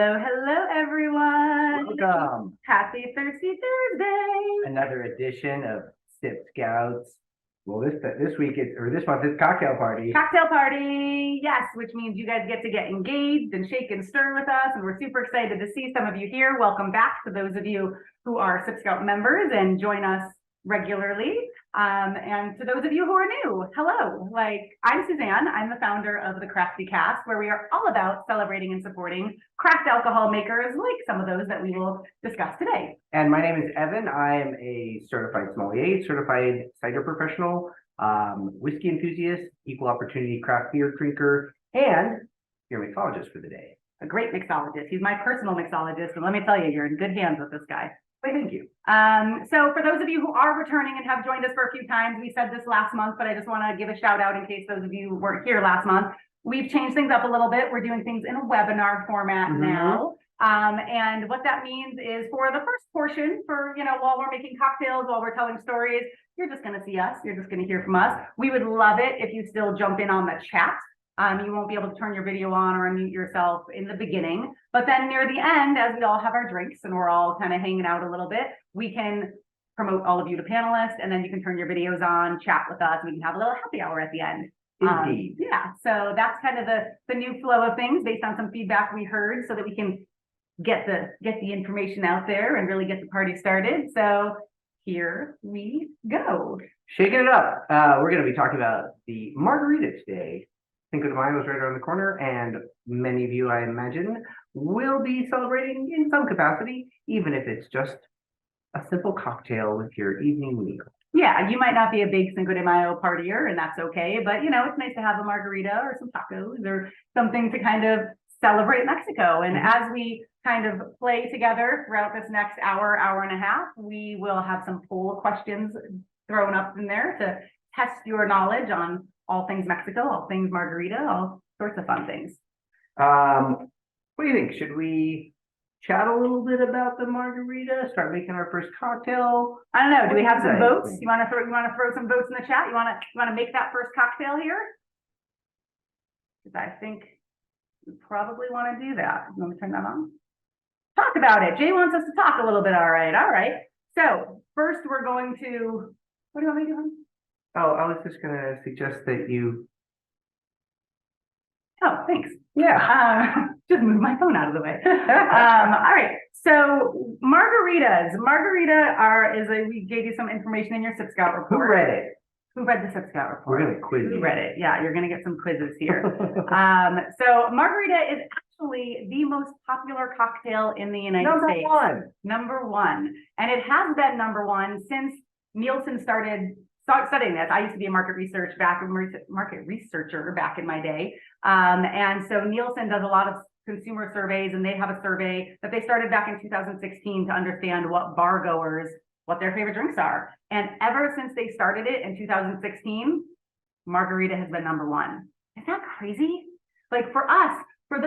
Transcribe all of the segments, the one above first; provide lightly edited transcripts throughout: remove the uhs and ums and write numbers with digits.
Hello, everyone. Welcome. Happy Thirsty Thursday. Another edition of SipScouts. Well, this week this month is cocktail party. Cocktail party, yes, which means you guys get to get engaged and shake and stir with us, and we're super excited to see some of you here. Welcome back to those of you who are SipScout members and join us regularly. And to those of you who are new, hello. I'm Suzanne. I'm the founder of the Crafty Cask, where we are all about celebrating and supporting craft alcohol makers like some of those that we will discuss today. And my name is Evan. I am a certified sommelier, certified cider professional, whiskey enthusiast, equal opportunity craft beer drinker, and your mixologist for the day. A great mixologist. He's my personal mixologist, and let me tell you, you're in good hands with this guy. Why, thank you. So for those of you who are returning and have joined us for a few times, we said this last month, but I just want to give a shout out in case those of you weren't here last month. We've changed things up a little bit. We're doing things in a webinar format now. And what that means is for the first portion, while we're making cocktails, while we're telling stories, you're just going to see us. You're just going to hear from us. We would love it if you still jump in on the chat. You won't be able to turn your video on or unmute yourself in the beginning, but then near the end, as we all have our drinks and we're all kind of hanging out a little bit, we can promote all of you to panelists, and then you can turn your videos on, chat with us, and we can have a little happy hour at the end. Indeed. Yeah, so that's kind of the new flow of things based on some feedback we heard, so that we can get the information out there and really get the party started. So here we go. Shaking it up. We're going to be talking about the margarita today. Cinco de Mayo is right around the corner, and many of you, I imagine, will be celebrating in some capacity, even if it's just a simple cocktail with your evening meal. Yeah, you might not be a big Cinco de Mayo partier, and that's okay, but it's nice to have a margarita or some tacos or something to kind of celebrate Mexico. And as we kind of play together throughout this next hour and a half, we will have some poll questions thrown up in there to test your knowledge on all things Mexico, all things margarita, all sorts of fun things. What do you think? Should we chat a little bit about the margarita? Start making our first cocktail? I don't know. Do we have some votes? You want to throw some votes in the chat? You want to make that first cocktail here? Because I think we probably want to do that. Let me turn that on. Talk about it. Jay wants us to talk a little bit. All right. So first, we're going to. What do you want me to do? Oh, I was just going to suggest that you. Oh, thanks. Yeah. Just move my phone out of the way. All right. So margaritas. We gave you some information in your SipScout report. Who read it? Who read the SipScout report? We're going to quiz you. Who read it? Yeah, you're going to get some quizzes here. So margarita is actually the most popular cocktail in the United States. Number one. And it has been number one since Nielsen started studying this. I used to be a market researcher back in my day. And so Nielsen does a lot of consumer surveys, and they have a survey that they started back in 2016 to understand what bar goers, what their favorite drinks are. And ever since they started it in 2016, margarita has been number one. Isn't that crazy? Like for us, for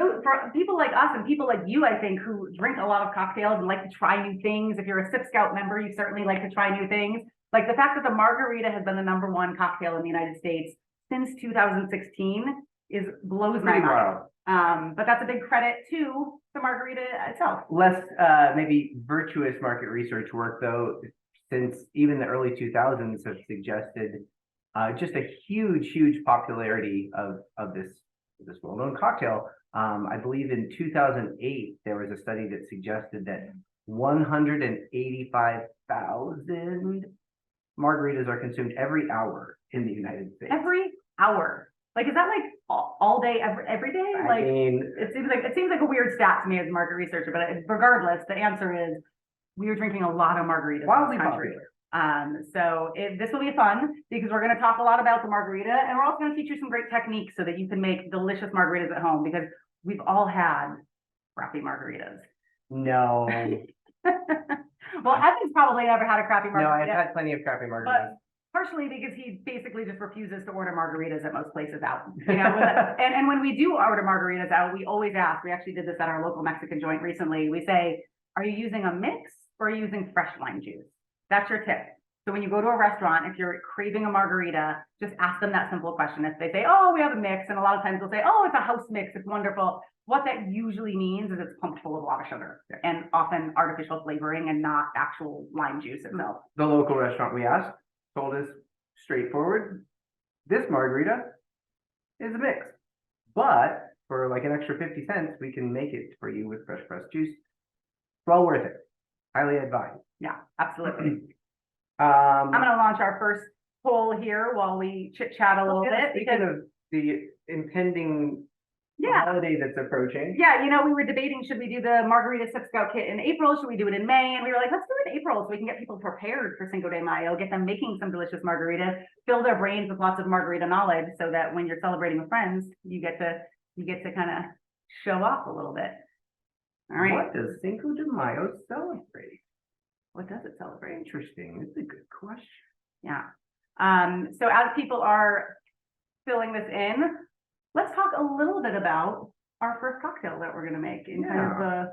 people like us and people like you, I think, who drink a lot of cocktails and like to try new things. If you're a SipScout member, you certainly like to try new things. Like the fact that the margarita has been the number one cocktail in the United States since 2016 blows my mind. But that's a big credit to the margarita itself. Less maybe virtuous market research work, though, since even the early 2000s have suggested just a huge popularity of this well-known cocktail. I believe in 2008 there was a study that suggested that 185,000 margaritas are consumed every hour in the United States. Every hour? Like, is that like all day, every day? Like, it seems like a weird stat to me as a market researcher, but regardless, the answer is we are drinking a lot of margaritas in this country. So this will be fun because we're going to talk a lot about the margarita, and we're also going to teach you some great techniques so that you can make delicious margaritas at home, because we've all had crappy margaritas. No. Well, Evan's probably never had a crappy margarita. No, I've had plenty of crappy margaritas. But partially because he basically just refuses to order margaritas at most places out. And when we do order margaritas out, we always ask, we actually did this at our local Mexican joint recently. We say, are you using a mix or are you using fresh lime juice? That's your tip. So when you go to a restaurant, if you're craving a margarita, just ask them that simple question. If they say, oh, we have a mix, and a lot of times they'll say, oh, it's a house mix, it's wonderful. What that usually means is it's pumped full of a lot of sugar and often artificial flavoring and not actual lime juice itself. The local restaurant we asked told us straightforward, this margarita is a mix, but for like an extra 50 cents, we can make it for you with fresh pressed juice. It's well worth it. Highly advised. Yeah, absolutely. I'm going to launch our first poll here while we chit chat a little bit. Speaking of the impending holiday that's approaching. Yeah, you know, we were debating, should we do the Margarita SipScout Kit in April? Should we do it in May? And we were like, let's do it in April so we can get people prepared for Cinco de Mayo, get them making some delicious margaritas, fill their brains with lots of margarita knowledge so that when you're celebrating with friends, you get to kind of show off a little bit. All right. What does Cinco de Mayo celebrate? What does it celebrate? Interesting. That's a good question. Yeah. So as people are filling this in, let's talk a little bit about our first cocktail that we're going to make in kind of the.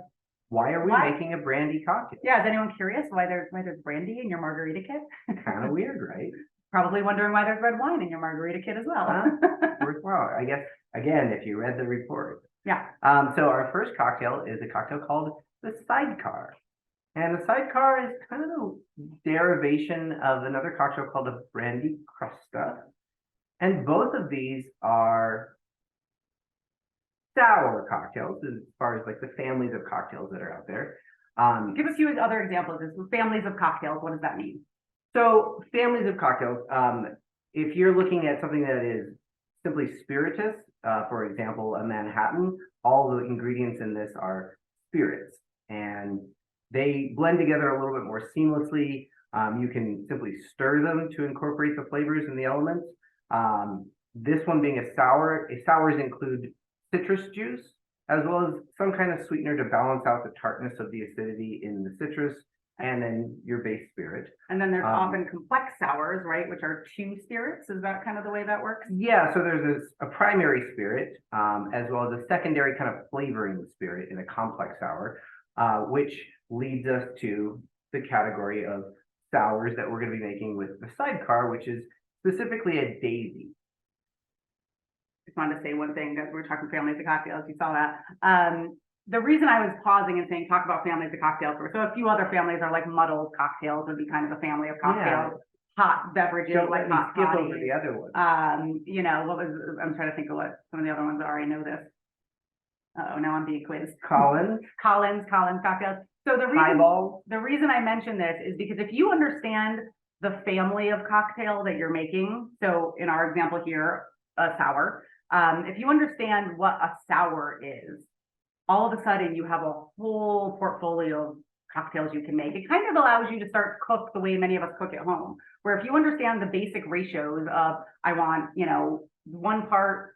Why are we making a brandy cocktail? Yeah, is anyone curious why there's brandy in your margarita kit? Kind of weird, right? Probably wondering why there's red wine in your margarita kit as well. Worthwhile, I guess. Again, if you read the report. Yeah. So our first cocktail is a cocktail called the Sidecar. And the Sidecar is kind of a derivation of another cocktail called a brandy crusta. And both of these are sour cocktails as far as like the families of cocktails that are out there. Give us a few other examples. Families of cocktails, what does that mean? So families of cocktails, if you're looking at something that is simply spiritus, for example, a Manhattan, all the ingredients in this are spirits and they blend together a little bit more seamlessly. You can simply stir them to incorporate the flavors and the elements. This one being a sours include citrus juice, as well as some kind of sweetener to balance out the tartness of the acidity in the citrus, and then your base spirit. And then there's often complex sours, right, which are two spirits. Is that kind of the way that works? Yeah, so there's a primary spirit, as well as a secondary kind of flavoring spirit in a complex sour, which leads us to the category of sours that we're going to be making with the Sidecar, which is specifically a daisy. Just wanted to say one thing because we're talking families of cocktails. You saw that. The reason I was pausing and saying talk about families of cocktails so a few other families are like muddled cocktails would be kind of a family of cocktails. Yeah. Hot beverages, like hot skip toddies. Over the other ones. You know, I'm trying to think of what some of the other ones are. I know this. Oh, now I'm being quizzed. Collins cocktails. So the reason I mention this is because if you understand the family of cocktail that you're making, so in our example here, a sour, if you understand what a sour is, all of a sudden you have a whole portfolio of cocktails you can make. It kind of allows you to start to cook the way many of us cook at home, where if you understand the basic ratios of, I want, you know, 1 part,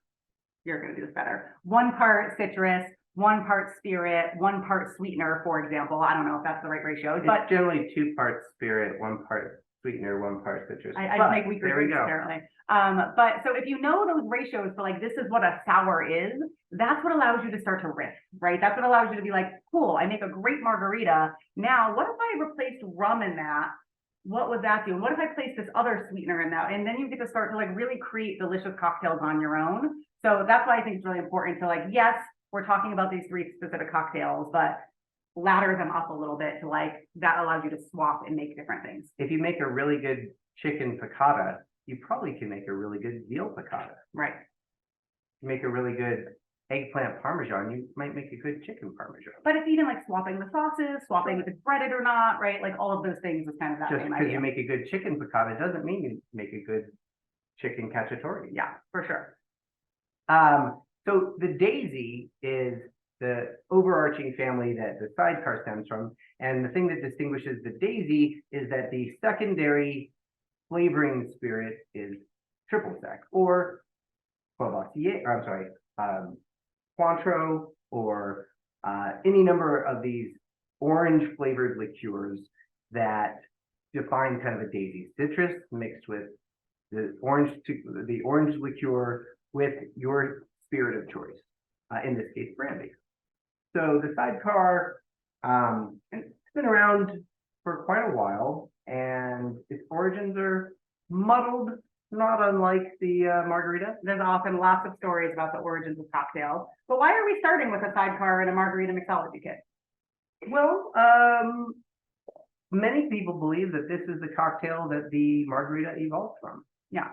you're going to do this better, 1 part citrus, 1 part spirit, 1 part sweetener, for example. I don't know if that's the right ratio, but generally 2 parts spirit, 1 part sweetener, 1 part citrus. I just make weaker drinks apparently. But so if you know those ratios for like, this is what a sour is, that's what allows you to start to riff, right? That's what allows you to be like, cool, I make a great margarita. Now, what if I replaced rum in that? What would that do? And what if I place this other sweetener in that? And then you get to start to like really create delicious cocktails on your own. So that's why I think it's really important to like, yes, we're talking about these 3 specific cocktails, but ladder them up a little bit to like, that allows you to swap and make different things. If you make a really good chicken piccata, you probably can make a really good veal piccata. Right. You make a really good eggplant parmesan, you might make a good chicken parmesan. But it's even like swapping the sauces, swapping if it's breaded or not, right? Like all of those things is kind of that Just same because idea. you make a good chicken piccata doesn't mean you make a good chicken cacciatore. Yeah, for sure. So the daisy is the overarching family that the Sidecar stems from. And the thing that distinguishes the daisy is that the secondary flavoring spirit is triple sec or Courvoisier, Cointreau, or any number of these orange flavored liqueurs that define kind of a daisy. Citrus mixed with the orange liqueur with your spirit of choice, in this case, brandy. So the Sidecar, it's been around for quite a while. and its origins are muddled, not unlike the margarita. There's often lots of stories about the origins of cocktails. But why are we starting with a sidecar and a Margarita Mixology Kit? Well, many people believe that this is the cocktail that the margarita evolved from. Yeah.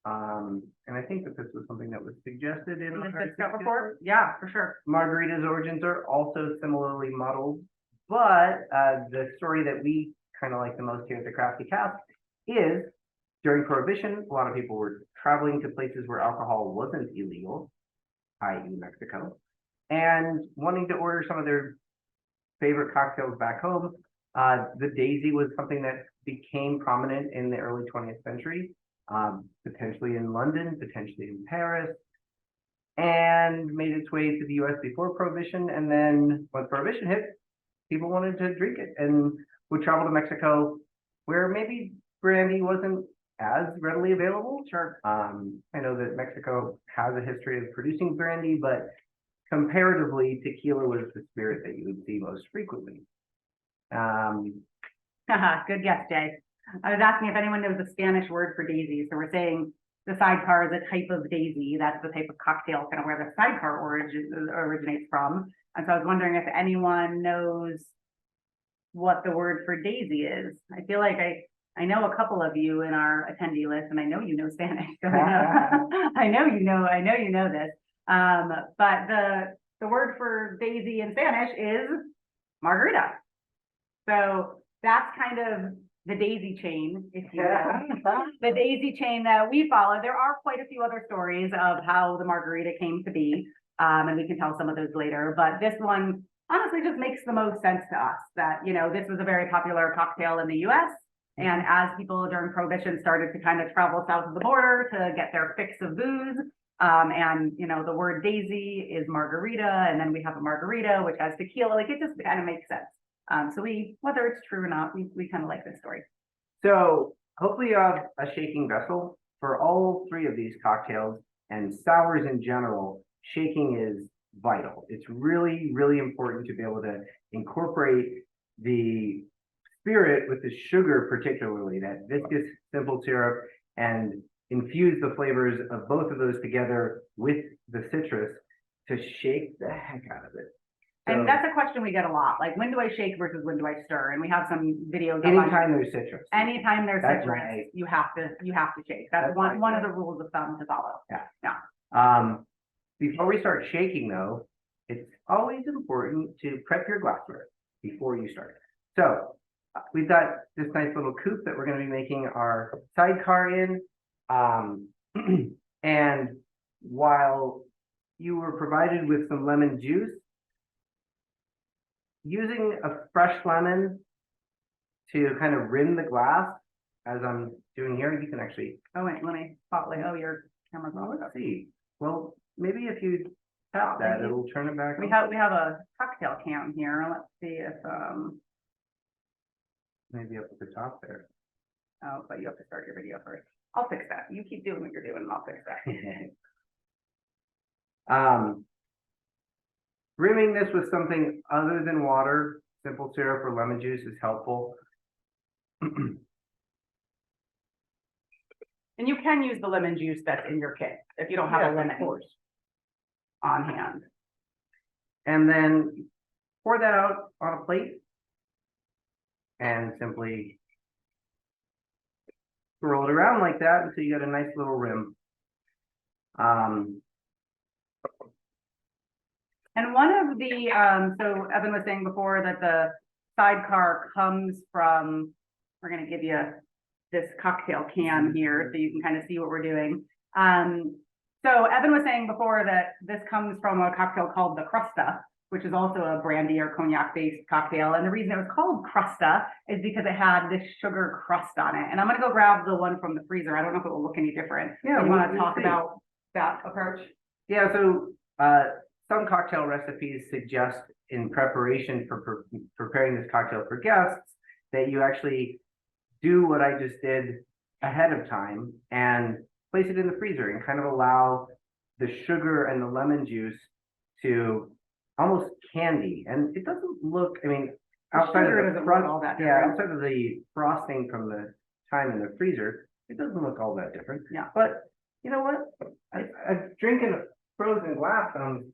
And I think that this was something that was suggested in In the the SipScout report? Yeah, for sure. Margarita's origins are also similarly muddled, but the story that we kind of like the most here at the Crafty Cask is during Prohibition, a lot of people were traveling to places where alcohol wasn't illegal, i.e. Mexico, and wanting to order some of their favorite cocktails back home. The Daisy was something that became prominent in the early 20th century, potentially in London, potentially in Paris, and made its way to the US before Prohibition. And then when Prohibition hit, people wanted to drink it and would travel to Mexico, where maybe brandy wasn't as readily available. Sure. I know that Mexico has a history of producing brandy, but comparatively, tequila was the spirit that you would see most frequently. Good guess, Jay. I was asking if anyone knows the Spanish word for daisy. So we're saying the sidecar is a type of daisy. That's the type of cocktail, kind of where the sidecar originates from. And so I was wondering if anyone knows what the word for daisy is. I feel like I know a couple of you in our attendee list, and I know you know Spanish. So I know you know this. But the word for daisy in Spanish is margarita. So that's kind of the daisy chain, if you will. The daisy chain that we follow. There are quite a few other stories of how the margarita came to be, and we can tell some of those later. But this one honestly just makes the most sense to us that, you know, this was a very popular cocktail in the US. And as people during Prohibition started to kind of travel south of the border to get their fix of booze, and, you know, the word daisy is margarita, and then we have a margarita, which has tequila, like it just kind of makes sense. So whether it's true or not, we kind of like this story. So hopefully you have a shaking vessel for all three of these cocktails, and sours in general. Shaking is vital. It's really, really important to be able to incorporate the spirit with the sugar, particularly that viscous simple syrup, and infuse the flavors of both of those together with the citrus to shake the heck out of it. So, and that's a question we get a lot. Like, when do I shake versus when do I stir? And we have some videos. Anytime there's citrus. Anytime there's That's citrus, right. you have to shake. That's one of the rules of thumb to follow. Yeah. Before we start shaking though, it's always important to prep your glassware before you start. So we've got this nice little coupe that we're going to be making our sidecar in. And while you were provided with some lemon juice, using a fresh lemon to kind of rim the glass, as I'm doing here, you can actually. Oh wait, let me spotlight. Oh, your camera's on. Let's see. Well, maybe if you tap that, it'll turn it back. We have a cocktail cam here. Let's see if maybe up at the top there. Oh, but you have to start your video first. I'll fix that. You keep doing what you're doing, and I'll fix that. Rimming this with something other than water, simple syrup or lemon juice is helpful. And you can use the lemon juice that's in your kit if you don't have a lemon on hand. And then pour that out on a plate and simply roll it around like that until you get a nice little rim. And one of the, so Evan was saying before that the sidecar comes from, we're going to give you this cocktail can here so you can kind of see what we're doing. So Evan was saying before that this comes from a cocktail called the Crusta, which is also a brandy or cognac-based cocktail. And the reason it was called Crusta is because it had this sugar crust on it. And I'm going to go grab the one from the freezer. I don't know if it will look any different. Yeah, you want to talk about that approach? Yeah, so some cocktail recipes suggest in preparation for preparing this cocktail for guests that you actually do what I just did ahead of time and place it in the freezer and kind of allow the sugar and the lemon juice to almost candy. And it doesn't look, I mean, outside of sugar the doesn't front, look all that yeah, different. outside of the frosting from the time in the freezer, it doesn't look all that different. Yeah. But you know what? I drinking a frozen glass sounds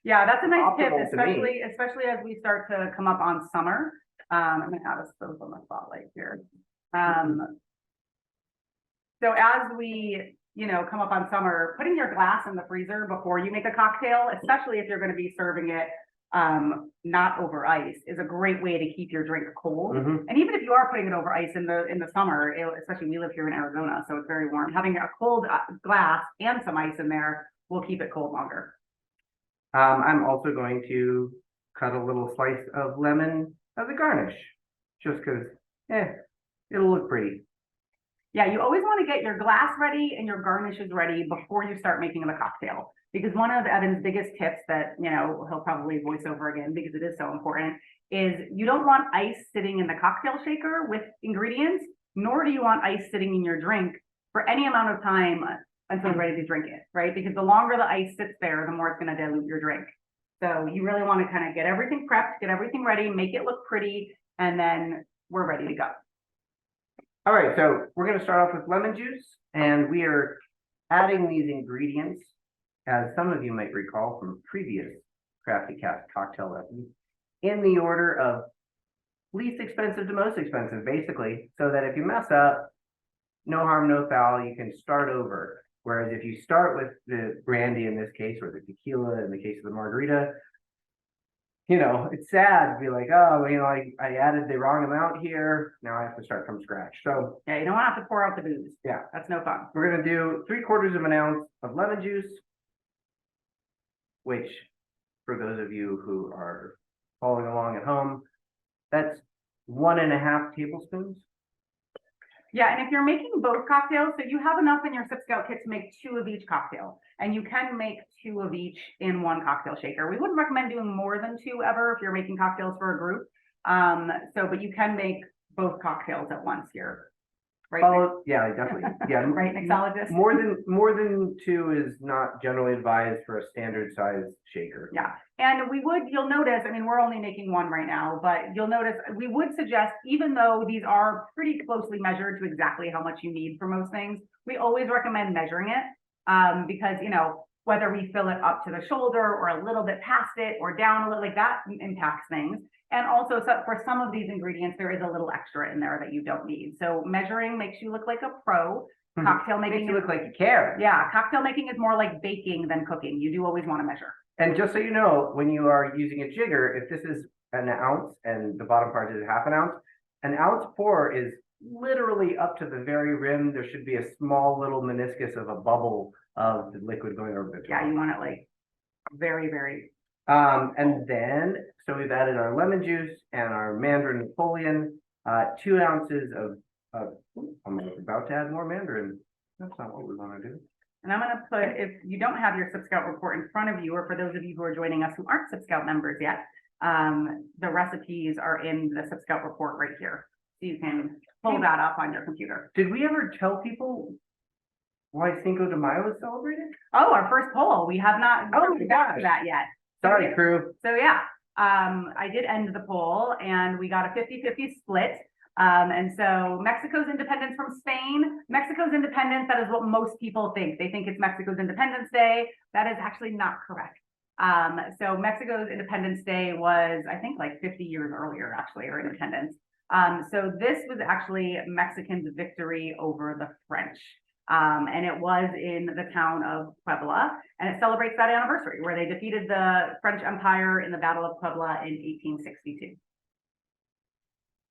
Yeah, that's a nice tip, optimal to me. especially as we start to come up on summer. I'm gonna add a stove on the spotlight here. So as we, come up on summer, putting your glass in the freezer before you make a cocktail, especially if you're gonna be serving it not over ice, is a great way to keep your drink cold. And even if you are putting it over ice in the summer, especially we live here in Arizona, so it's very warm, having a cold glass and some ice in there will keep it cold longer. I'm also going to cut a little slice of lemon as a garnish, just because, it'll look pretty. Yeah, you always want to get your glass ready and your garnishes ready before you start making the cocktail. Because one of Evan's biggest tips that, he'll probably voice over again because it is so important, is you don't want ice sitting in the cocktail shaker with ingredients, nor do you want ice sitting in your drink for any amount of time until you're ready to drink it, right? Because the longer the ice sits there, the more it's going to dilute your drink. So you really want to kind of get everything prepped, get everything ready, make it look pretty, and then we're ready to go. All right, so we're going to start off with lemon juice, and we are adding these ingredients, as some of you might recall from previous Crafty Cask cocktail lessons, in the order of least expensive to most expensive, basically, so that if you mess up, no harm, no foul, you can start over. Whereas if you start with the brandy in this case, or the tequila in the case of the margarita, it's sad to be like, oh, I added the wrong amount here. Now I have to start from scratch. So yeah, you don't have to pour out the booze. Yeah, that's no fun. We're going to do 3/4 of an ounce of lemon juice, which for those of you who are following along at home, that's 1.5 tablespoons. Yeah, and if you're making both cocktails, so you have enough in your SipScout kit to make 2 of each cocktail, and you can make 2 of each in one cocktail shaker. We wouldn't recommend doing more than 2 ever if you're making cocktails for a group. But you can make both cocktails at once here. Right? Yeah, definitely. Yeah, right, mixologist. More than 2 is not generally advised for a standard size shaker. Yeah, and you'll notice, we're only making 1 right now, but you'll notice we would suggest, even though these are pretty closely measured to exactly how much you need for most things, we always recommend measuring it because, whether we fill it up to the shoulder or a little bit past it or down a little, like that impacts things. And also, for some of these ingredients, there is a little extra in there that you don't need. So measuring makes you look like a pro. Cocktail making makes you look like you care. Yeah, cocktail making is more like baking than cooking. You do always want to measure. And just so you know, when you are using a jigger, if this is an ounce and the bottom part is 1/2 ounce, an ounce pour is literally up to the very rim. There should be a small little meniscus of a bubble of the liquid going over the top. Yeah, you want it like very, very. And then, so we've added our lemon juice and our mandarin Napoleon, 2 ounces of, I'm about to add more mandarin. That's not what we want to do. And I'm going to put, if you don't have your SipScout report in front of you, or for those of you who are joining us who aren't SipScout members yet, the recipes are in the SipScout report right here. So you can pull that up on your computer. Did we ever tell people why Cinco de Mayo is celebrated? Oh, our first poll. We have not got to that yet. Sorry, crew. So yeah, I did end the poll and we got a 50-50 split. And so Mexico's independence from Spain, Mexico's independence, that is what most people think. They think it's Mexico's Independence Day. That is actually not correct. So Mexico's Independence Day was, I think, like 50 years earlier, actually, or independence. So this was actually Mexicans' victory over the French. And it was in the town of Puebla, and it celebrates that anniversary where they defeated the French Empire in the Battle of Puebla in 1862.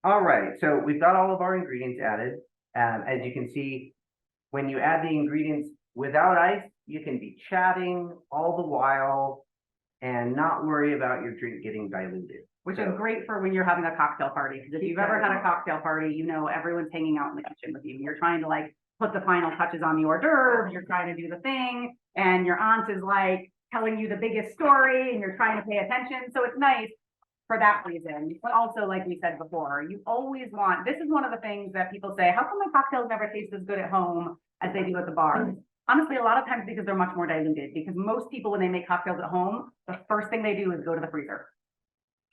All right, so we've got all of our ingredients added. As you can see, when you add the ingredients without ice, you can be chatting all the while and not worry about your drink getting diluted. Which is great for when you're having a cocktail party, because if you've ever had a cocktail party, everyone's hanging out in the kitchen with you. You're trying to put the final touches on the hors d'oeuvres, you're trying to do the thing, and your aunt is telling you the biggest story and you're trying to pay attention. So it's nice for that reason. But also, like we said before, you always want, this is one of the things that people say, how come my cocktails never taste as good at home as they do at the bar? Honestly, a lot of times because they're much more diluted, because most people, when they make cocktails at home, the first thing they do is go to the freezer.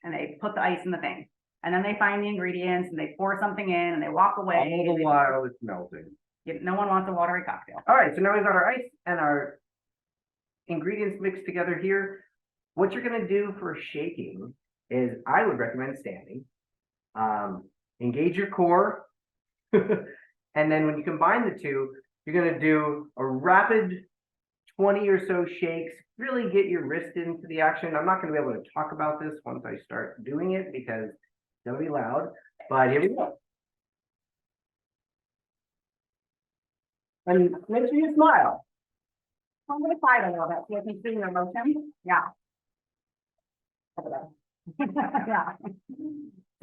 and they put the ice in the thing. And then they find the ingredients and they pour something in and they walk away. All the while it's melting. No one wants a watery cocktail. All right, so now we've got our ice and our ingredients mixed together here. What you're gonna do for shaking is I would recommend standing. Engage your core. And then when you combine the two, you're gonna do a rapid 20 or so shakes, really get your wrist into the action. I'm not gonna be able to talk about this once I start doing it because it's gonna be loud, but here we go. And make sure you smile. I'm going to fight a little bit so you can see your motion. Yeah. Yeah.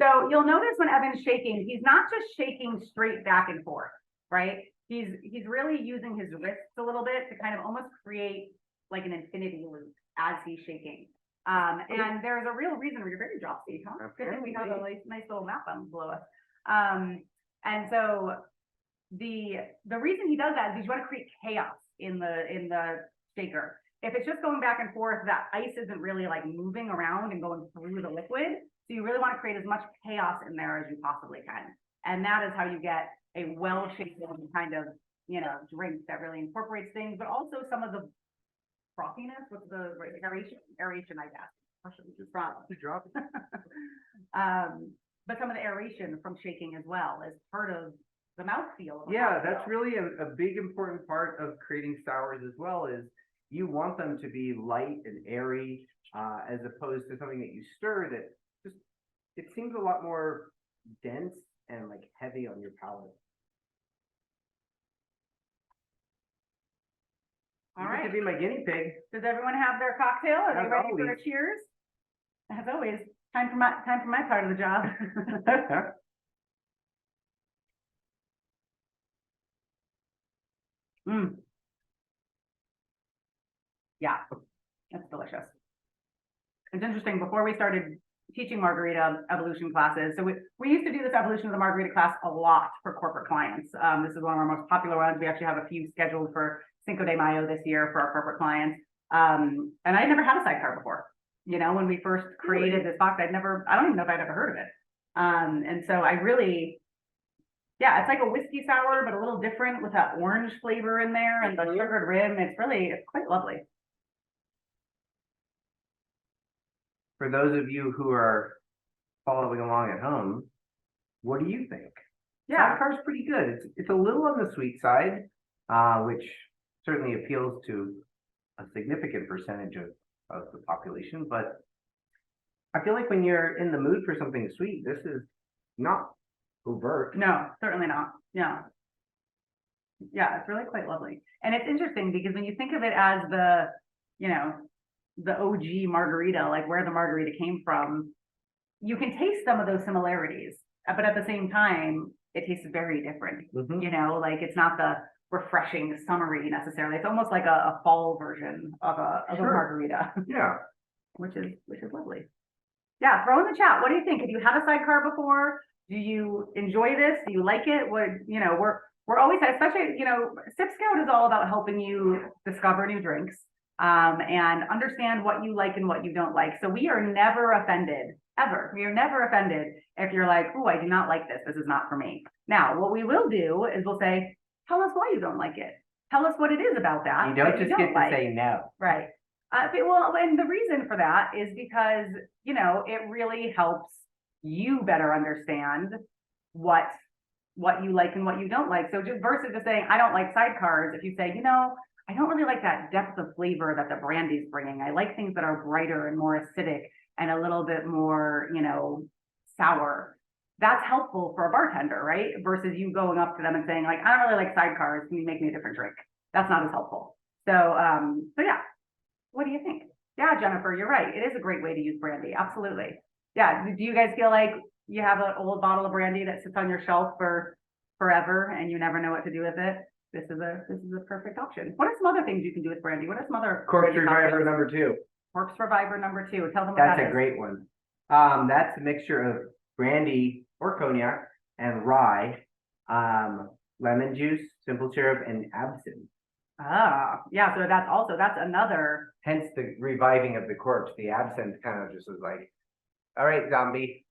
So you'll notice when Evan's shaking, he's not just shaking straight back and forth, right? He's really using his wrists a little bit to kind of almost create like an infinity loop as he's shaking. And there's a real reason you're very dropsy, huh? Good thing we have a nice little map on below us. And so the reason he does that is because you want to create chaos in the shaker. If it's just going back and forth, that ice isn't really like moving around and going through the liquid. So you really want to create as much chaos in there as you possibly can. And that is how you get a well-shaken kind of, drink that really incorporates things, but also some of the frothiness with the aeration, I guess. But some of the aeration from shaking as well as part of the mouthfeel. Yeah, that's really a big important part of creating sours as well, is you want them to be light and airy, as opposed to something that you stir that just, it seems a lot more dense and like heavy on your palate. All right. You could be my guinea pig. Does everyone have their cocktail? Are they ready for a cheers? As always, time for my part of the job. Yeah, that's delicious. It's interesting, before we started teaching Margarita Evolution classes, so we used to do this Evolution of the Margarita class a lot for corporate clients. This is one of our most popular ones. We actually have a few scheduled for Cinco de Mayo this year for our corporate clients. And I'd never had a sidecar before. When we first created this box, I don't even know if I'd ever heard of it. And so I really, yeah, it's like a whiskey sour, but a little different with that orange flavor in there and the sugared rim. It's quite lovely. For those of you who are following along at home, what do you think? Yeah, Sidecar's pretty good. It's a little on the sweet side, which certainly appeals to a significant percentage of the population, but I feel like when you're in the mood for something sweet, this is not overt. No, certainly not. Yeah. Yeah, it's really quite lovely. And it's interesting because when you think of it as the OG margarita, like where the margarita came from, you can taste some of those similarities, but at the same time, it tastes very different. Like it's not the refreshing summery necessarily. It's almost like a fall version of a margarita. Yeah. Which is lovely. Yeah, throw in the chat. What do you think? Have you had a sidecar before? Do you enjoy this? Do you like it? We're always, especially, SipScout is all about helping you discover new drinks, and understand what you like and what you don't like. So we are never offended, ever. We are never offended if you're like, oh, I do not like this. This is not for me. Now, what we will do is we'll say, tell us why you don't like it. Tell us what it is about that. You don't just get to say no. Right. And the reason for that is because, it really helps you better understand what you like and what you don't like. So just versus just saying, I don't like sidecars, if you say, I don't really like that depth of flavor that the brandy's bringing. I like things that are brighter and more acidic and a little bit more, sour. That's helpful for a bartender, right? Versus you going up to them and saying, like, I don't really like sidecars. Can you make me a different drink? That's not as helpful. So yeah. What do you think? Yeah, Jennifer, you're right. It is a great way to use brandy. Absolutely. Yeah. Do you guys feel like you have an old bottle of brandy that sits on your shelf for forever and you never know what to do with it? This is a perfect option. What are some other things you can do with brandy? What are some other Corpse Reviver number 2? Corpse Reviver number 2. Tell them what That's that a great one. That's a mixture of brandy or cognac and rye, lemon juice, simple syrup, and absinthe. Ah, yeah. So that's another. Hence the reviving of the corpse. The absinthe kind of just was like All right, zombie,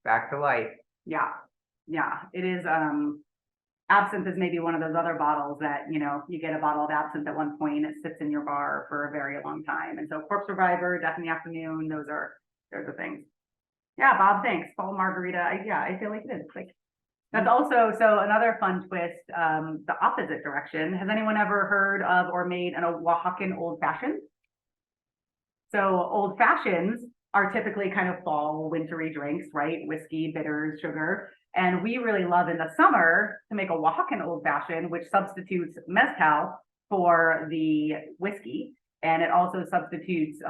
back to life. Yeah, yeah, it is, absinthe is maybe one of those other bottles that, you know, you get a bottle of absinthe at one point, it sits in your bar for a very long time. And so Corpse Reviver, Death in the Afternoon, those are the things. Yeah, Bob, thanks. Fall margarita. I feel like it is. Like, that's also, so another fun twist, the opposite direction. Has anyone ever heard of or made an Oaxacan old fashioned? So old fashions are typically kind of fall, wintry drinks, right? Whiskey, bitters, sugar. And we really love in the summer to make a Oaxacan old fashioned, which substitutes mezcal for the whiskey. And it also substitutes,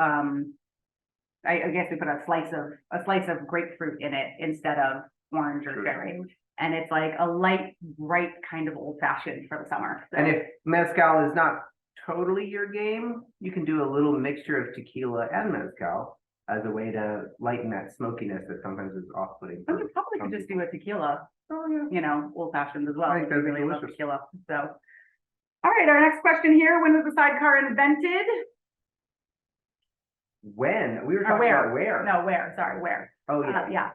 I guess we put a slice of grapefruit in it instead of orange or cherry. And it's like a light, bright kind of old fashioned for the summer. So. And if mezcal is not totally your game, you can do a little mixture of tequila and mezcal as a way to lighten that smokiness that sometimes is off-putting. You probably could just do a tequila, you know, old fashioned as well. I think that'd be really love delicious. tequila. So, all right, our next question here: when was the sidecar invented? When we were talking about where? No, where? Sorry, where? Oh yeah. Yeah.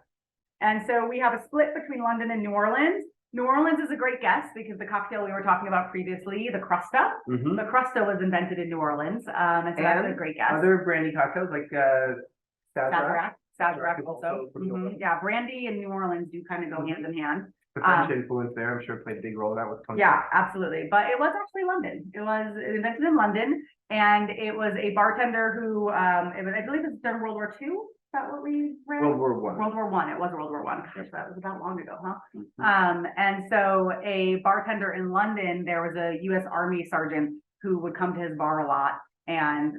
And so we have a split between London and New Orleans. New Orleans is a great guess because the cocktail we were talking about previously, the Crusta, the Crusta was invented in New Orleans, and so that's a great guess. Other brandy cocktails like Sazerac also. Yeah, brandy and New Orleans do kind of go hand in hand. The French influence there, I'm sure, played a big role. That was yeah, absolutely. But it was actually London. It was invented in London, and it was a bartender who, I believe it was during World War II. Is that what we read? World War One. World War One. It was World War One. Gosh, that was about long ago, huh? And so a bartender in London, there was a U.S. Army sergeant who would come to his bar a lot, and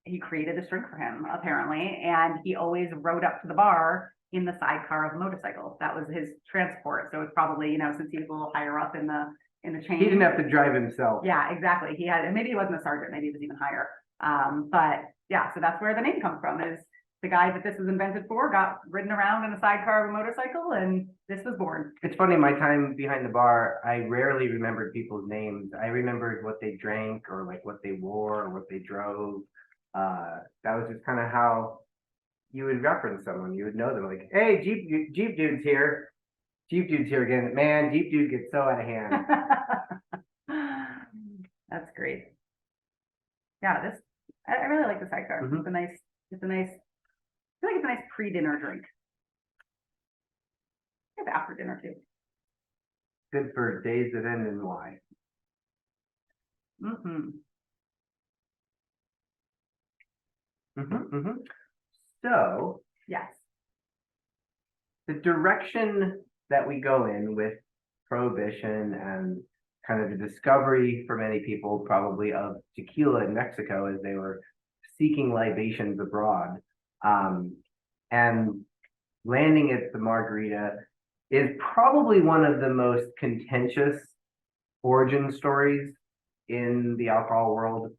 he created this drink for him, apparently. And he always rode up to the bar in the sidecar of a motorcycle. That was his transport. So it's probably, you know, since he was a little higher up in the chain. He didn't have to drive himself. Yeah, exactly. He had, and maybe he wasn't a sergeant, maybe he was even higher. But yeah, so that's where the name comes from, is the guy that this was invented for got ridden around in a sidecar of a motorcycle, and this was born. It's funny, my time behind the bar, I rarely remembered people's names. I remembered what they drank or like what they wore or what they drove. That was just kind of how you would reference someone. You would know them, like, hey, Jeep dude's here. Jeep dude's here again. Man, Jeep dude gets so out of hand. That's great. Yeah, I really like the sidecar. It's a nice, I feel like it's a nice pre-dinner drink. It's after dinner too. Good for days that end in Y. So, yes, the direction that we go in with prohibition and kind of the discovery for many people probably of tequila in Mexico as they were seeking libations abroad, and landing at the margarita is probably one of the most contentious origin stories in the alcohol world.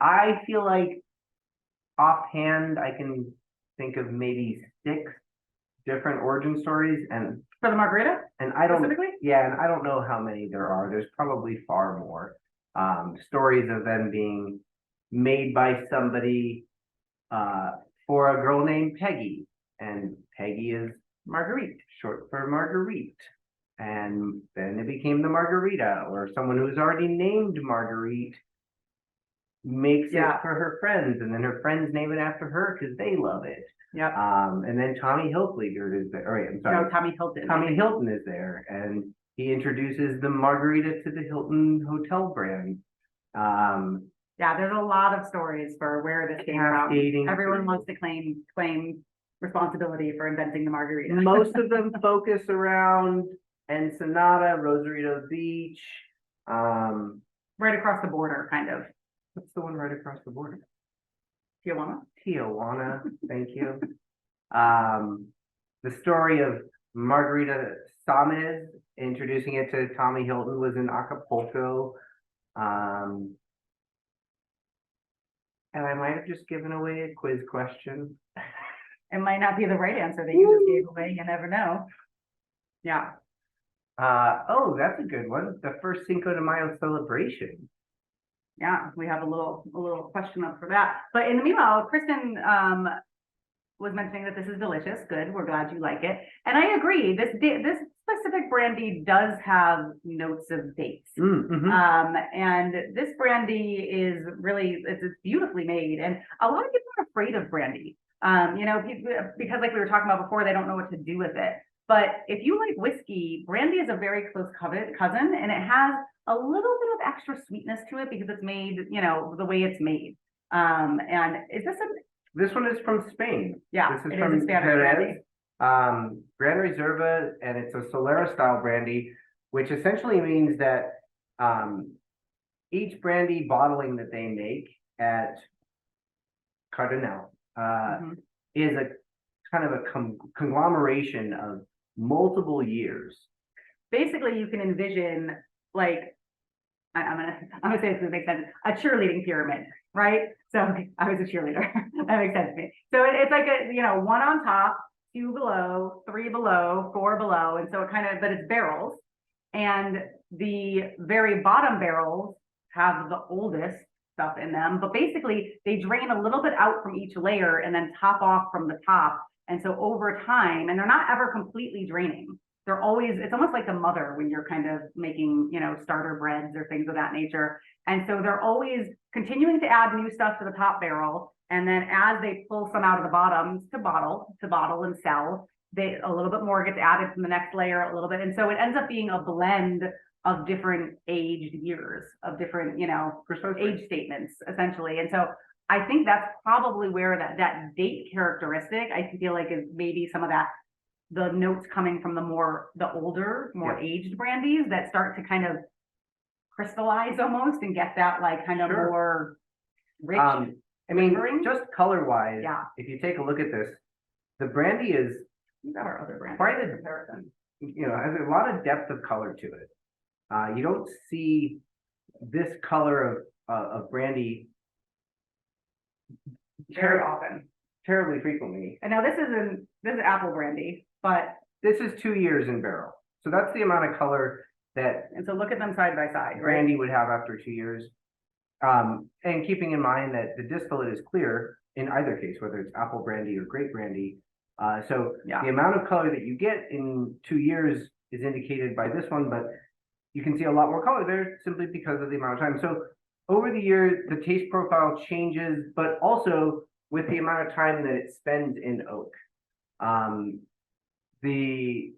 I feel like offhand, I can think of maybe 6 different origin stories, and for the margarita, and I don't, specifically? yeah, and I don't know how many there are. There's probably far more stories of them being made by somebody for a girl named Peggy, and Peggy is Marguerite, short for Marguerite, and then it became the margarita, or someone who's already named Marguerite makes it for her friends, and then her friends name it after her because they love it. Yep. And then Tommy Hilfiger is there. Or, I'm sorry. No, Tommy Hilton. Tommy Hilton is there, and he introduces the margarita to the Hilton hotel brand. Yeah, there's a lot of stories for where this came from. Everyone wants to claim responsibility for inventing the margarita. Most of them focus around Ensenada, Rosarito Beach. Right across the border, kind of. What's the one right across the border? Tijuana, thank you. The story of Margarita Samez introducing it to Tommy Hilton was in Acapulco. And I might have just given away a quiz question. It might not be the right answer that you just gave away. You never know. Yeah. Oh, that's a good one. The first Cinco de Mayo celebration. Yeah, we have a little question up for that. But in the meanwhile, Kristen, was mentioning that this is delicious. Good. We're glad you like it. And I agree. This specific brandy does have notes of dates. Mm-hmm. And this brandy is really, it's beautifully made. And a lot of people are afraid of brandy. You know, because like we were talking about before, they don't know what to do with it. But if you like whiskey, brandy is a very close cousin, and it has a little bit of extra sweetness to it because it's made, you know, the way it's made. And is this This one is from Spain. Yeah, this is it from is a Spanish brandy. Gran Reserva, and it's a Solera style brandy, which essentially means that each brandy bottling that they make at Cardinal is a kind of a conglomeration of multiple years. Basically, you can envision like I'm gonna say this makes sense. A cheerleading pyramid, right? So I was a cheerleader. That makes sense to me. So it's like a, you know, 1 on top, 2 below, 3 below, 4 below, and so it kind of, but it's barrels, and the very bottom barrels have the oldest stuff in them. But basically, they drain a little bit out from each layer and then top off from the top. And so over time, and they're not ever completely draining. They're always, it's almost like the mother when you're kind of making, you know, starter breads or things of that nature. And so they're always continuing to add new stuff to the top barrel. And then as they pull some out of the bottoms to bottle and sell, a little bit more gets added from the next layer, a little bit. And so it ends up being a blend of different aged years, of different, you know, age statements, essentially. And so I think that's probably where that date characteristic, I feel like, is maybe some of that, the notes coming from the older, more aged brandies that start to kind of crystallize almost and get that like kind of more rich. I mean, just color wise, if you take a look at this, the brandy is our other brand quite a comparison. You know, has a lot of depth of color to it. You don't see this color of brandy very often, terribly frequently. And now this is apple brandy, but this is 2 years in barrel. So that's the amount of color that, and so look at them side by side, brandy would have after 2 years. And keeping in mind that the distillate is clear in either case, whether it's apple brandy or grape brandy. So the amount of color that you get in 2 years is indicated by this one, but you can see a lot more color there simply because of the amount of time. So over the years, the taste profile changes, but also with the amount of time that it spends in oak. The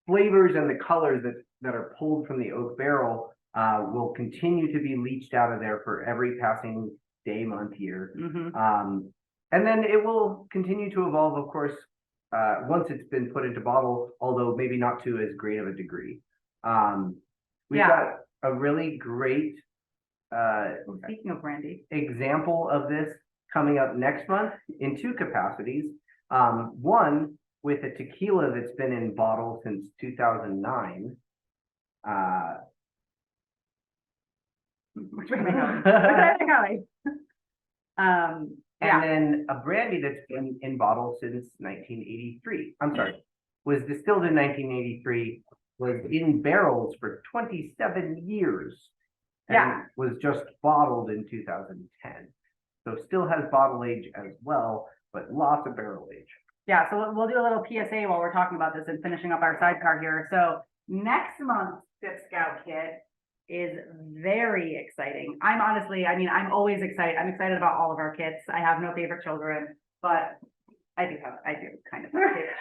flavors and the colors that are pulled from the oak barrel will continue to be leached out of there for every passing day, month, year. And then it will continue to evolve, of course, once it's been put into bottle, although maybe not to as great of a degree. We've got a really great speaking of brandy example of this coming up next month in 2 capacities. One with a tequila that's been in bottle since 2009. And then a brandy that's been in bottle since 1983. I'm sorry, was distilled in 1983, was in barrels for 27 years. And was just bottled in 2010. So still has bottle age as well, but lots of barrel age. Yeah, so we'll do a little PSA while we're talking about this and finishing up our sidecar here. So next month's SipScout Kit is very exciting. I'm always excited. I'm excited about all of our kits. I have no favorite children, but I do kind of have a favorite.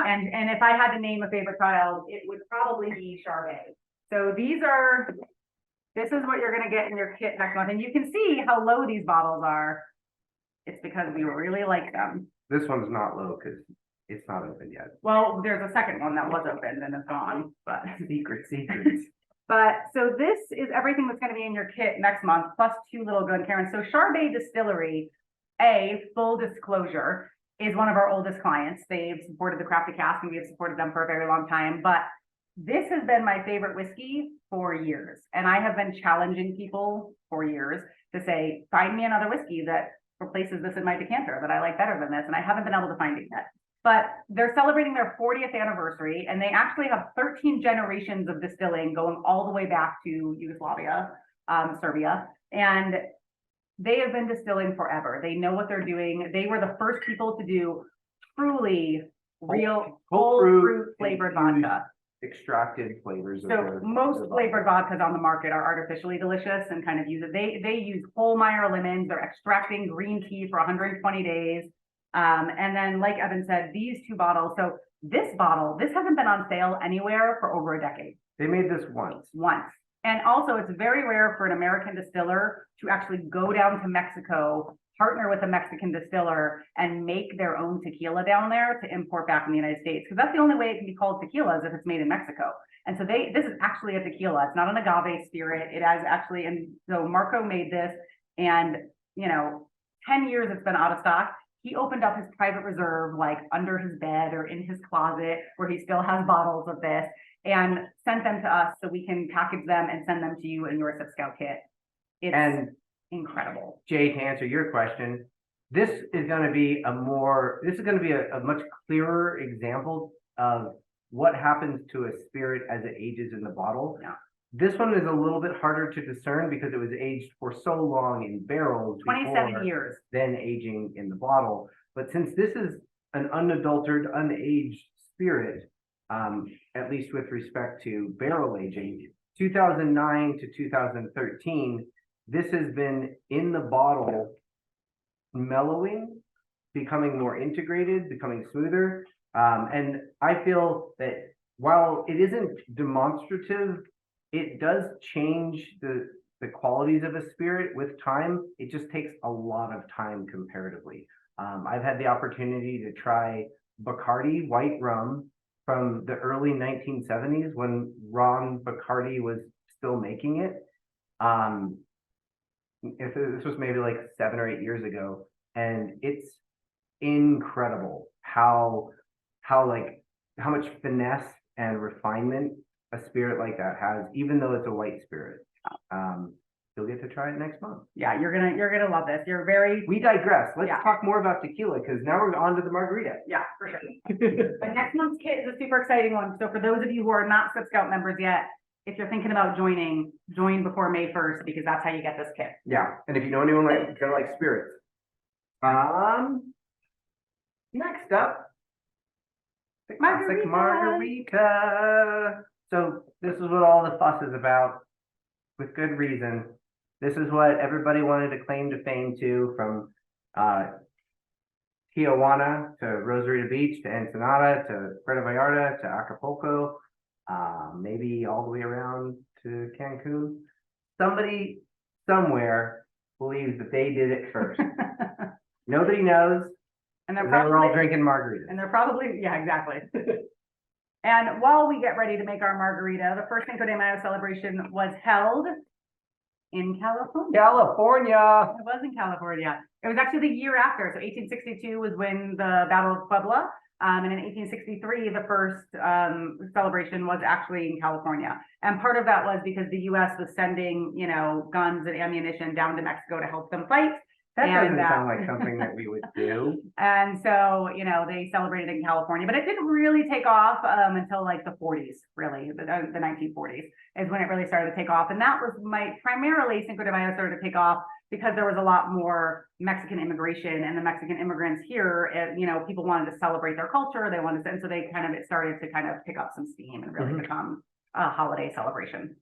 and if I had to name a favorite child, it would probably be Charbay. So this is what you're gonna get in your kit next month. And you can see how low these bottles are. It's because we really like them. This one's not low because it's not open yet. Well, there's a second one that was open and it's gone, but secrets. But so this is everything that's going to be in your kit next month, plus 2 little Glencairns. So Charbay Distillery, full disclosure, is one of our oldest clients. They've supported the Crafty Cask and we have supported them for a very long time. But this has been my favorite whiskey for years. And I have been challenging people for years to say, find me another whiskey that replaces this in my decanter that I like better than this. And I haven't been able to find it yet. but they're celebrating their 40th anniversary, and they actually have 13 generations of distilling going all the way back to Yugoslavia, Serbia, and they have been distilling forever. They know what they're doing. They were the first people to do truly real whole fruit flavored vodka. Extracted flavors. So most flavored vodkas on the market are artificially delicious and kind of use it. They use whole Meyer lemons. They're extracting green tea for 120 days. And then, like Evan said, these two bottles. So this hasn't been on sale anywhere for over a decade. They made this once. And also, it's very rare for an American distiller to actually go down to Mexico, partner with a Mexican distiller, and make their own tequila down there to import back in the United States. Because that's the only way it can be called tequila is if it's made in Mexico. And so this is actually a tequila. It's not an agave spirit. It has actually, and so Marco made this, and 10 years it's been out of stock. He opened up his private reserve, like under his bed or in his closet, where he still has bottles of this, and sent them to us so we can package them and send them to you in your SipScout kit. It's incredible. Jay, to answer your question, this is going to be a much clearer example of what happens to a spirit as it ages in the bottle. Yeah. This one is a little bit harder to discern because it was aged for so long in barrels, 27 years, then aging in the bottle. But since this is an unadulterated, unaged spirit, at least with respect to barrel aging, 2009 to 2013, this has been in the bottle, mellowing, becoming more integrated, becoming smoother. And I feel that while it isn't demonstrative, it does change the qualities of a spirit with time. It just takes a lot of time comparatively. I've had the opportunity to try Bacardi white rum from the early 1970s when Ron Bacardi was still making it. This was maybe like 7 or 8 years ago, and it's incredible how much finesse and refinement a spirit like that has, even though it's a white spirit. You'll get to try it next month. Yeah, you're gonna love this. We digress. Let's talk more about tequila, because now we're on to the margarita. Yeah, for sure. But next month's kit is a super exciting one. So for those of you who are not SipScout members yet, if you're thinking about join before May 1st, because that's how you get this kit. Yeah, and if you know anyone that likes spirits. Next up, the classic margarita. So this is what all the fuss is about, with good reason. This is what everybody wanted to claim to fame to, from Tijuana to Rosarito Beach to Ensenada to Puerto Vallarta to Acapulco, maybe all the way around to Cancun. Somebody somewhere believes that they did it first. Nobody knows, and they were all drinking margaritas. And they're probably, yeah, exactly. And while we get ready to make our margarita, the first Cinco de Mayo celebration was held in California. It was in California. It was actually the year after. So 1862 was when the Battle of Puebla. And in 1863, the first celebration was actually in California. And part of that was because the U.S. was sending, guns and ammunition down to Mexico to help them fight. That doesn't sound like something that we would do. And so, they celebrated in California, but it didn't really take off until like the 40s, really, the 1940s is when it really started to take off. And that was primarily Cinco de Mayo started to take off because there was a lot more Mexican immigration, and the Mexican immigrants here, people wanted to celebrate their culture. And so it started to kind of pick up some steam and really become a holiday celebration.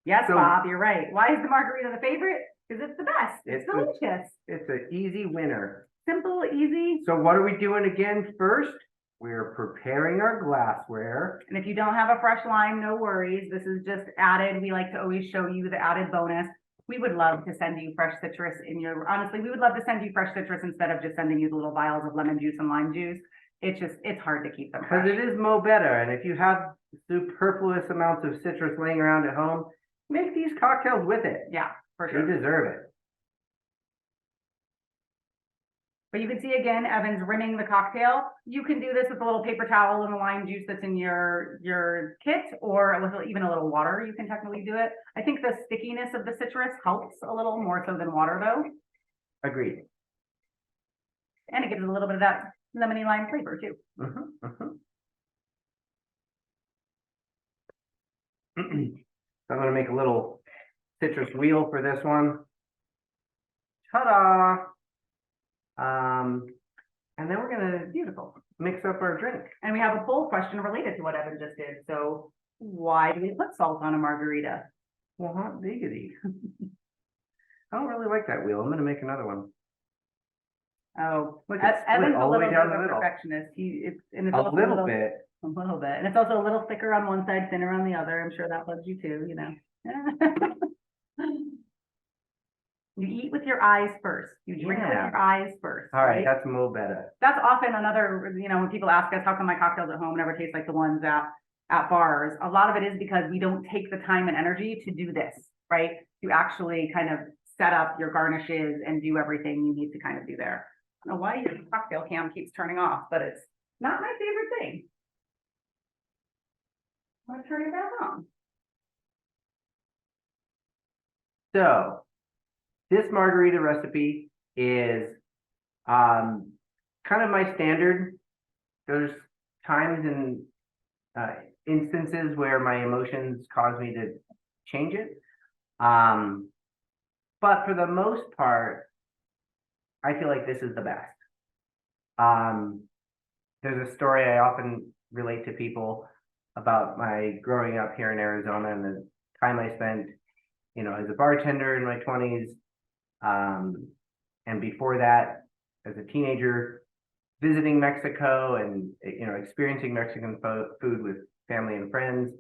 Yes, Bob, you're right. Why is the margarita the favorite? Because it's the best. It's delicious. It's an easy winner. Simple, easy. So what are we doing again first? We're preparing our glassware. And if you don't have a fresh lime, no worries. This is just added. We like to always show you the added bonus. We would love to send you fresh citrus honestly, we would love to send you fresh citrus insteed of just sending you the little vials of lemon juice and lime juice. It's hard to keep them fresh. Because it is mo better. And if you have superfluous amounts of citrus laying around at home, make these cocktails with it. Yeah, for sure. They deserve it. But you can see again, Evan's rimming the cocktail. You can do this with a little paper towel and the lime juice that's in your kit, or even a little water. You can technically do it. I think the stickiness of the citrus helps a little more so than water, though. Agreed. And it gives it a little bit of that lemony lime flavor too. So I'm gonna make a little citrus wheel for this one. Ta-da! And then we're gonna mix up our drink. And we have a poll question related to what Evan just did. So why do we put salt on a margarita? Well, hot diggity. I don't really like that wheel. I'm gonna make another one. Oh, Look, it's split Evan's a all the way little bit down of the a middle. perfectionist. And it's A also little bit. A little bit. And it's also a little thicker on one side, thinner on the other. I'm sure that bugs you too, you know. You eat with your eyes first. You drink with Yeah. your eyes first. All right, that's a little better. That's often another, you know, when people ask us, how come my cocktails at home never taste like the ones at bars? A lot of it is because we don't take the time and energy to do this, right? To actually kind of set up your garnishes and do everything you need to kind of do there. I don't know why your cocktail cam keeps turning off, but it's not my favorite thing. I'm gonna turn it back on. So this margarita recipe is kind of my standard. There's times and instances where my emotions cause me to change it. But for the most part, I feel like this is the best. There's a story I often relate to people about my growing up here in Arizona and the time I spent, you know, as a bartender in my 20s. And before that, as a teenager, visiting Mexico and, you know, experiencing Mexican food with family and friends.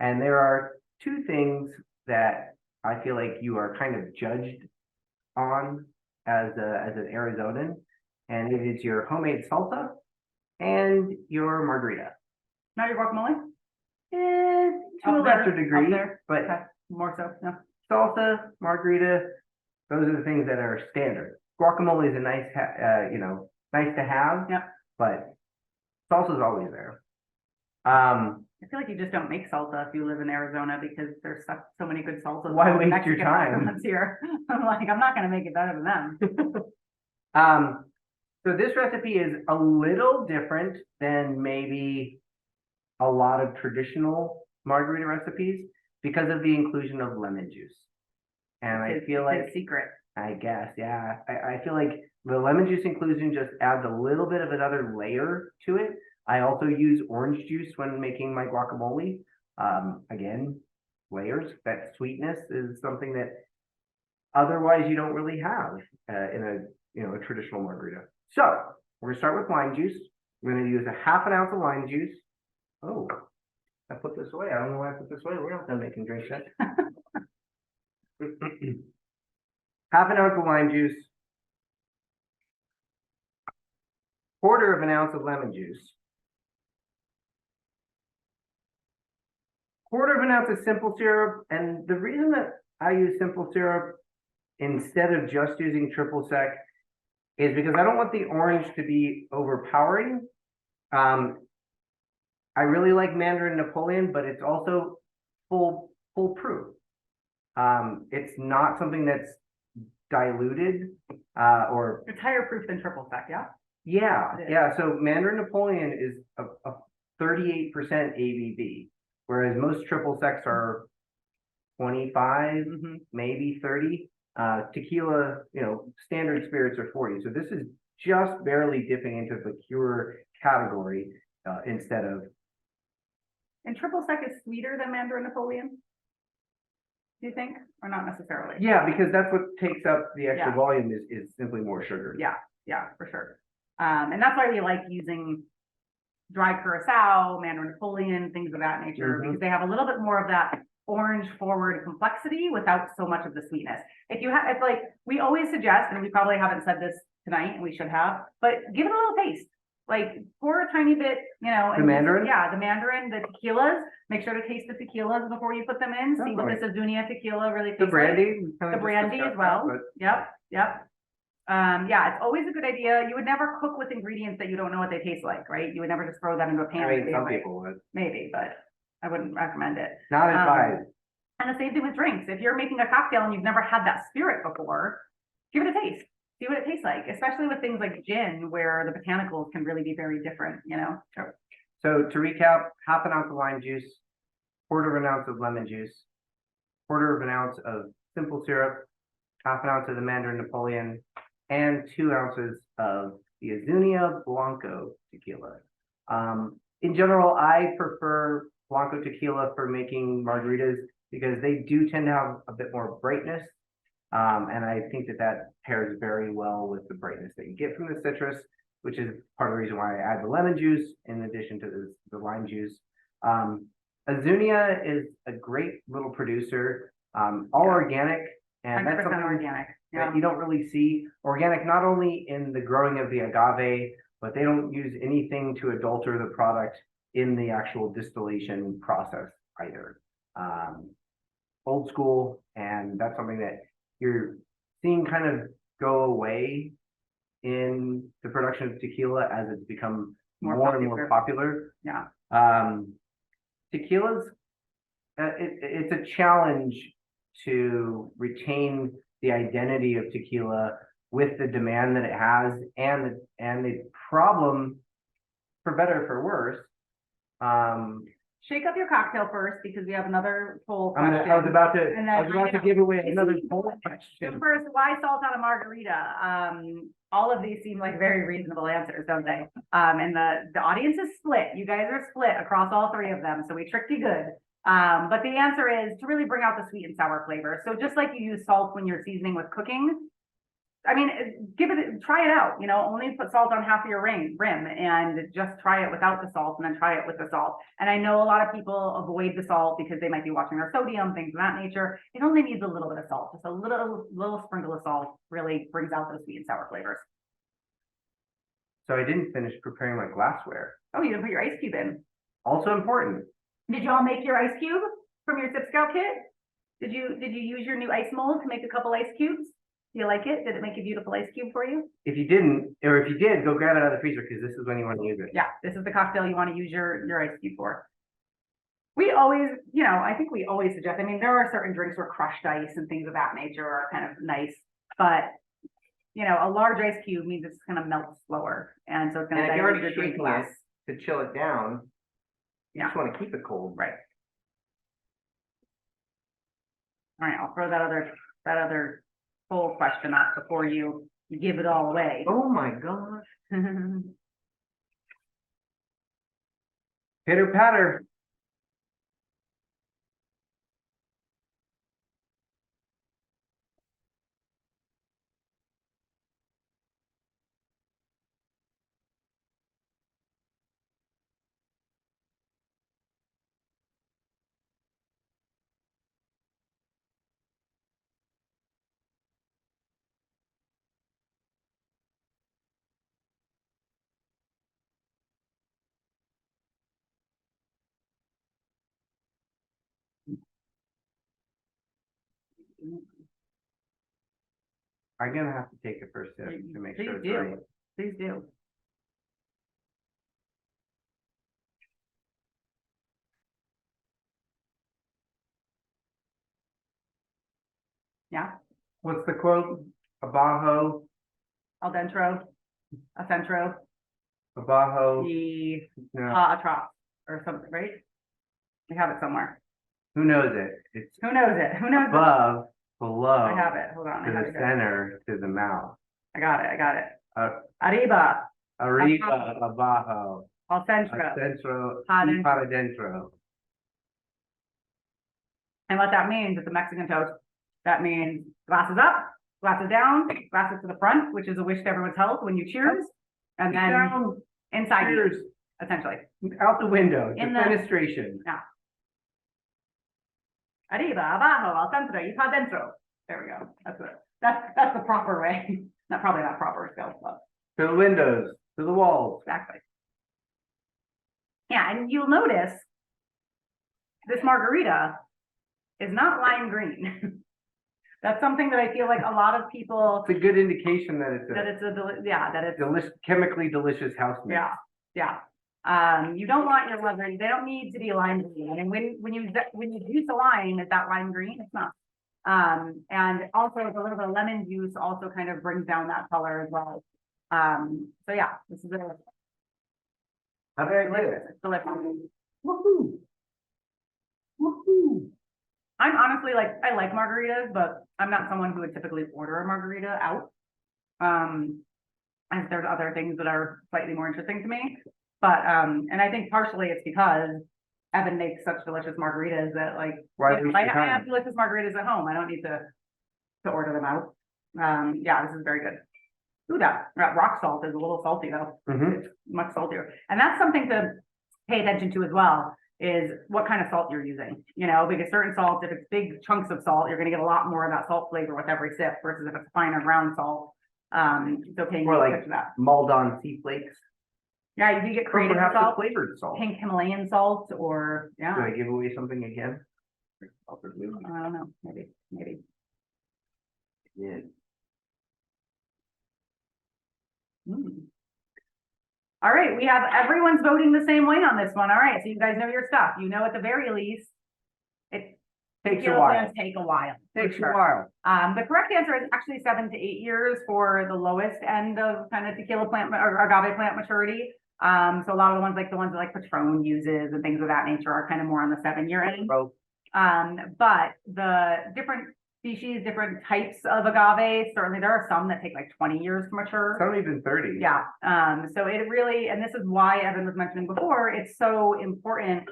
And there are two things that I feel like you are kind of judged on as an Arizonan, and it is your homemade salsa and your margarita. Not your guacamole? To a lesser degree, but okay. More so, no. Salsa, margarita, those are the things that are standard. Guacamole is a nice, you know, nice to have. Yeah. But salsa is always there. I feel like you just don't make salsa if you live in Arizona because there's so many good salsas. Why waste Mexican your time? restaurants here. I'm like, I'm not gonna make it better than them. So this recipe is a little different than maybe a lot of traditional margarita recipes because of the inclusion of lemon juice. And I feel like, it's a secret. I guess, yeah. I feel like the lemon juice inclusion just adds a little bit of another layer to it. I also use orange juice when making my guacamole. Again, layers. That sweetness is something that otherwise you don't really have in a traditional margarita. So we're gonna start with lime juice. We're gonna use a half an ounce of lime juice. Oh, I put this away. I don't know why I put this away. We're not done making drinks yet. Half an ounce of lime juice. Quarter of an ounce of lemon juice. Quarter of an ounce of simple syrup. And the reason that I use simple syrup instead of just using triple sec is because I don't want the orange to be overpowering. I really like Mandarin Napoleon, but it's also foolproof. It's not something that's diluted or It's higher proof than triple sec, yeah? Yeah. So Mandarin Napoleon is a 38% ABV, whereas most triple secs are 25, maybe 30. Tequila, you know, standard spirits are 40. So this is just barely dipping into the pure category instead of. And triple sec is sweeter than Mandarin Napoleon? Do you think? Or not necessarily? Yeah, because that's what takes up the extra Yeah. volume is simply more sugar. Yeah, for sure. And that's why we like using dry curacao, Mandarin Napoleon, things of that nature, because they have a little bit more of that orange forward complexity without so much of the sweetness. If like, we always suggest, and we probably haven't said this tonight and we should have, but give it a little taste. Like pour a tiny bit, you know. The Mandarin? Yeah, the Mandarin, the tequilas. Make sure to taste the tequilas before you put them in. See what the Azuñia tequila really tastes The brandy? like. The brandy as well. Yep. Yeah, it's always a good idea. You would never cook with ingredients that you don't know what they taste like, right? You would never just throw that into a pan. I mean, some people would. Maybe, but I wouldn't recommend it. Not advised. And the same thing with drinks. If you're making a cocktail and you've never had that spirit before, give it a taste. see what it tastes like, especially with things like gin, where the botanicals can really be very different, you know? So to recap, half an ounce of lime juice, quarter of an ounce of lemon juice, quarter of an ounce of simple syrup, half an ounce of the Mandarin Napoleon, and 2 ounces of the Azuñia Blanco tequila. In general, I prefer Blanco tequila for making margaritas because they do tend to have a bit more brightness. And I think that pairs very well with the brightness that you get from the citrus, which is part of the reason why I add the lemon juice in addition to the lime juice. Azuñia is a great little producer, all organic, and that's 100% something organic. Yeah. that you don't really see. Organic not only in the growing of the agave, but they don't use anything to adulter the product in the actual distillation process either. Old school, and that's something that you're seeing kind of go away in the production of tequila as it's become more and more popular. Yeah. Tequila's, it's a challenge to retain the identity of tequila with the demand that it has and the problem, for better or for worse. Shake up your cocktail first because we have another poll question. I was about to give away another poll question. First, why salt on a margarita? All of these seem like very reasonable answers, don't they? And the audience is split. You guys are split across all three of them, so we tricked you good. But the answer is to really bring out the sweet and sour flavor. So just like you use salt when you're seasoning with cooking, I mean, try it out, you know, only put salt on half of your rim and just try it without the salt and then try it with the salt. And I know a lot of people avoid the salt because they might be watching their sodium, things of that nature. It only needs a little bit of salt, just a little sprinkle of salt really brings out those sweet and sour flavors. So I didn't finish preparing my glassware. Oh, you didn't put your ice cube in. Also important. Did you all make your ice cube from your SipScout kit? Did you use your new ice mold to make a couple ice cubes? Do you like it? Did it make a beautiful ice cube for you? If you didn't, or if you did, go grab it out of the freezer because this is when you want to use it. Yeah, this is the cocktail you want to use your ice cube for. We always, you know, I think we always suggest, I mean, there are certain drinks where crushed ice and things of that nature are kind of nice, but you know, a large ice cube means it's going to melt slower. And so it's going to dilute your drink less. To chill it down, you Yeah. just want to keep it cold. Right. All right, I'll throw that other poll question up before you give it all away. Oh my gosh. Pitter patter. I'm gonna have to take a first sip to make sure it's right. Please do. Yeah, What's the quote? Abajo, al dentro, a centro, abajo. the No, atrop, or something, right? We have it somewhere. who knows it? It's Who knows it? Who knows it? above, below, I have it. Hold on. to the center, to the mouth. I got it. Uh, Arriba, arriba, abajo, al centro. centro, Pa y dentro. para dentro. And what that means is a Mexican toast. That means glasses up, glasses down, glasses to the front, which is a wish to everyone's health when you cheers. And then Down, inside you, cheers, essentially. out the window, In the- defenestration. Arriba, abajo, al centro, y pa dentro. There we go. That's the proper way. Probably not proper still, but To the windows, to the walls. exactly. Yeah, and you'll notice this margarita is not lime green. That's something that I feel like a lot of people, It's a good indication that it's chemically delicious house mix. yeah. You don't want your leather, they don't need to be lime green. And when you use a lime, is that lime green? It's not. And also a little bit of lemon juice also kind of brings down that color as well. So yeah, this is a How did I do delicious, it? it's delicious. Woohoo! Woohoo! I'm honestly like, I like margaritas, but I'm not someone who would typically order a margarita out. As there's other things that are slightly more interesting to me. But, and I think partially it's because Evan makes such delicious margaritas that like, Why you know, waste your I have time? delicious margaritas at home. I don't need to order them out. Yeah, this is very good. Ooh, that rock salt is a little salty though. Mhm. It's much saltier. And that's something to pay attention to as well, is what kind of salt you're using, you know, because certain salts, if it's big chunks of salt, you're gonna get a lot more of that salt flavor with every sip versus if it's finer ground salt. It's okay. Or like to that. Maldon sea flakes, Yeah, you can get or creative perhaps a salt, flavored salt. pink Himalayan salt, or Do yeah, I give away something again? I don't know, maybe. Yeah. All right, we have everyone's voting the same way on this one. All right, so you guys know your stuff. You know, at the very least, it Takes a tequila while. plants take a while. for Takes a sure. while. The correct answer is actually 7 to 8 years for the lowest end of kind of tequila plant or agave plant maturity. So a lot of the ones that like Patron uses and things of that nature are kind of more on the 7-year end. Bro, But the different species, different types of agave, certainly there are some that take like 20 years to mature. some even 30. Yeah. So it really, and this is why Evan was mentioning before, it's so important.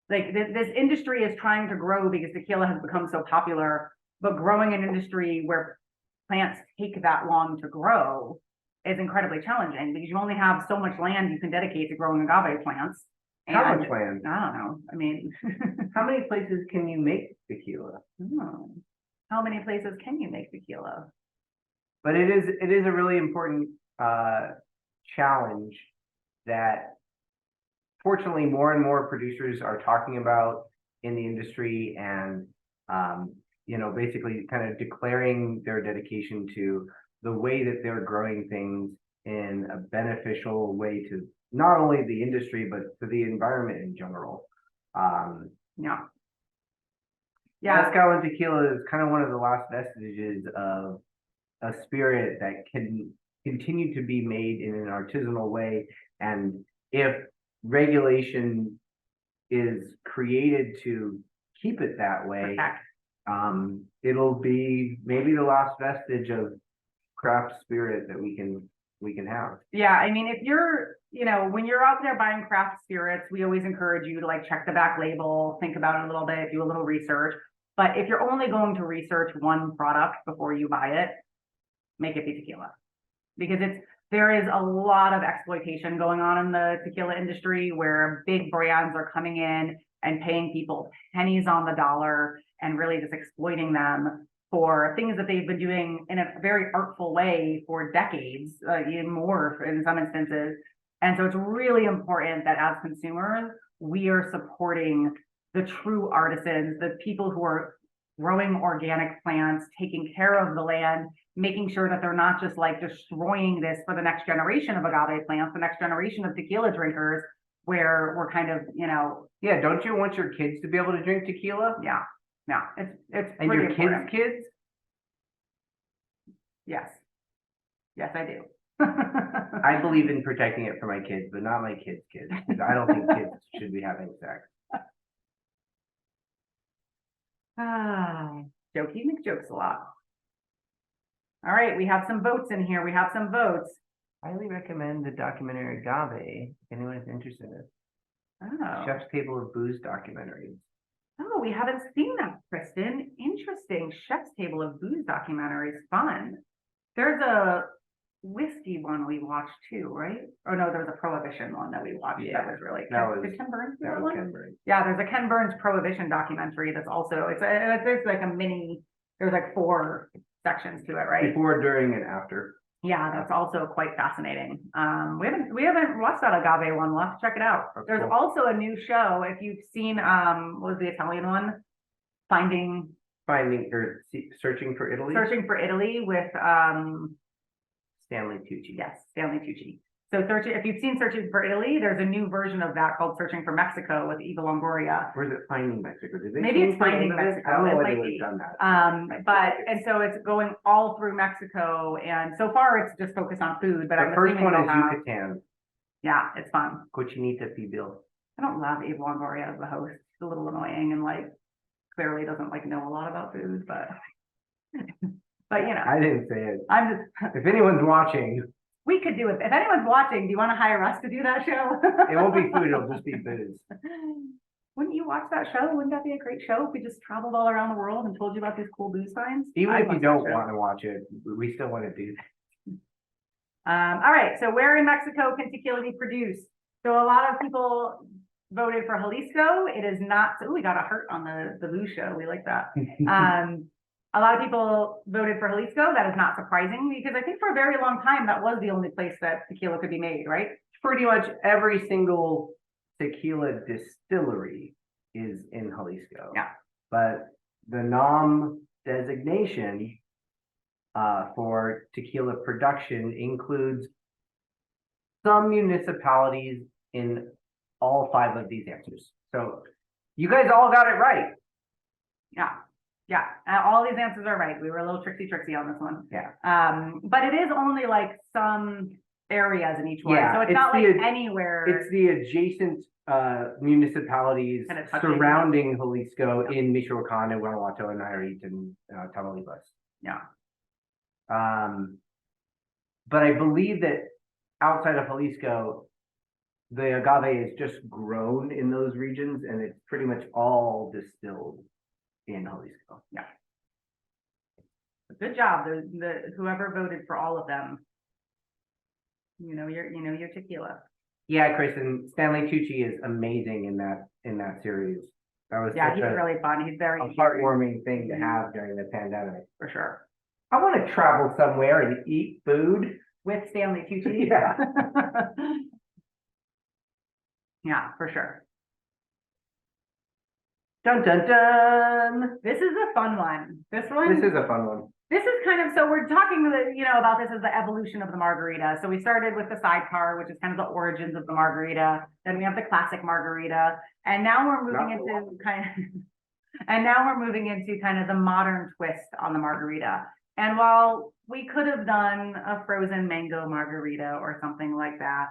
Like this industry is trying to grow because tequila has become so popular, but growing an industry where plants take that long to grow is incredibly challenging because you only have so much land you can dedicate to growing agave plants. How And much land? I don't know. I mean, How many places can you make tequila? how many places can you make tequila? But it is a really important challenge that fortunately more and more producers are talking about in the industry, and you know, basically kind of declaring their dedication to the way that they're growing things in a beneficial way to not only the industry but to the environment in general. Yeah. Mezcal and tequila is kind of one of the last vestiges of a spirit that can continue to be made in an artisanal way. And if regulation is created to keep it that way, it'll be maybe the last vestige of craft spirit that we can have. Yeah, I mean, if you're, you know, when you're out there buying craft spirits, we always encourage you to like check the back label, think about it a little bit, do a little research. But if you're only going to research one product before you buy it, make it be tequila. Because there is a lot of exploitation going on in the tequila industry where big brands are coming in and paying people pennies on the dollar and really just exploiting them for things that they've been doing in a very artful way for decades, even more in some instances. And so it's really important that as consumers, we are supporting the true artisans, the people who are growing organic plants, taking care of the land, making sure that they're not just like destroying this for the next generation of agave plants, the next generation of tequila drinkers, where we're kind of, you know. Yeah, don't you want your kids to be able to drink tequila? Yeah, it's and pretty your important. kids? Yes, I do. I believe in protecting it for my kids, but not my kids' kids. I don't think kids should be having sex. Jokey makes jokes a lot. All right, we have some votes in here. Highly recommend the documentary Agave, if anyone is interested in it. Oh. Chef's Table of Booze documentary. Oh, we haven't seen that, Kristen. Interesting. Chef's Table of Booze documentary is fun. There's a whiskey one we watched too, right? Oh no, there was a Prohibition one that we watched. Yeah, that was really did Ken Burns do that that was one? Ken Burns. Yeah, there's a Ken Burns Prohibition documentary that's also there's like a mini, there's like 4 sections to it, right? Before, during, and after. Yeah, that's also quite fascinating. We haven't watched that agave one. We'll have to check it out. That's There's cool. also a new show. If you've seen, what was the Italian one? Searching for Italy. Searching for Italy with Stanley Tucci. yes, Stanley Tucci. So if you've seen Searching for Italy, there's a new version of that called Searching for Mexico with Eva Longoria. Or is it Finding Mexico? Did they Maybe change it's the name Finding of it? Mexico. I don't know It why might they would be. have done that. And so it's going all through Mexico, and so far it's just focused on food, but The I'm first assuming one they'll is have, Yucatan, yeah, it's fun. Cochinita Pibil. I don't love Eva Longoria as the host. She's a little annoying and like clearly doesn't like know a lot about food, but you know, I didn't say it. I'm just, If anyone's watching, we could do it. If anyone's watching, do you want to hire us to do that show? it won't be food, it'll just be booze. Wouldn't you watch that show? Wouldn't that be a great show if we just traveled all around the world and told you about these cool booze finds? Even I'd if you watch that don't show. want to watch it, we still want to do that. All right, so where in Mexico can tequila be produced? So a lot of people voted for Jalisco. It is not, oh, we got a heart on the booze show. We like that. A lot of people voted for Jalisco. That is not surprising because I think for a very long time, that was the only place that tequila could be made, right? Pretty much every single tequila distillery is in Jalisco. Yeah. But the NOM designation for tequila production includes some municipalities in all 5 of these answers. So you guys all got it right. Yeah. Yeah, all these answers are right. We were a little tricksy on this one. Yeah. But it is only like some areas in each one. Yeah, So it's it's not like the- anywhere. It's the adjacent municipalities Kind of touching. surrounding Jalisco in Michoacan and Guanajuato and Nayarit and Tamaulipas. Yeah. But I believe that outside of Jalisco, the agave is just grown in those regions and it's pretty much all distilled in Jalisco. Yeah. Good job. Whoever voted for all of them. You know your tequila. Yeah, Chris, and Stanley Tucci is amazing in that series. That was Yeah, such he's a really fun. He's very heartwarming thing to have during the pandemic. for sure. I want to travel somewhere and eat food. With Stanley Tucci. Yeah. Yeah, for sure. Dun dun dun. This is a fun one. This one. This is a fun one. This is kind of, so we're talking about this as the evolution of the margarita. So we started with the Sidecar, which is kind of the origins of the margarita. Then we have the classic margarita, and now we're moving into kind of the modern twist on the margarita. And while we could have done a frozen mango margarita or something like that,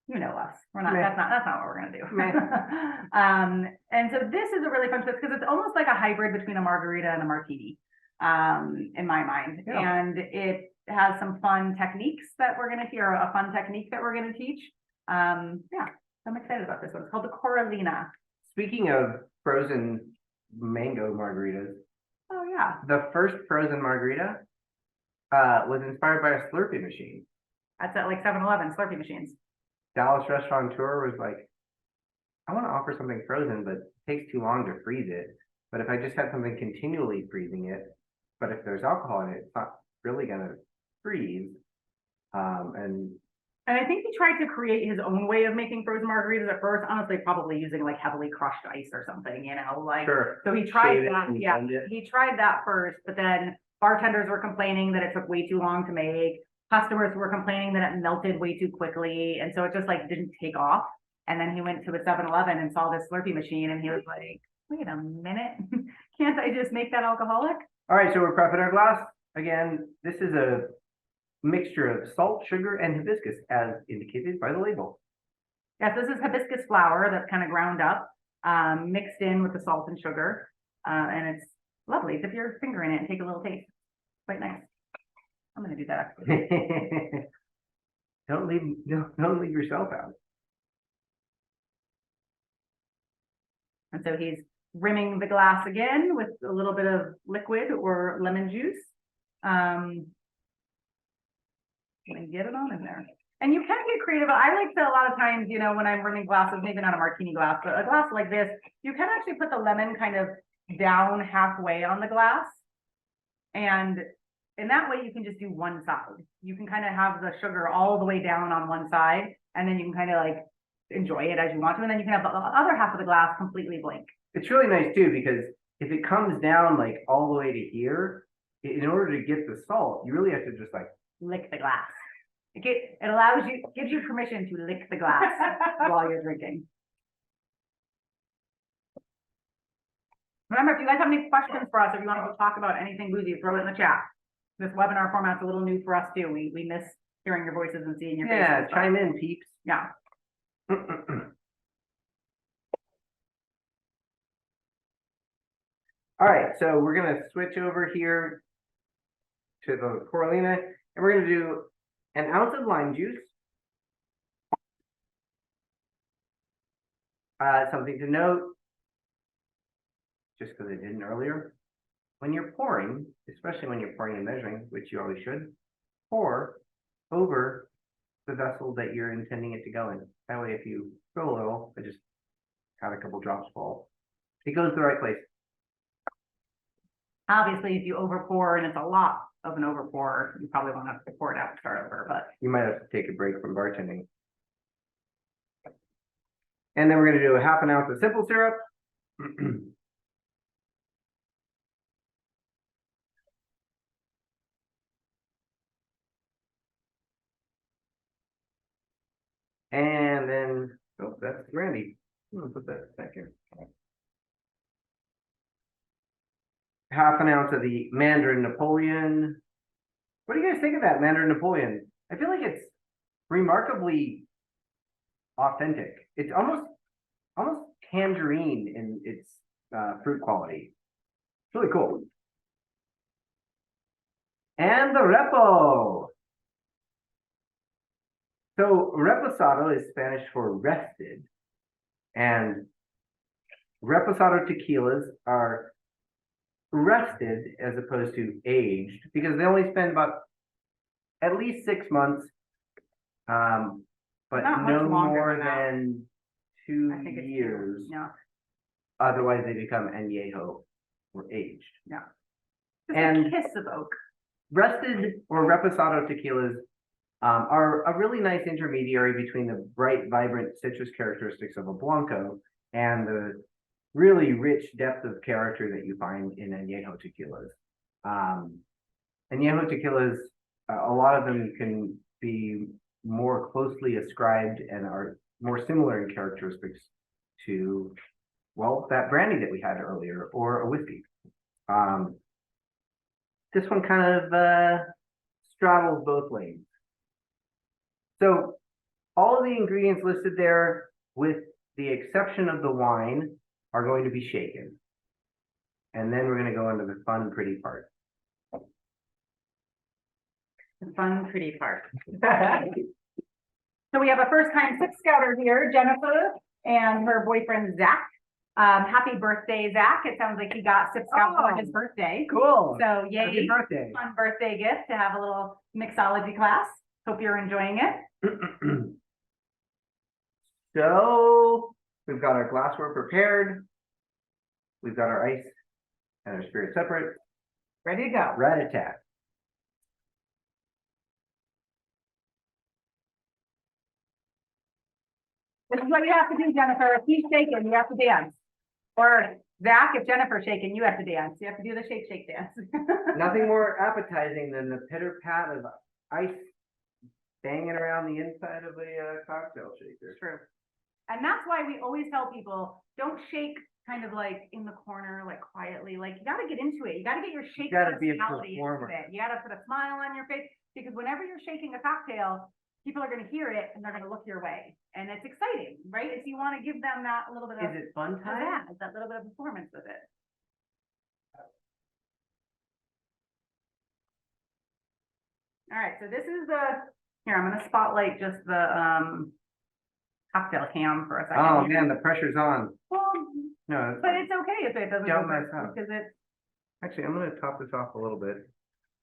you know us. We're not. Meh. That's not what we're gonna do. Meh. And so this is a really fun twist because it's almost like a hybrid between a margarita and a martini, in my mind. Yeah. And it has some fun techniques that we're gonna hear. A fun technique that we're gonna teach. Yeah, I'm excited about this one. It's called the Coralina. Speaking of frozen mango margaritas, Oh yeah, the first frozen margarita was inspired by a Slurpee machine. that's at like 7-Eleven Slurpee machines. Dallas restaurateur was like, I want to offer something frozen, but it takes too long to freeze it. But if I just have something continually freezing it, but if there's alcohol in it, it's not really going to freeze. And I think he tried to create his own way of making frozen margaritas at first, honestly, probably using like heavily crushed ice or something, like, sure. so he tried Shave it that, and yeah, blend it. he tried that first, but then bartenders were complaining that it took way too long to make. Customers were complaining that it melted way too quickly, and so it just like didn't take off. And then he went to a 7-Eleven and saw this Slurpee machine, and he was like, wait a minute, can't I just make that alcoholic? All right, so we're prepping our glass. Again, this is a mixture of salt, sugar, and hibiscus, as indicated by the label. Yes, this is hibiscus flour that's kind of ground up, mixed in with the salt and sugar, and it's lovely. Dip your finger in it and take a little taste. Quite nice. I'm gonna do that actually. Don't leave yourself out. And so he's rimming the glass again with a little bit of liquid or lemon juice. And get it on in there. And you can get creative. I like to, a lot of times, when I'm rimming glasses, maybe not a martini glass, but a glass like this, you can actually put the lemon kind of down halfway on the glass. And in that way, you can just do one side. You can kind of have the sugar all the way down on one side, and then you can kind of like enjoy it as you want to. And then you can have the other half of the glass completely blank. It's really nice too, because if it comes down like all the way to here, in order to get the salt, you really have to just like Lick the glass. It allows you, gives you permission to lick the glass while you're drinking. Remember, if you guys have any questions for us, if you want to talk about anything boozy, throw it in the chat. This webinar format's a little new for us too. We miss hearing your voices and seeing your faces. Yeah, chime in, peeps. Yeah. All right, so we're gonna switch over here to the Coralina, and we're gonna do an ounce of lime juice. Something to note, just because I didn't earlier, when you're pouring, especially when you're pouring and measuring, which you always should, pour over the vessel that you're intending it to go in. That way, if you go a little, I just got a couple drops fall, it goes to the right place. Obviously, if you over pour and it's a lot of an over pour, you probably want to pour it out and start over, but. You might have to take a break from bartending. And then we're going to do a half an ounce of simple syrup. And then, oh, that's brandy. I'm going to put that back here. Half an ounce of the Mandarin Napoleon. What do you guys think of that Mandarin Napoleon? I feel like it's remarkably authentic. It's almost tangerine in its fruit quality. It's really cool. And the Repo. So reposado is Spanish for rested, and reposado tequilas are rested as opposed to aged because they only spend about at least 6 months, but Not much no longer more than that. than 2 I think it's years. Yeah, Otherwise, they become añejo or aged. yeah. Just And a kiss of oak. rested or reposado tequilas are a really nice intermediary between the bright, vibrant citrus characteristics of a Blanco and the really rich depth of character that you find in añejo tequilas. Añejo tequilas, a lot of them can be more closely ascribed and are more similar in characteristics to, well, that brandy that we had earlier or a whiskey. This one kind of straddles both lanes. So all of the ingredients listed there, with the exception of the wine, are going to be shaken. And then we're going to go into the fun, pretty part. The fun, pretty part. So we have a first-time SipScouter here, Jennifer, and her boyfriend, Zach. Happy birthday, Zach. It sounds like he got SipScout for his birthday. Cool. So yay. Happy birthday. Fun birthday gift to have a little mixology class. Hope you're enjoying it. So we've got our glassware prepared. We've got our ice and our spirit separate. Ready to go. Rat-a-tat. This is what you have to do, Jennifer. If he's shaking, you have to dance. Or Zach, if Jennifer's shaking, you have to dance. You have to do the shake, shake dance. Nothing more appetizing than the pitter pat of ice banging around the inside of a cocktail shaker. True. And that's why we always tell people, don't shake kind of like in the corner, like quietly. Like you got to get into it. You got to get your shake gotta be a personality into performer. it. You got to put a smile on your face because whenever you're shaking a cocktail, people are going to hear it and they're going to look your way. And it's exciting, right? If you want to give them that little bit of Is it fun time? pizzazz, that little bit of performance with it. All right, so this is here, I'm going to spotlight just the cocktail cam for a second. Oh here. man, the pressure's on. Well, No, but it's okay if it doesn't Don't go mess through, up. because it's, actually, I'm gonna top this off a little bit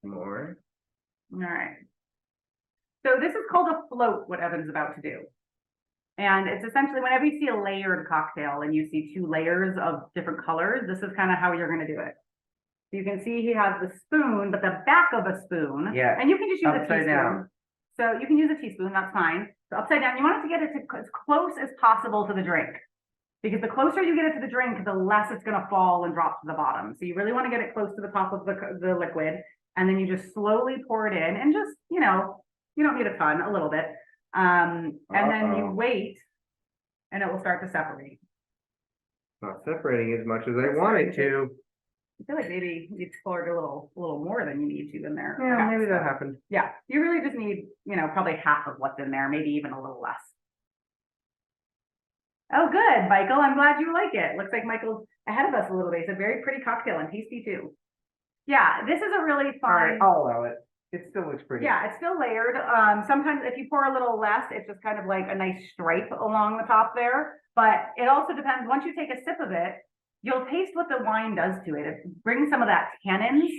more. all right. So this is called a float, what Evan's about to do. And it's essentially whenever you see a layered cocktail and you see 2 layers of different colors, this is kind of how you're going to do it. You can see he has the spoon, but the back of a spoon. Yeah, And you can just use a upside teaspoon. down. So you can use a teaspoon, that's fine. So upside down, you want it to get it to as close as possible to the drink. Because the closer you get it to the drink, the less it's going to fall and drop to the bottom. So you really want to get it close to the top of the liquid. And then you just slowly pour it in and just, you know, You don't need a ton, a little bit. And then you wait and it will start to separate. Not separating as much as I wanted to. I feel like maybe you poured a little more than you need to in there. Yeah, Okay, maybe so, that happened. yeah, you really just need, probably half of what's in there, maybe even a little less. Oh, good, Michael. I'm glad you like it. Looks like Michael's ahead of us a little bit. It's a very pretty cocktail and tasty too. Yeah, this is a really fun. All right, I'll allow it. It still looks pretty. Yeah, it's still layered. Sometimes if you pour a little less, it's just kind of like a nice stripe along the top there. But it also depends. Once you take a sip of it, you'll taste what the wine does to it. It brings some of that tannins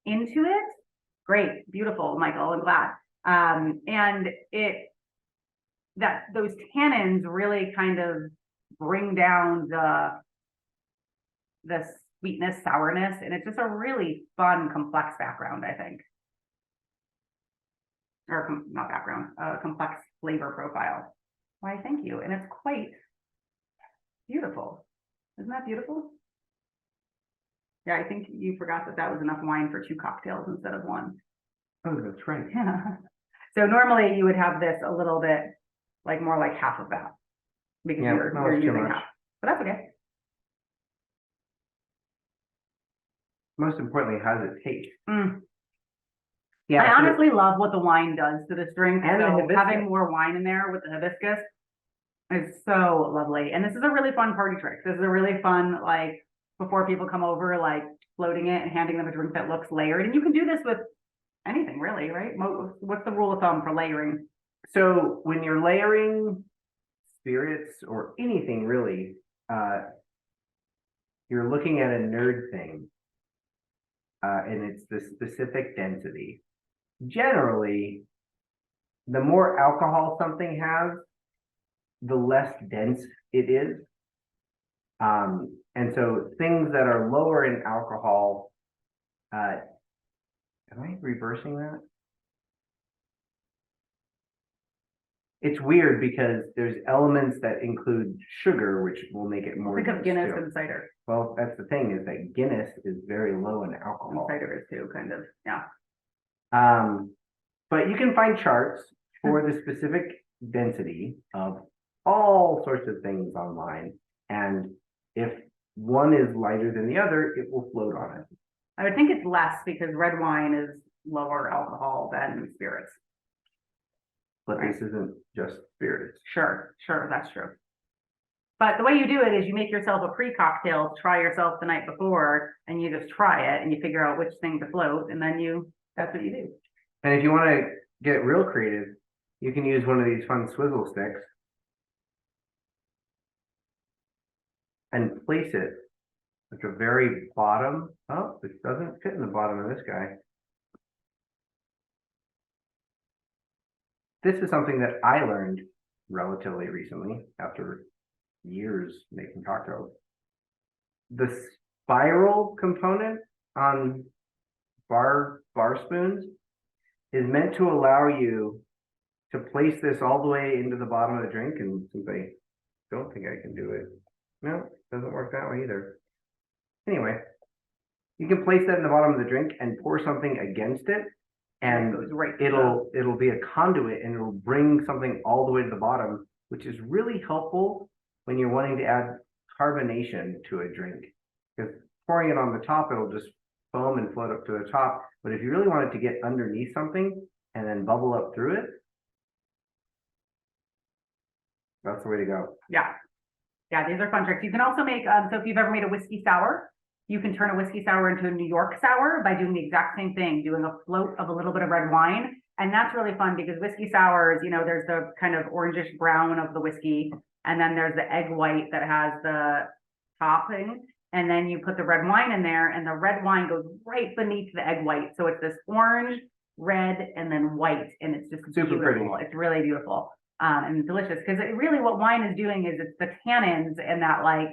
into it. Great, beautiful, Michael. I'm glad. And those tannins really kind of bring down the sweetness, sourness, and it's just a really fun, complex background, I think. Or not background, complex flavor profile. Why, thank you. And it's quite beautiful. Isn't that beautiful? Yeah, I think you forgot that was enough wine for 2 cocktails instead of 1. Oh, that's right. Yeah. So normally you would have this a little bit, like more like half of that. Because you're using half. But that's okay. Most importantly, how does it taste? Yeah, I honestly love what the wine does to this drink. And so having more wine in there with the hibiscus is so lovely. And this is a really fun party trick. This is a really fun, like, before people come over, like floating it and handing them a drink that looks layered. And you can do this with anything really, right? What's the rule of thumb for layering? So when you're layering spirits or anything really, you're looking at a nerd thing. And it's the specific density. Generally, the more alcohol something has, the less dense it is. And so things that are lower in alcohol, am I reversing that? It's weird because there's elements that include sugar, which will make it more. Think of Guinness and cider. Well, that's the thing, is that Guinness is very low in And alcohol. cider is too, kind of, yeah. But you can find charts for the specific density of all sorts of things online. And if one is lighter than the other, it will float on it. I would think it's less because red wine is lower alcohol than spirits. But this isn't just spirits. Sure, that's true. But the way you do it is you make yourself a pre-cocktail, try yourself the night before, and you just try it and you figure out which thing to float, and then that's what you do. And if you want to get real creative, you can use one of these fun swizzle sticks and place it at the very bottom. Oh, it doesn't fit in the bottom of this guy. This is something that I learned relatively recently after years making cocktails. The spiral component on bar spoons is meant to allow you to place this all the way into the bottom of the drink. And since I don't think I can do it, no, it doesn't work that way either. Anyway, you can place that in the bottom of the drink and pour something against it. And it'll be a conduit and it'll bring something all the way to the bottom, which is really helpful when you're wanting to add carbonation to a drink. Because pouring it on the top, it'll just foam and float up to the top. But if you really want it to get underneath something and then bubble up through it, that's the way to go. Yeah, these are fun tricks. You can also make, so if you've ever made a whiskey sour, you can turn a whiskey sour into a New York sour by doing the exact same thing, doing a float of a little bit of red wine. And that's really fun because whiskey sours, there's the kind of orangish brown of the whiskey, and then there's the egg white that has the topping. And then you put the red wine in there, and the red wine goes right beneath the egg white. So it's this orange, red, and then white, and it's just super beautiful. Pretty. It's really beautiful and delicious because really what wine is doing is it's the tannins and that like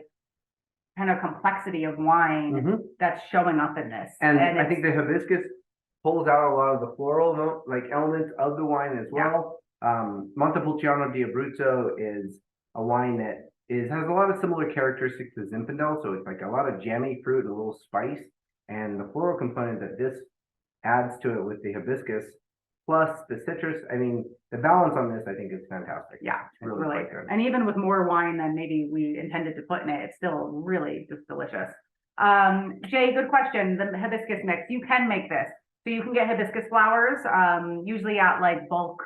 kind of complexity of wine that's showing up in this. And I think the hibiscus pulls out a lot of the floral elements of the wine as well. Montepulciano di Abruzzo is a wine that has a lot of similar characteristics to Zinfandel. So it's like a lot of jammy fruit and a little spice. And the floral component that this adds to it with the hibiscus plus the citrus. I mean, the balance on this, I think, is fantastic. Yeah, it's really quite good. And even with more wine than maybe we intended to put in it, it's still really just delicious. Jay, good question. The hibiscus mix, you can make this. So you can get hibiscus flowers, usually at like bulk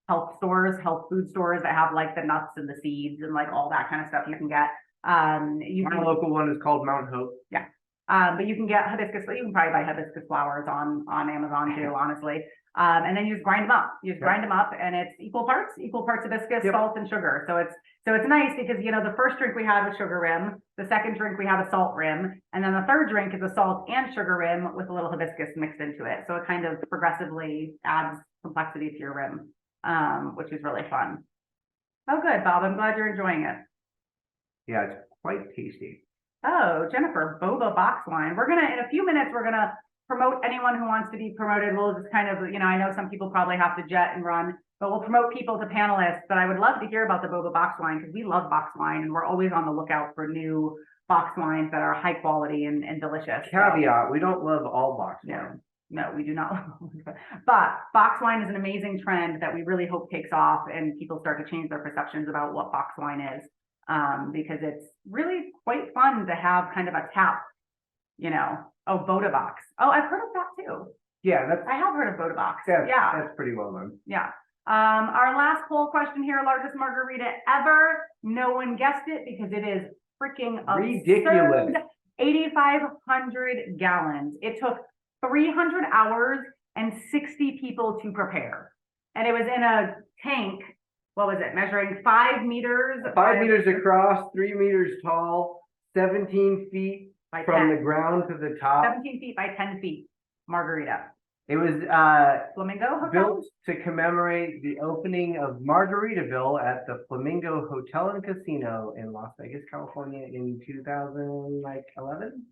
health stores, health food stores that have like the nuts and the seeds and like all that kind of stuff you can get. My local one is called Mount Hope. Yeah. But you can get hibiscus, you can probably buy hibiscus flowers on Amazon too, honestly. And then you just grind them up. You just grind them up, and it's equal parts hibiscus, salt, and sugar. So it's nice because, you know, the first drink we had was sugar rim, the second drink we have a salt rim, and then the third drink is a salt and sugar rim with a little hibiscus mixed into it. So it kind of progressively adds complexity to your rim, which is really fun. Oh, good, Bob. I'm glad you're enjoying it. Yeah, it's quite tasty. Oh, Jennifer, boba box wine. In a few minutes, we're gonna promote anyone who wants to be promoted. We'll just kind of, you know, I know some people probably have to jet and run, but we'll promote people to panelists. But I would love to hear about the boba box wine because we love box wine and we're always on the lookout for new box wines that are high quality and delicious. Caveat, we don't love all box wine. No, we do not. But box wine is an amazing trend that we really hope takes off and people start to change their perceptions about what box wine is. Because it's really quite fun to have kind of a tap, you know. Oh, Boda Box. Oh, I've heard of that too. Yeah, I have heard of Boda Box. Yeah, that's pretty well known. Yeah. Our last poll question here, largest margarita ever. No one guessed it because it is freaking ridiculous. 8,500 gallons. It took 300 hours and 60 people to prepare. And it was in a tank. What was it? Measuring 5 meters. 5 meters across, 3 meters tall, 17 feet from the ground to the top. 17 feet by 10 feet. Margarita. It was Flamingo Hotel? built to commemorate the opening of Margaritaville at the Flamingo Hotel and Casino in Las Vegas, California in 2011.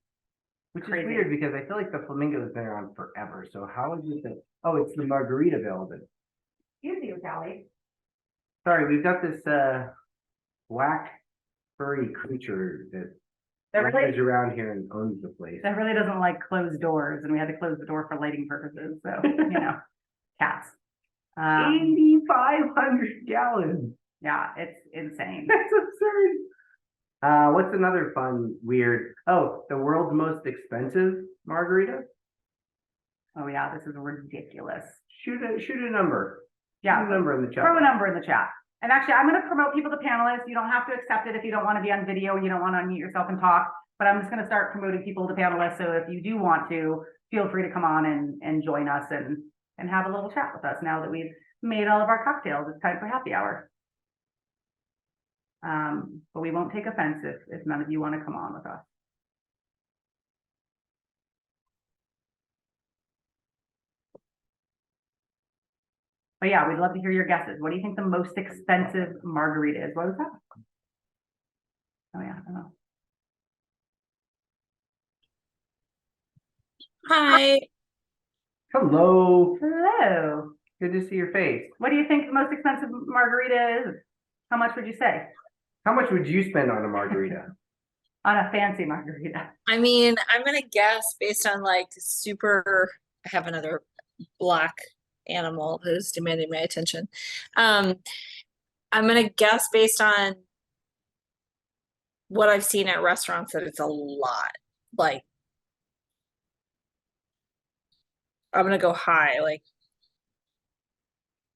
Which Crazy. is weird because I feel like the Flamingo has been around forever. So how is it that, oh, it's the Margaritaville. Excuse you, Callie. Sorry, we've got this black furry creature that wanders around here and owns the place. That really doesn't like closed doors, and we had to close the door for lighting purposes. So, you know, cats. 8,500 gallons. Yeah, it's insane. That's absurd. What's another fun, weird? Oh, the world's most expensive margarita. Oh yeah, this is ridiculous. Shoot a number. Yeah, shoot a number in the chat. Throw a number in the chat. And actually, I'm going to promote people to panelists. You don't have to accept it if you don't want to be on video and you don't want to unmute yourself and talk. But I'm just going to start promoting people to panelists. So if you do want to, feel free to come on and join us and have a little chat with us now that we've made all of our cocktails. It's time for happy hour. But we won't take offense if none of you want to come on with us. But yeah, we'd love to hear your guesses. What do you think the most expensive margarita is? What was that? Oh yeah, I don't know. Hi. Hello. Hello. Good to see your face. What do you think the most expensive margarita is? How much would you say? How much would you spend on a margarita? On a fancy margarita. I mean, I'm gonna guess based on like I have another black animal who's demanding my attention. I'm gonna guess based on what I've seen at restaurants that it's a lot. Like, I'm gonna go high, like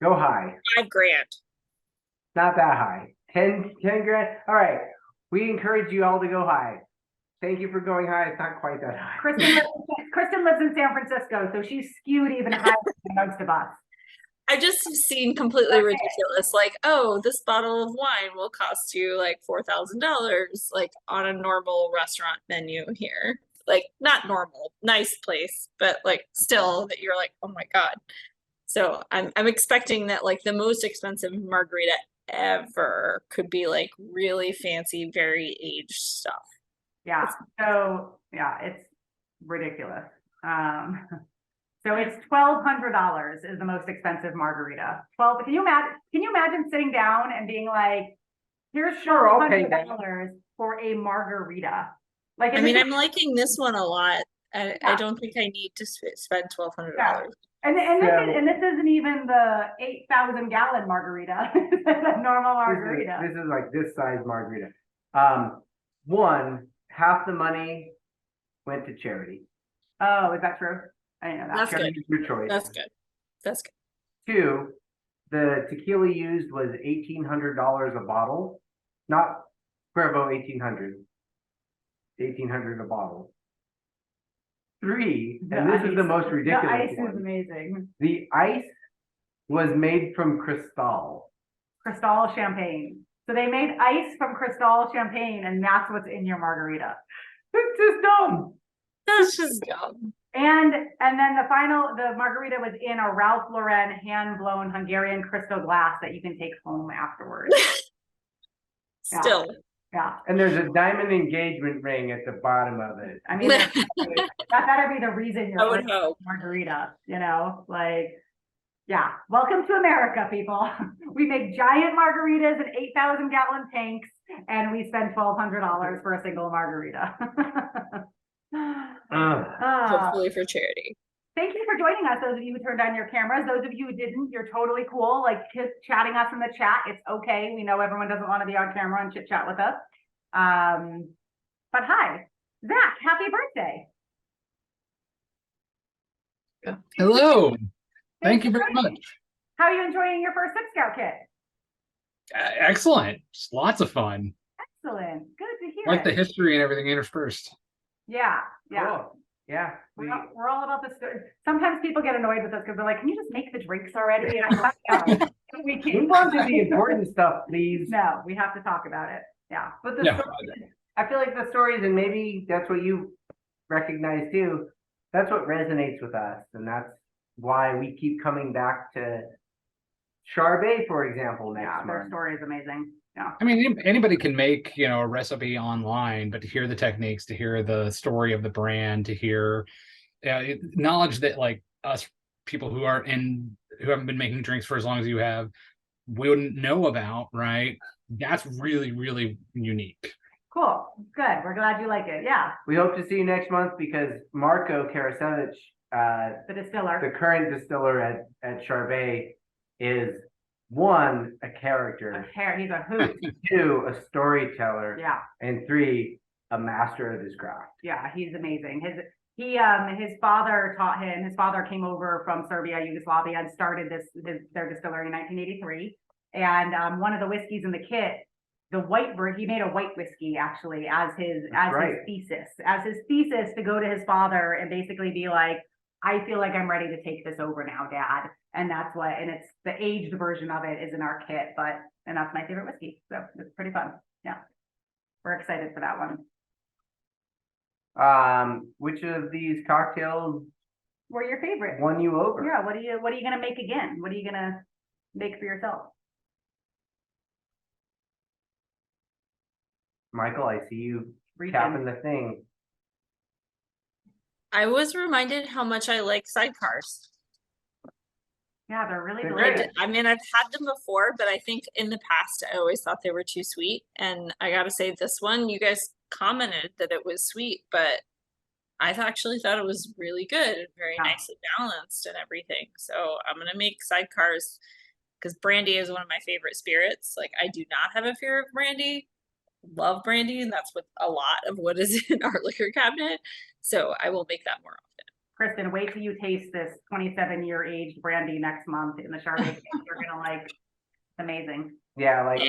Go high. $5 grand. Not that high. 10 grand. All right. We encourage you all to go high. Thank you for going high. It's not quite that high. Kristen lives in San Francisco, so she's skewed even higher than most of us. I just have seen completely ridiculous, like, oh, this bottle of wine will cost you like $4,000, like on a normal restaurant menu here. Like, not normal, nice place, but like still that you're like, oh my God. So I'm expecting that like the most expensive margarita ever could be like really fancy, very aged stuff. Yeah. So yeah, it's ridiculous. So it's $1,200 is the most expensive margarita. Can you imagine sitting down and being like, here's $1,200 for a margarita? Like, I mean, I'm liking this one a lot. I don't think I need to spend $1,200. Yeah. And this isn't even the 8,000 gallon margarita. It's a normal margarita. This is like this size margarita. One, half the money went to charity. Oh, is that true? I didn't know that. That's good. Charity is your choice. That's good. That's good. Two, the tequila used was $1,800 a bottle, not Cuervo 1,800 a bottle. Three, and this is the most ridiculous The ice one. is amazing. The ice was made from Cristal. Cristal champagne. So they made ice from Cristal champagne, and that's what's in your margarita. It's just dumb. That's just dumb. And then the margarita was in a Ralph Lauren hand-blown Hungarian crystal glass that you can take home afterwards. Still. Yeah. And there's a diamond engagement ring at the bottom of it. I mean, that better be the reason you're I would ordering hope. margarita, like, yeah. Welcome to America, people. We make giant margaritas in 8,000 gallon tanks, and we spend $1,200 for a single margarita. Hopefully for charity. Thank you for joining us. Those of you who turned on your cameras, those of you who didn't, you're totally cool. Like, just chatting us in the chat. It's okay. We know everyone doesn't want to be on camera and chit chat with us. But hi, Zach, happy birthday. Hello. Thank you for very joining. much. How are you enjoying your first SipScout kit? Excellent. Just lots of fun. Excellent. Good to hear. Like the it. history and everything interspersed. Yeah. Cool. Yeah. We're all about this. Sometimes people get annoyed with us because they're like, "Can you just make the drinks already?" And I'm like, no, we can't. Move on to the important stuff, please. No, we have to talk about it. Yeah. But the Yeah. stories, I feel like the stories, and maybe that's what you recognize too, that's what resonates with us. And that's why we keep coming back to Charbay, for example, next Their month. story is amazing. Yeah. I mean, anybody can make, a recipe online, but to hear the techniques, to hear the story of the brand, to hear knowledge that like us people who haven't been making drinks for as long as you have, wouldn't know about, right? That's really, really unique. Cool. Good. We're glad you like it. Yeah. We hope to see you next month because Marco Karasevich, The distiller. the current distiller at Charbay, is one, a character, He's a hoot. two, a storyteller, Yeah. and three, a master of his craft. Yeah. He's amazing. His father taught him. His father came over from Serbia, Yugoslavia, and started their distillery in 1983. And one of the whiskeys in the kit, he made a white whiskey actually as his thesis to go to his father and basically be like, I feel like I'm ready to take this over now, Dad. And it's the aged version of it is in our kit, and that's my favorite whiskey. So it's pretty fun. Yeah. We're excited for that one. Which of these cocktails Were your favorite? won you over? Yeah. What are you gonna make again? What are you gonna make for yourself? Michael, I see you Reach tapping in. the thing. I was reminded how much I like sidecars. Yeah, they're really They're delicious. great. I mean, I've had them before, but I think in the past I always thought they were too sweet. And I gotta say, this one, you guys commented that it was sweet, but I actually thought it was really good and very Yeah. nicely balanced and everything. So I'm gonna make sidecars because brandy is one of my favorite spirits. Like, I do not have a fear of brandy. Love brandy, and that's what a lot of what is in our liquor cabinet. So I will make that more often. Kristen, wait till you taste this 27-year aged brandy next month in the Chardonnay. You're gonna like, it's amazing. Yeah, like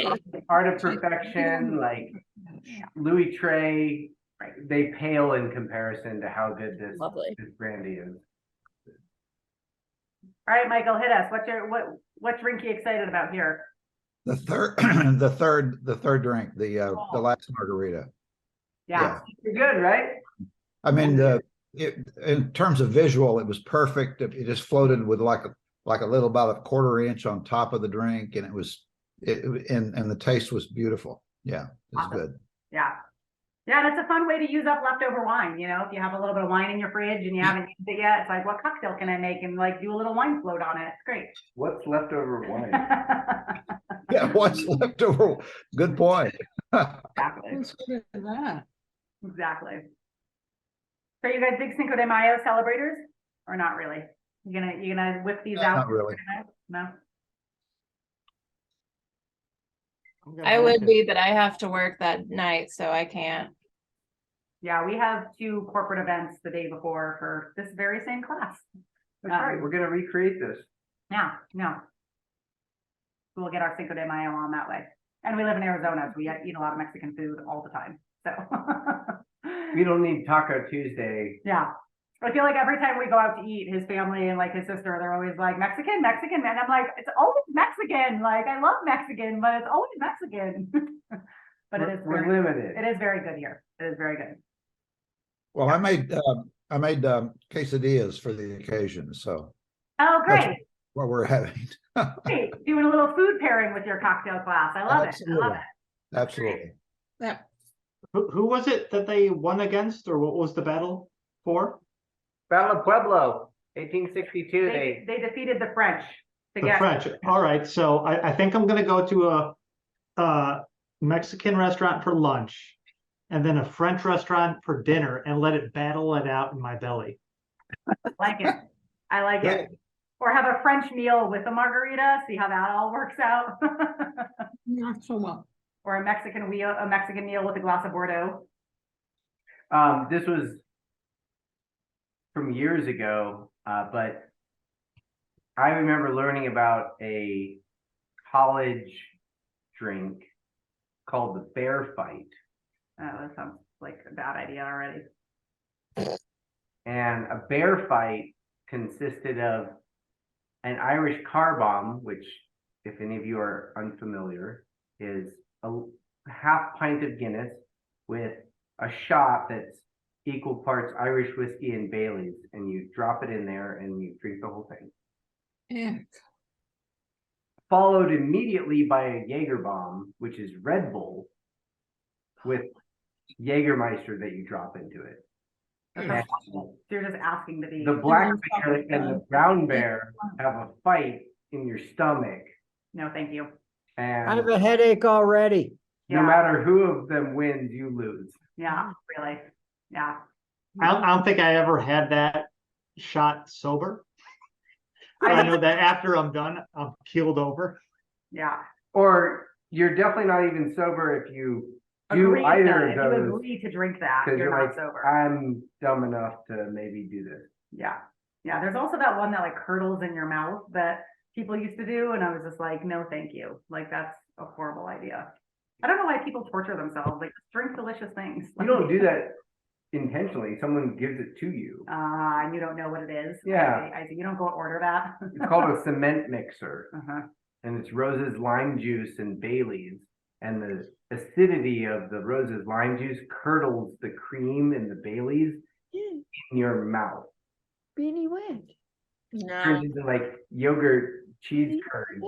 Art of Perfection, like Louis Trey, they pale in comparison to how good this Lovely. brandy is. All right, Michael, hit us. What drink you excited about here? The third, the third drink, the last margarita. Yeah. You're good, right? I mean, in terms of visual, it was perfect. It just floated with like a little about a quarter inch on top of the drink, and and the taste was beautiful. Yeah, it was good. Yeah. Yeah, that's a fun way to use up leftover wine. If you have a little bit of wine in your fridge and you haven't used it yet, it's like, what cocktail can I make? And like do a little wine float on it. It's great. What's leftover wine? Yeah, what's left over? Good point. Exactly. Exactly. So you guys big Cinco de Mayo celebrators or not really? You gonna whip these No, out? not really. No? I would be, but I have to work that night, so I can't. Yeah, we have 2 corporate events the day before for this very same class. That's right, we're gonna recreate this. Yeah, no. We'll get our Cinco de Mayo on that way. And we live in Arizona, so we eat a lot of Mexican food all the time, so. We don't need Taco Tuesday. Yeah, I feel like every time we go out to eat, his family and like his sister, they're always like, Mexican, Mexican, and I'm like, it's always Mexican, like, I love Mexican, but it's always Mexican. But it is, We're very, limited. it is very good here, it is very good. Well, I made quesadillas for the occasion, so Oh, That's- great, what we're having. great, doing a little food pairing with your cocktail class, I love it, I love it. Absolutely. Who was it that they won against, or what was the battle for? Battle of Pueblo, 1862, They defeated the French. to The get- French. All right, so I think I'm gonna go to a Mexican restaurant for lunch and then a French restaurant for dinner and let it battle it out in my belly. Like it. I like it. Or have a French meal with a margarita, see how that all works out. Not so well. Or a Mexican meal with a glass of Bordeaux. This was from years ago, but I remember learning about a college drink called the Bear Fight. Oh, that sounds like a bad idea already. And a bear fight consisted of an Irish car bomb, which, if any of you are unfamiliar, is a half pint of Guinness with a shot that's equal parts Irish whiskey and Bailey's, and you drop it in there and you drink the whole thing. Yeah. Followed immediately by a Jaeger bomb, which is Red Bull with Jägermeister that you drop into it. That's awful. You're just asking to be. The black bear and the brown bear have a fight in your stomach, No, thank you. I have and a headache already. no Yeah, matter who of them wins, you lose. yeah, really. Yeah. I don't think I ever had that shot sober. I know that after I'm done, I'm keeled over. Yeah. Or you're definitely not even sober if you do Agree to- either if of you those, agree to drink that, because you're you're not like, sober. I'm dumb enough to maybe do this. Yeah. Yeah, there's also that one that like curdles in your mouth that people used to do, and I was just like, no, thank you. Like, that's a horrible idea. I don't know why people torture themselves, like, drink delicious things. You don't do that intentionally. Someone gives it to you. And you don't know what it is. Yeah. I see. You don't go order that. It's called a cement mixer, Uh-huh. and it's Rose's lime juice and Bailey's, and the acidity of the Rose's lime juice curdles the cream and the Bailey's in your mouth. Beanie went. No. Turns into like yogurt cheese curds.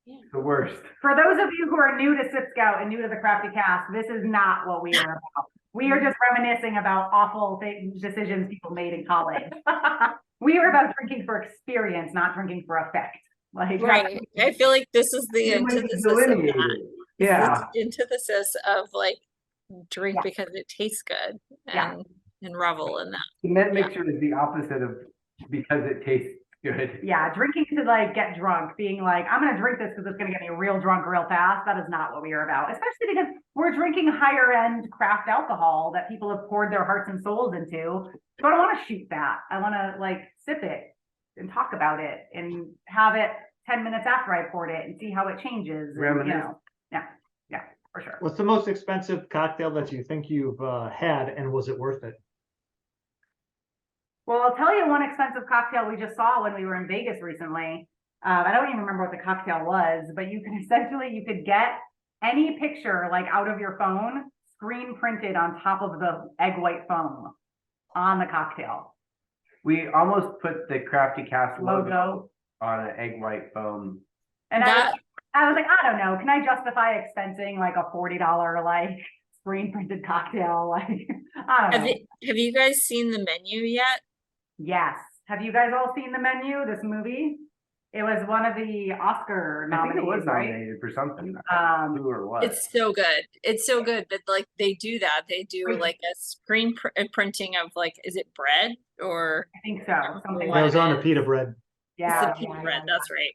It's the worst. For those of you who are new to SipScout and new to the Crafty Cask, this is not what we are about. We are just reminiscing about awful decisions people made in college. We are about drinking for experience, not drinking for effect. Like, Right. I feel like this is the You might antithesis of delineate that. it. Yeah. This is the antithesis of like drink Yeah. because it tastes good Yeah. and revel in that. Cement Yeah. mixer is the opposite of because it tastes good. yeah, drinking to like get drunk, being like, I'm gonna drink this because it's gonna get me real drunk real fast. That is not what we are about, especially because we're drinking higher end craft alcohol that people have poured their hearts and souls into. So I don't want to shoot that. I want to like sip it and talk about it and have it 10 minutes after I poured it and see how it changes. And, you Reminisce. know, yeah, for sure. What's the most expensive cocktail that you think you've had, and was it worth it? Well, I'll tell you one expensive cocktail we just saw when we were in Vegas recently. I don't even remember what the cocktail was, but you could get any picture like out of your phone, screen printed on top of the egg white foam on the cocktail. We almost put the Crafty Cask logo Logo. on an egg white foam. And That- I was like, I don't know, can I justify expensing like a $40 like screen printed cocktail? Like, I don't know. Have you guys seen the menu yet? Yes. Have you guys all seen the menu, this movie? It was one of the Oscar I think it was nominees, right? nominated for something. Um, Who or what? It's so good. It's so good. But like they do that. They do Wait. like a screen printing of like, is it bread or I think so, something What That like, was it on a is. pita bread. yeah. it's the pita bread? That's right.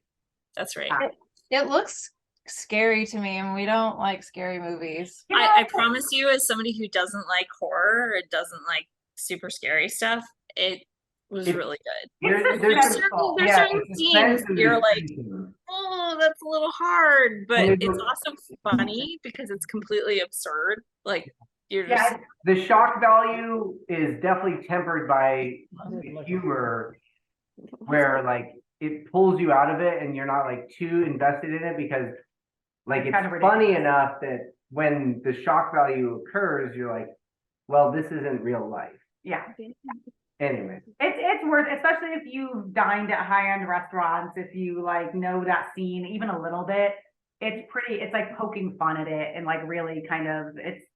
That's right. It looks scary to me, and we don't like scary movies. You know, I promise you, as somebody who doesn't like horror or doesn't like super scary stuff, it was It- really good. It's There's suspenseful. There's yeah, certain it's scenes suspense and you're there's like, tension. oh, that's a little hard, but And it's it's- also funny because it's completely absurd. Like you're just Yeah, The shock value is definitely tempered by the humor, where like it pulls you out of it and you're not like too invested in it because like it's Kind of funny ridiculous. enough that when the shock value occurs, you're like, well, this isn't real life. yeah. Anyway, It's worth, especially if you've dined at high-end restaurants, if you like know that scene even a little bit, it's like poking fun at it and like really kind of, it's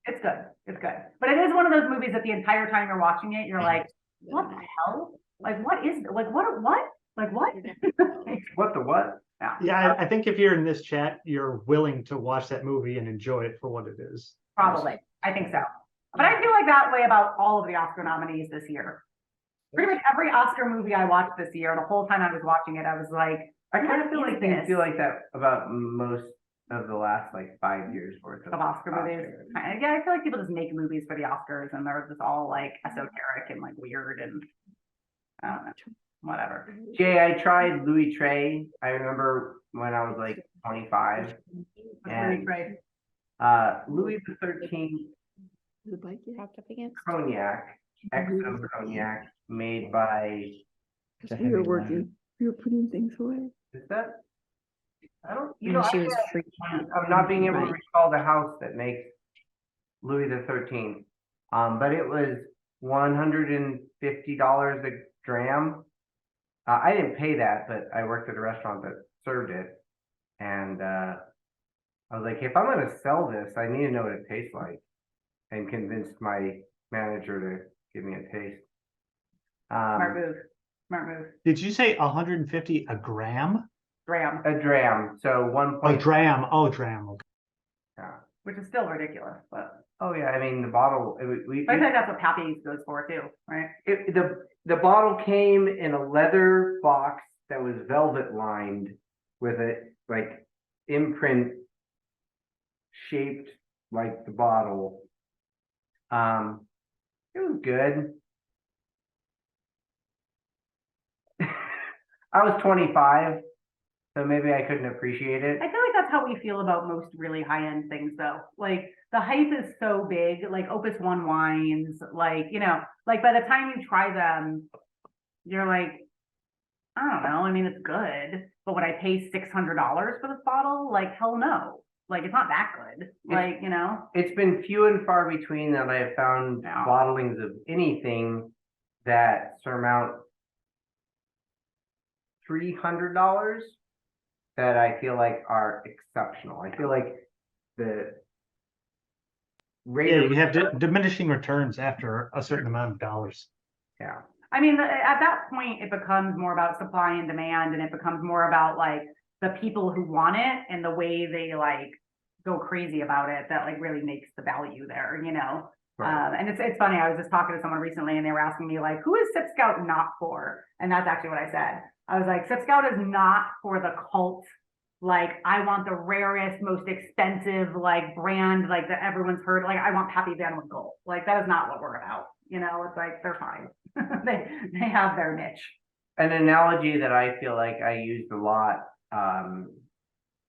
good. It's good. But it is one of those movies that the entire time you're watching it, you're like, what the hell? Like, what is, like, what? Like, what? what the what? Yeah, I think if you're in this chat, you're willing to watch that movie and enjoy it for what it is. Probably. I think so. But I feel like that way about all of the Oscar nominees this year. Pretty much every Oscar movie I watched this year, the whole time I was watching it, I was like, I kind of what feel is like you this? feel like that about most of the last like 5 years worth Of Oscar movies. Yeah, I feel like people just make movies for the Oscars and they're just all like esoteric and like weird and I don't know, whatever. Jay, I tried Louis Trey. I remember when I was like 25. And Louis the 13th cognac, XO cognac, made by. We were working, we were putting things away. Is that? I don't. You And know, she was I'm not being able to recall the house that makes Louis the 13th. But it was $150 a dram. I didn't pay that, but I worked at a restaurant that served it, and I was like, if I'm going to sell this, I need to know what it tastes like, and convinced my manager to give me a taste. Smart move. Smart move. Did you say 150 a gram? Graham, A dram, so one Oh, point. dram. Oh, dram. Okay. Yeah. which is still ridiculous, but Oh yeah, I mean the bottle. I think that's what Pappy's goes for too, right? The bottle came in a leather box that was velvet lined with a like imprint shaped like the bottle. It was good. I was 25, so maybe I couldn't appreciate it. I feel like that's how we feel about most really high-end things though. Like the hype is so big, like Opus One wines, like, you know, like by the time you try them, you're like, I don't know, I mean, it's good, but would I pay $600 for this bottle? Like, hell no. Like, it's not that good. Like, you know, It's been few and far between that I have found Yeah. bottlings of anything that surmount $300 that I feel like are exceptional. I feel like the rate Yeah, of you have diminishing returns after a certain amount of dollars. yeah. I mean, at that point, it becomes more about supply and demand, and it becomes more about like the people who want it and the way they like go crazy about it that like really makes the value there, you know? Right. And it's funny, I was just talking to someone recently and they were asking me like, who is SipScout not for? And that's actually what I said. I was like, SipScout is not for the cult, like I want the rarest, most expensive like brand like that everyone's heard. Like I want Pappy Van Winkle. Like that is not what we're about. You know, it's like they're fine. they have their niche. An analogy that I feel like I used a lot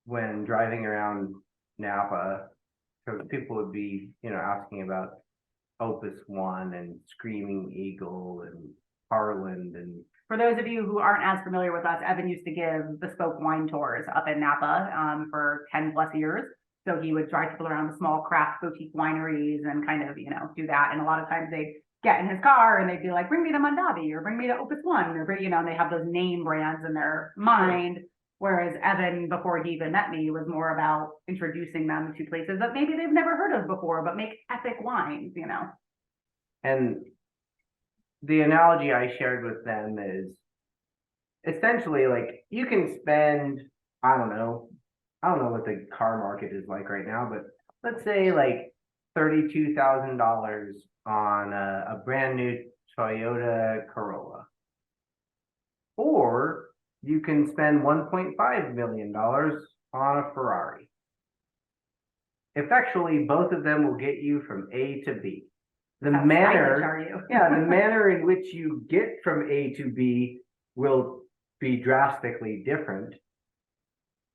when driving around Napa, because people would be, you know, asking about Opus One and Screaming Eagle and Harland and For those of you who aren't as familiar with us, Evan used to give bespoke wine tours up in Napa for 10 plus years. So he would drive people around the small craft boutique wineries and kind of, you know, do that. And a lot of times they'd get in his car and they'd be like, bring me to Mondavi or bring me to Opus One or, you know, and they have those name brands in their mind. Whereas Evan, before he even met me, was more about introducing them to places that maybe they've never heard of before, but make epic wines, you know? And the analogy I shared with them is essentially, like, you can spend, I don't know what the car market is like right now, but let's say like $32,000 on a brand new Toyota Corolla. Or you can spend $1.5 million on a Ferrari. Effectually, both of them will get you from A to B. The How manner, stylish are you? yeah, the manner in which you get from A to B will be drastically different.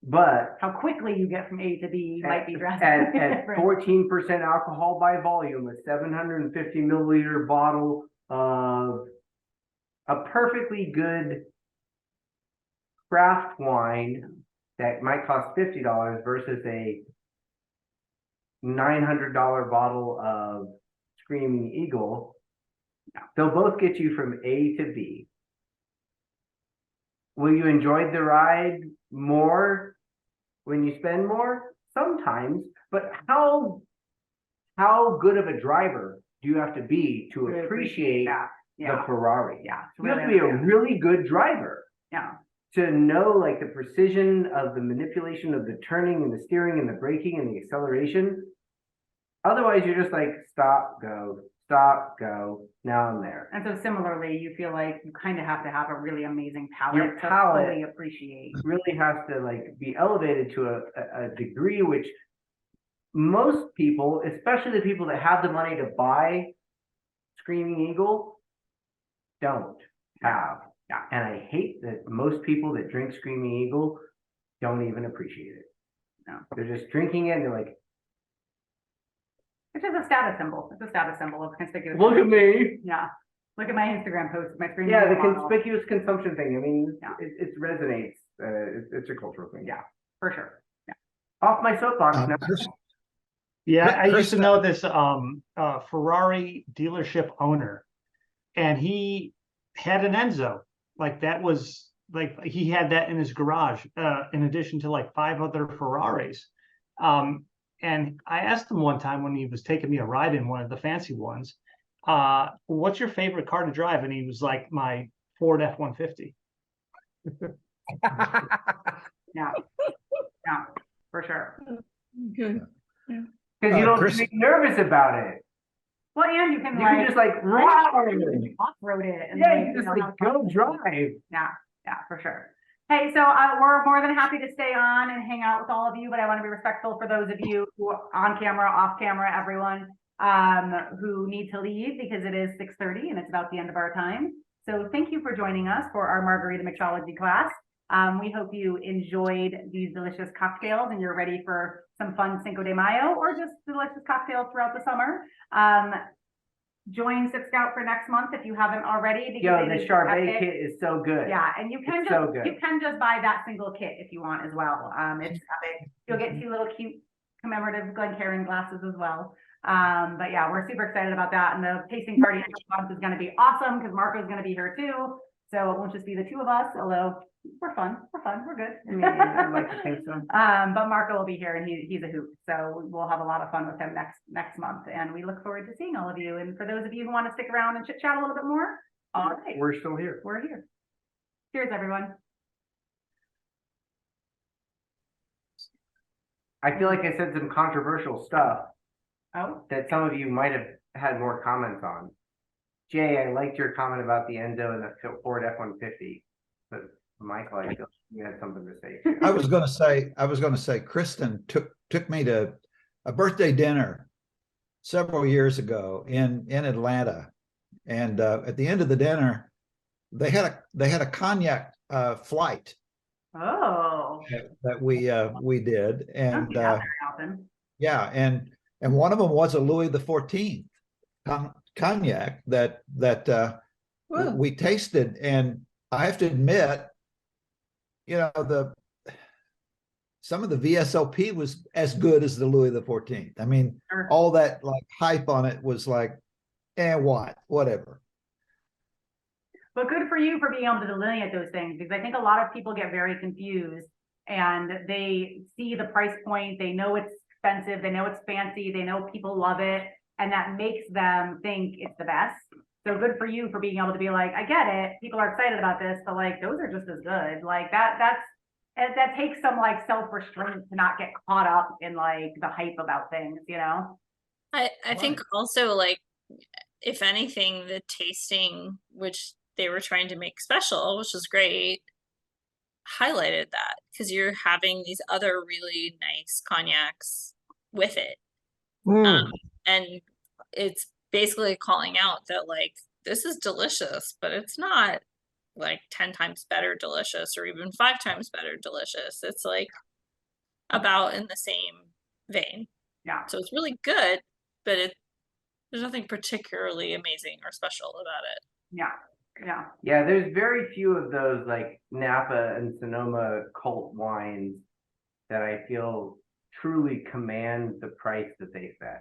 But How quickly you get from A to B might be drastically at different. 14% alcohol by volume, a 750 milliliter bottle of a perfectly good craft wine that might cost $50 versus a $900 bottle of Screaming Eagle, they'll both get you from A to B. Will you enjoy the ride more when you spend more? Sometimes, but how good of a driver do you have to be to Really appreciate that. the Yeah, Ferrari? yeah. You have to be a really good driver Yeah, to know like the precision of the manipulation of the turning and the steering and the braking and the acceleration. Otherwise, you're just like, stop, go, now I'm there. and so similarly, you feel like you kind of have to have a really amazing Your palate to palate fully appreciate. really has to like be elevated to a degree which most people, especially the people that have the money to buy Screaming Eagle, don't have. Yeah. And I hate that most people that drink Screaming Eagle don't even appreciate it. No. They're just drinking it and they're like, It's just a status symbol. It's a status symbol of conspicuous. look at me. Yeah. Look at my Instagram post, my screen. Yeah, the model. conspicuous consumption thing. I mean, Yeah. it resonates. It's a cultural thing. Yeah, for sure. Off my soapbox now. Yeah, I used to Krista- know this Ferrari dealership owner, and he had an Enzo. Like that was like he had that in his garage, in addition to like 5 other Ferraris. And I asked him one time when he was taking me a ride in one of the fancy ones, what's your favorite car to drive? And he was like, my Ford F-150. Yeah. Yeah, for sure. Because you don't Chris- get nervous about it. Well, and you can You can like just like roar. off-road it. And Yeah, like, you just know, like have go fun. drive. Yeah, for sure. Hey, so we're more than happy to stay on and hang out with all of you, but I want to be respectful for those of you who are on camera, off camera, everyone who need to leave because it is 6:30 and it's about the end of our time. So thank you for joining us for our Margarita Mixology class. We hope you enjoyed these delicious cocktails and you're ready for some fun Cinco de Mayo or just delicious cocktails throughout the summer. Join SipScout for next month if you haven't already. Because Yo, it the is Charbay epic. kit is so good. Yeah, and you can It's just so good. you can just buy that single kit if you want as well. It's epic. You'll get 2 little cute commemorative Glencairn glasses as well. But yeah, we're super excited about that. And the tasting party next month is going to be awesome because Marco's going to be here too. So it won't just be the 2 of us, although we're fun, we're good. I mean, I'd like to think so. But Marco will be here and he's a hoot. So we'll have a lot of fun with him next month. And we look forward to seeing all of you. And for those of you who want to stick around and chit chat a little bit more, all right, We're still here. we're here. Cheers, everyone. I feel like I said some controversial stuff Oh, that some of you might have had more comments on. Jay, I liked your comment about the Enzo and the Ford F-150, but Michael, I feel you had something to say too. I was going to say, Kristen took me to a birthday dinner several years ago in Atlanta, and at the end of the dinner, they had a cognac flight oh, that we did, I don't and see that very often. yeah, and one of them was a Louis XIV cognac that Whoa. we tasted, and I have to admit, you know, some of the VSOP was as good as the Louis XIV. I mean, Sure. all that like hype on it was like, whatever. But good for you for being able to delineate those things, because I think a lot of people get very confused and they see the price point, they know it's expensive, they know it's fancy, they know people love it, and that makes them think it's the best. So good for you for being able to be like, I get it, people are excited about this, but like, those are just as good. Like that takes some like self-restraint to not get caught up in like the hype about things, you know? I think also like if anything, the tasting which they were trying to make special, which was great, highlighted that because you're having these other really nice cognacs with it. And it's basically calling out that like this is delicious, but it's not like 10 times better delicious or even 5 times better delicious. It's like about in the same vein. Yeah. So it's really good, but there's nothing particularly amazing or special about it. Yeah. Yeah. Yeah, there's very few of those like Napa and Sonoma cult wines that I feel truly command the price that they fetch.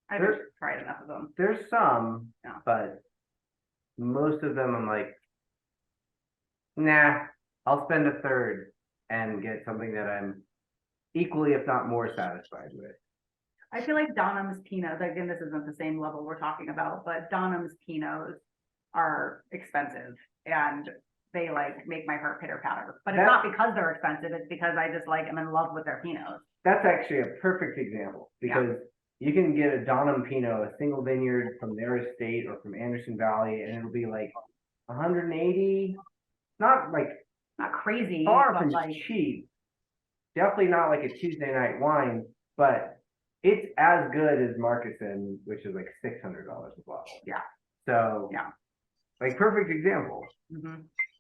I've tried enough of them. There's some, Yeah. but most of them I'm like, nah, I'll spend a third and get something that I'm equally, if not more, satisfied with. I feel like Donham's Pinots, again, this isn't the same level we're talking about, but Donham's Pinots are expensive and they like make my heart pitter patter. But it's not because they're expensive, it's because I just like am in love with their Pinots. That's actually a perfect example because you can get a Donham Pinot, a single vineyard from their estate or from Anderson Valley, and it'll be like 180, not like Not crazy, far but from like cheap. Definitely not like a Tuesday night wine, but it's as good as Marcusson, which is like $600 a bottle. Yeah. So yeah. Like perfect example.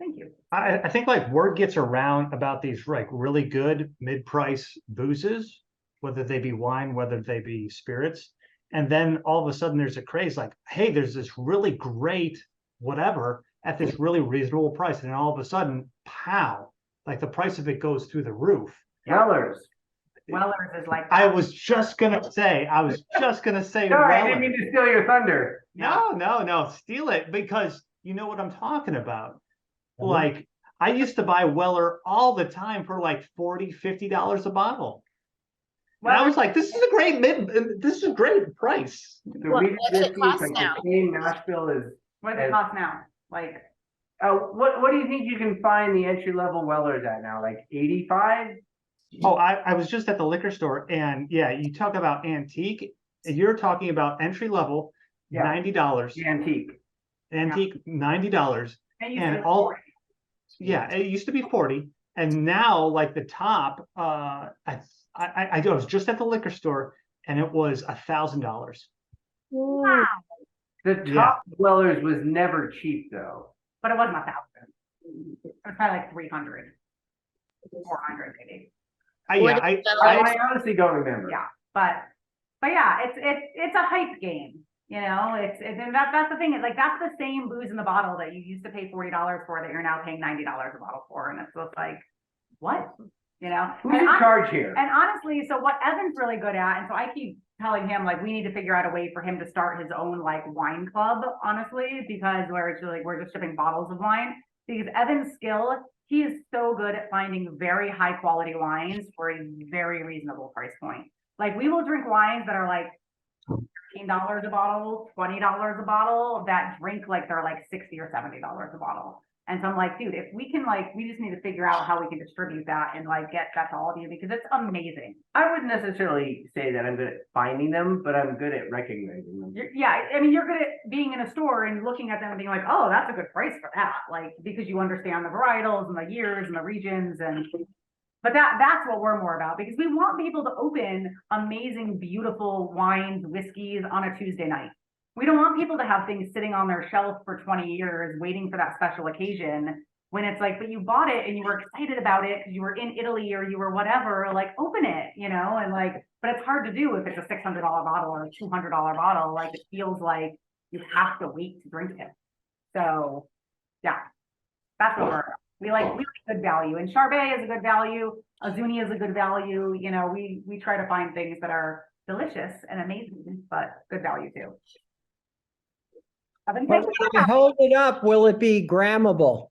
Thank you. I think like word gets around about these like really good mid-price boozes, whether they be wine, whether they be spirits. And then all of a sudden there's a craze like, hey, there's this really great whatever at this really reasonable price. And then all of a sudden, pow, like the price of it goes through the roof. Wellers. Wellers is like. I was just gonna say Sorry, I didn't mean to steal your thunder. No, steal it because you know what I'm talking about. Like I used to buy Weller all the time for like $40, $50 a bottle. Well, and I was like, this is a great price. The what's it cost now? The same Nashville is. What does it cost now? Like, what do you think you can find the entry level Wellers at now? Like 85? Oh, I was just at the liquor store, and yeah, you talk about antique. You're talking about entry level, $90. Antique, $90, and all. Yeah, it used to be 40, and now like the top. I was just at the liquor store, and it was $1,000. Wow. The top Wellers was never cheap though. But it wasn't 1,000. It was probably like 300, 400 maybe. I honestly don't remember. Yeah, but yeah, it's a hype game. You know, and that's the thing. Like that's the same booze in the bottle that you used to pay $40 for that you're now paying $90 a bottle for, and it's just like, what? You know, who's in charge here? And honestly, so what Evan's really good at, and so I keep telling him like we need to figure out a way for him to start his own like wine club, honestly, because we're just shipping bottles of wine. Because Evan's skill, he is so good at finding very high quality wines for a very reasonable price point. Like we will drink wines that are like $15 a bottle, $20 a bottle that drink like they're like $60 or $70 a bottle. And so I'm like, dude, if we can like, we just need to figure out how we can distribute that and like get that to all of you because it's amazing. I wouldn't necessarily say that I'm good at finding them, but I'm good at recognizing them. I mean, you're good at being in a store and looking at them and being like, oh, that's a good price for that. Like, because you understand the varietals and the years and the regions but that's what we're more about because we want people to open amazing, beautiful wines, whiskeys on a Tuesday night. We don't want people to have things sitting on their shelf for 20 years waiting for that special occasion when it's like, but you bought it and you were excited about it because you were in Italy or you were whatever, like open it, you know, and like, but it's hard to do if it's a $600 bottle or a $200 bottle. Like it feels like you have to wait to drink it. So yeah, that's what we're about. We like good value, and Charbay is a good value. Azuñia is a good value. You know, we try to find things that are delicious and amazing, but good value too. But when I hold it up, will it be grammable?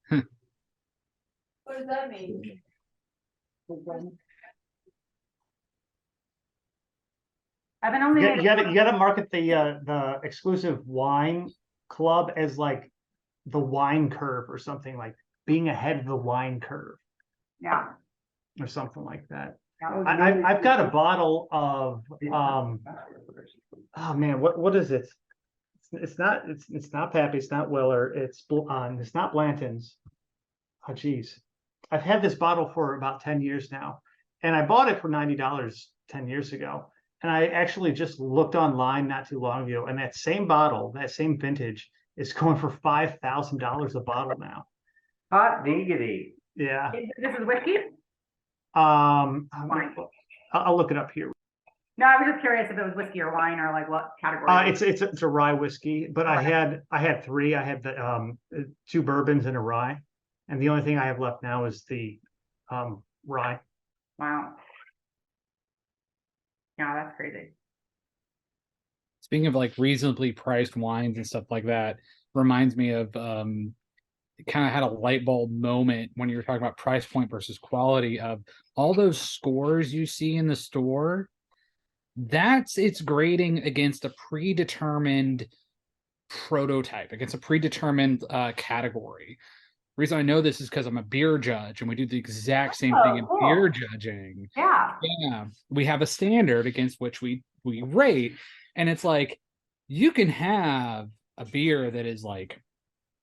What does that mean? I've been only. You gotta market the exclusive wine club as like the wine curve or something, like being ahead of the wine curve Yeah. or something like that. Yeah. I've got a bottle of oh man, what is it? It's not Pappy, it's not Weller, it's not Blanton's. Oh geez. I've had this bottle for about 10 years now, and I bought it for $90 10 years ago. And I actually just looked online not too long ago, and that same bottle, that same vintage, is going for $5,000 a bottle now. Hot diggity. Yeah. This is whiskey? I'll look it up here. No, I was just curious if it was whiskey or wine or like what category. It's a rye whiskey, but I had three. I had the 2 bourbons and a rye, and the only thing I have left now is the rye. Wow. Yeah, that's crazy. Speaking of like reasonably priced wines and stuff like that, reminds me of kind of had a light bulb moment when you were talking about price point versus quality of all those scores you see in the store. That's its grading against a predetermined prototype, against a predetermined category. The reason I know this is because I'm a beer judge, and we do the exact same thing in beer judging. Yeah. Yeah, we have a standard against which we rate, and it's like you can have a beer that is like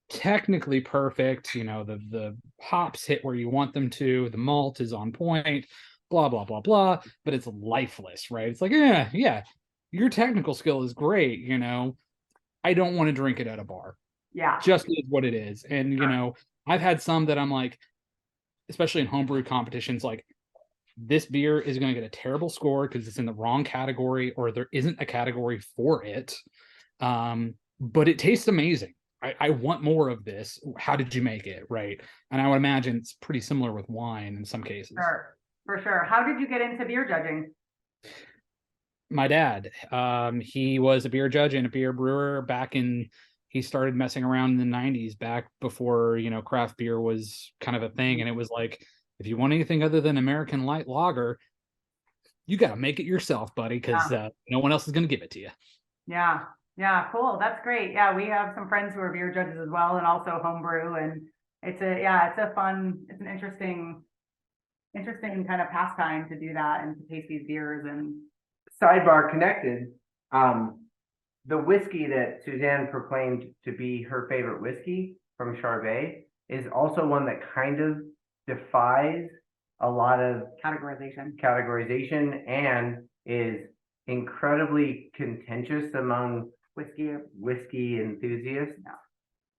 technically perfect, you know, the hops hit where you want them to, the malt is on point, blah blah blah blah, but it's lifeless, right? It's like, yeah, your technical skill is great, you know, I don't want to drink it at a bar. Yeah, just is what it is. And you know, I've had some that I'm like, especially in homebrew competitions, like this beer is going to get a terrible score because it's in the wrong category or there isn't a category for it, but it tastes amazing. I want more of this. How did you make it? Right. And I would imagine it's pretty similar with wine in some cases. Sure, for sure. How did you get into beer judging? My dad, he was a beer judge and a beer brewer he started messing around in the 90s, back before, you know, craft beer was kind of a thing. And it was like, if you want anything other than American light lager, you got to make it yourself, buddy, because no one else is going to give it to you. Yeah. Yeah, cool. That's great. Yeah, we have some friends who are beer judges as well, and also homebrew. And it's an interesting kind of pastime to do that and to taste these beers. And Sidebar connected. The whiskey that Suzanne proclaimed to be her favorite whiskey from Charbay is also one that kind of defies a lot of categorization and is incredibly contentious among whiskey enthusiasts.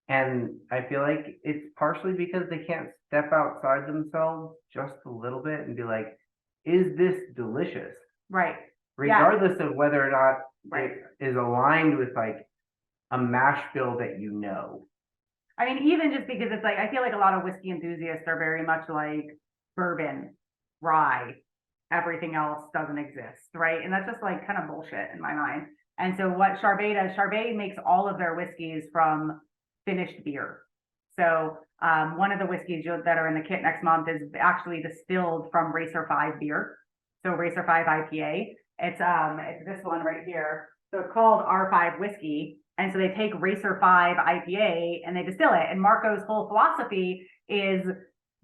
And I feel like it's partially because they can't step outside themselves just a little bit and be like, is this delicious? Right. Regardless of whether or not it is aligned with like a mash bill that you know. I mean, even just because it's like, I feel like a lot of whiskey enthusiasts are very much like bourbon, rye, everything else doesn't exist, right? And that's just like kind of bullshit in my mind. And so what Charbay does, Charbay makes all of their whiskeys from finished beer. So one of the whiskeys that are in the kit next month is actually distilled from Racer 5 beer. So Racer 5 IPA. It's this one right here. So it's called R5 whiskey. And so they take Racer 5 IPA and they distill it. And Marco's whole philosophy is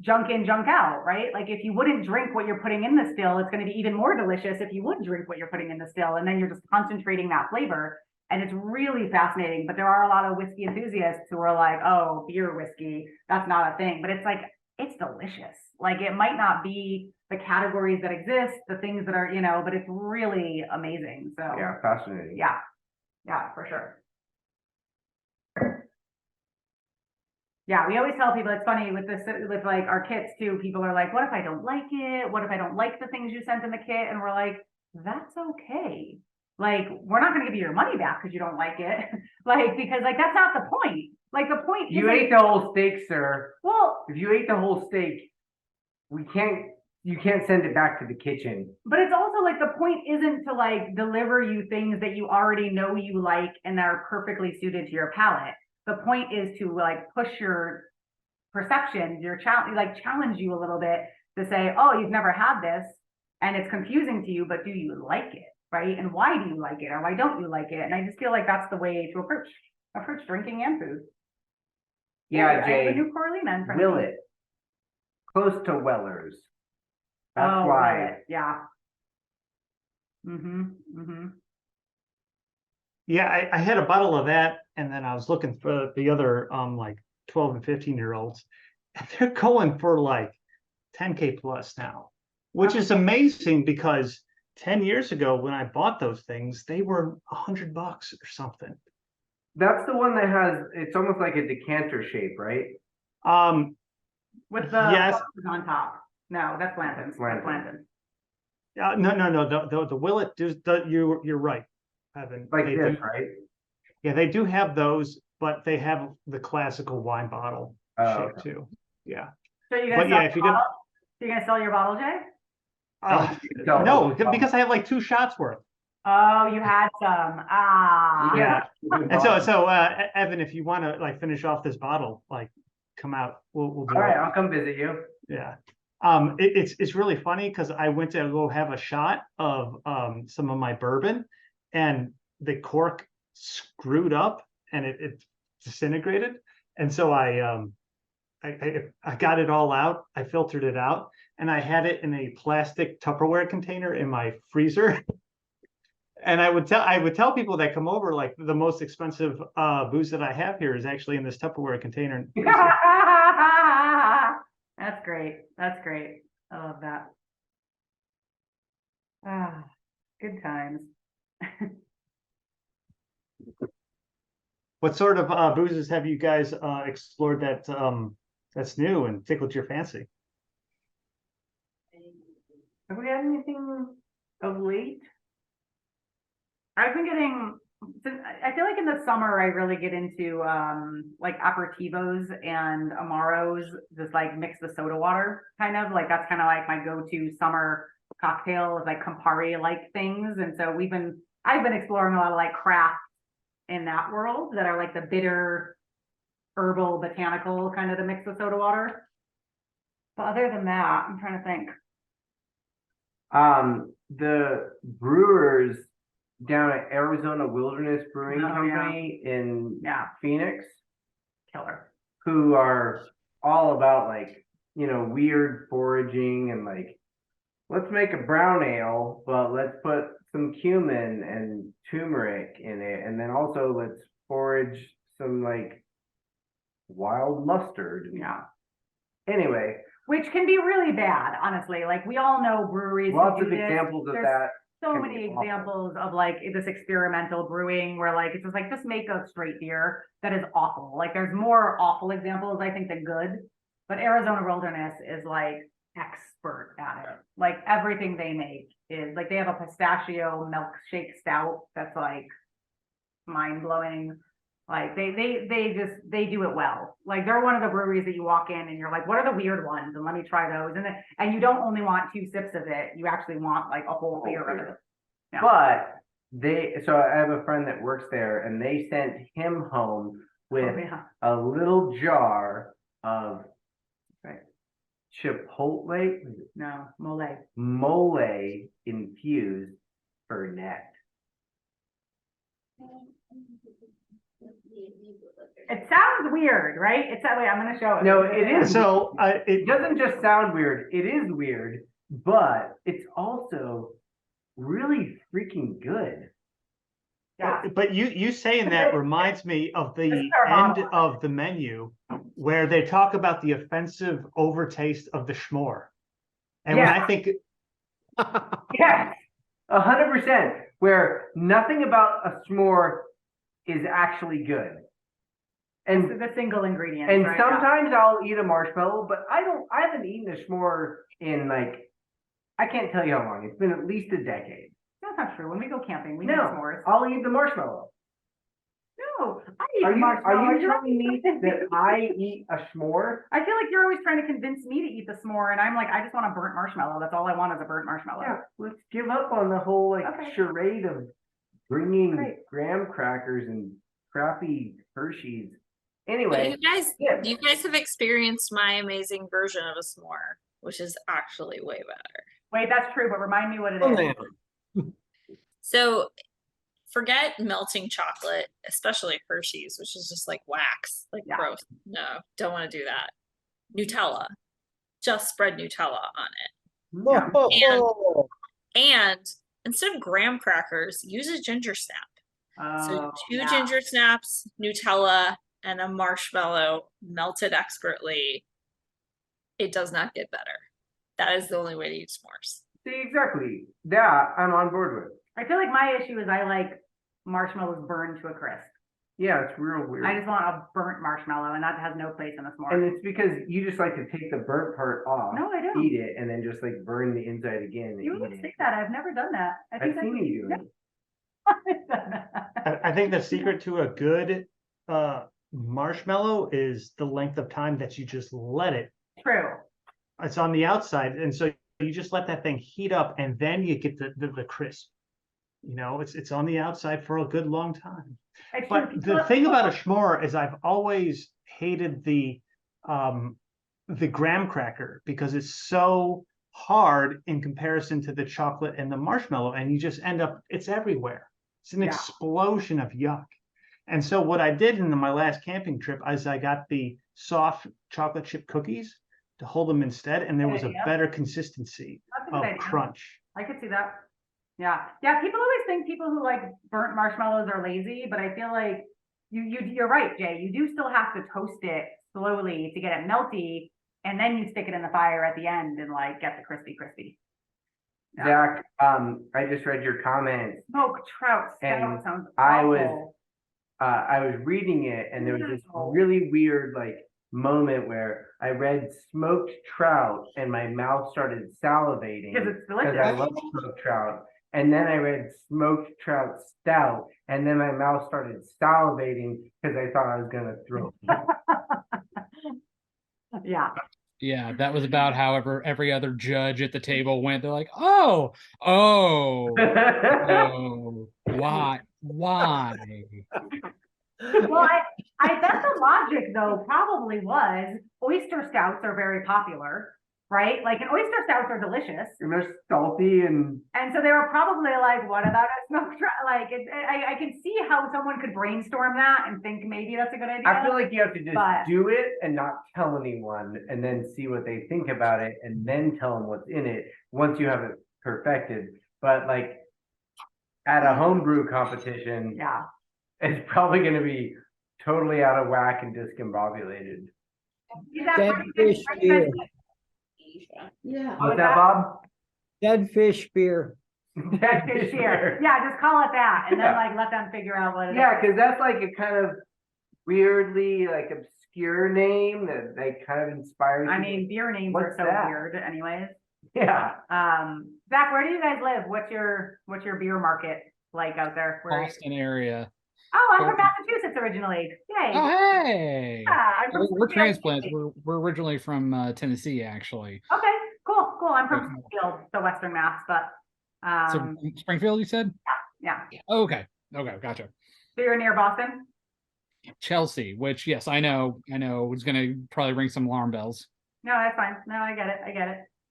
junk in, junk out, right? Like if you wouldn't drink what you're putting in the still, it's going to be even more delicious if you would drink what you're putting in the still. And then you're just concentrating that flavor. And it's really fascinating. But there are a lot of whiskey enthusiasts who are like, oh, beer whiskey, that's not a thing. But it's like, it's delicious. Like it might not be the categories that exist, the things that are, you know, but it's really amazing. So yeah, fascinating. Yeah, for sure. Yeah, we always tell people, it's funny with this, with like our kits too, people are like, what if I don't like it? What if I don't like the things you sent in the kit? And we're like, that's okay. Like, we're not going to give you your money back because you don't like it. Like, because like, that's not the point. Like the point you ate the whole steak, sir. Well, if you ate the whole steak, you can't send it back to the kitchen. But it's also like, the point isn't to like deliver you things that you already know you like and that are perfectly suited to your palate. The point is to like push your perception, challenge you a little bit to say, oh, you've never had this and it's confusing to you, but do you like it? right? And why do you like it or why don't you like it? And I just feel like that's the way to approach drinking and food. Yeah, I have Jay, a new Coralina in front of me. Willet, close to Weller's. That's Oh, why. right, yeah. Yeah, I had a bottle of that, and then I was looking for the other like 12 and 15-year-olds, and they're going for like 10K plus now, which is amazing because 10 years ago when I bought those things, they were $100 or something. That's the one that has, it's almost like a decanter shape, right? With the Yes. boxes on top. No, that's Blanton's. That's Blanton. Blanton. The Willet, you're right, Evan. Like They this, do- right? Yeah, they do have those, but they have the classical wine bottle Oh, shape too. Yeah. So you're But gonna yeah, sell if you your didn't, bottle? You're gonna sell your bottle, Jay? no, because I have like 2 shots worth. Oh, you had some. Ah. Yeah. And so Evan, if you want to like finish off this bottle, like come out, we'll do All right, it. I'll come visit you. Yeah. It's really funny because I went to go have a shot of some of my bourbon, and the cork screwed up and it disintegrated. And so I got it all out. I filtered it out, and I had it in a plastic Tupperware container in my freezer. And I would tell people that come over, like, the most expensive booze that I have here is actually in this Tupperware container. That's great. That's great. I love that. Ah, good times. What sort of boozes have you guys explored that's new and tickled your fancy? Have we had anything of late? I've been getting, I feel like in the summer, I really get into like aperitivos and amaros, just like mix the soda water, kind of like that's kind of like my go-to summer cocktail is like Campari-like things. And so I've been exploring a lot of like craft in that world that are like the bitter, herbal, botanical kind of to mix with soda water. But other than that, I'm trying to think. The brewers down at Arizona Wilderness Brewing Company in Phoenix, Killer, who are all about like, weird foraging and like, let's make a brown ale, but let's put some cumin and turmeric in it. And then also let's forage some like wild mustard. Yeah. Anyway. Which can be really bad, honestly. Like we all know breweries. Lots of examples of that. So many examples of like this experimental brewing where like, it's just like, just make a straight beer that is awful. Like there's more awful examples, I think, than good, but Arizona Wilderness is like expert at it. Like everything they make is like, they have a pistachio milkshake stout that's like mind blowing. Like they do it well. Like they're one of the breweries that you walk in and you're like, what are the weird ones? And let me try those. And you don't only want 2 sips of it. You actually want like a whole beer of it. Yeah. But so I have a friend that works there and they sent him home with a little jar of chipotle. No, Mole infused Fernet. It sounds weird, right? It's that way. I'm going to show it. No, it is. So it doesn't just sound weird. It is weird, but it's also really freaking good. Yeah. But you saying that reminds me of the end of the menu where they talk about the offensive overtaste of the schmore. And when I think yes, 100%, where nothing about a s'more is actually good. And the single ingredient. And right? sometimes I'll eat a marshmallow, but I haven't eaten a s'more in like, I can't tell you how long. It's been at least a decade. That's not true. When we go camping, we make s'mores. I'll eat the marshmallow. No, I eat Are marshmallow. you telling me that I eat a s'more? I feel like you're always trying to convince me to eat the s'more, and I'm like, I just want a burnt marshmallow. That's all I want is a burnt marshmallow. Yeah, let's give up on the whole like charade of bringing graham crackers and crappy Hershey's. Anyway, do you guys have experienced my amazing version of a s'more, which is actually way better? Wait, that's true, but remind me what it is. So forget melting chocolate, especially Hershey's, which is just like wax, like Yeah. gross. No, don't want to do that. Nutella, just spread Nutella on it. Oh, And instead of graham crackers, use a ginger snap. So Oh, two yeah. ginger snaps, Nutella, and a marshmallow melted expertly. It does not get better. That is the only way to eat s'mores. See, exactly. That I'm on board with. I feel like my issue is I like marshmallows burned to a crisp. Yeah, it's real weird. I just want a burnt marshmallow, and that has no place in a s'more. And it's because you just like to take the burnt part off, No, I don't. eat it, and then just like burn the inside again. And You eat would it. say that. I've never done that. I think I've seen you do it. I've done that. I think the secret to a good marshmallow is the length of time that you just let it. True. It's on the outside, and so you just let that thing heat up, and then you get the crisp. You know, it's on the outside for a good long time. It's But true. the thing about a s'more is I've always hated the graham cracker because it's so hard in comparison to the chocolate and the marshmallow, and you just end up, it's everywhere. It's an Yeah. explosion of yuck. And so what I did in my last camping trip is I got the soft chocolate chip cookies to hold them instead, and there was a Yeah. better consistency That's a good of idea. crunch. I could see that. Yeah. Yeah. People always think people who like burnt marshmallows are lazy, but I feel like you're right, Jay. You do still have to toast it slowly to get it melty, and then you stick it in the fire at the end and like get the crispy. Yeah. Zach, I just read your comments. Smoked trout stout And sounds I awful. was reading it, and there was this No. really weird like moment where I read smoked trout, and my mouth started salivating Because it's because delicious. I love smoked trout. And then I read smoked trout stout, and then my mouth started salivating because I thought I was gonna throw up. Yeah. Yeah, that was about however every other judge at the table went. They're like, oh, why? Well, I bet the logic though probably was oyster stouts are very popular, right? Like, and oyster stouts are delicious. And they're salty and And so they were probably like, what about a smoked trout? Like, I can see how someone could brainstorm that and think maybe that's a good idea. I feel like you have to just But- do it and not tell anyone, and then see what they think about it, and then tell them what's in it once you have it perfected. But like at a homebrew competition, Yeah. it's probably going to be totally out of whack and discombobulated. Is that Dead pretty fish good? beer. Yeah. What's that, Bob? Dead fish beer. Dead Fish here. Yeah, just call it that and then Yeah. like let them figure out what it is. Yeah, because that's like a kind of weirdly like obscure name that like kind of inspires. I people. mean, beer names are What's so that? weird anyways. Yeah. Zach, where do you guys live? What's your beer market like out there? Where are you? Boston area. Oh, I'm from Massachusetts originally. Yay. Oh, hey. Yeah, I'm from We're Springfield. transplants. We're originally from Tennessee, actually. Okay, cool. I'm from Springfield, the Western Mass, but So Springfield, you said? yeah. Okay, gotcha. So you're near Boston? Chelsea, which yes, I know, was gonna probably ring some alarm bells. No, that's fine. No, I get it.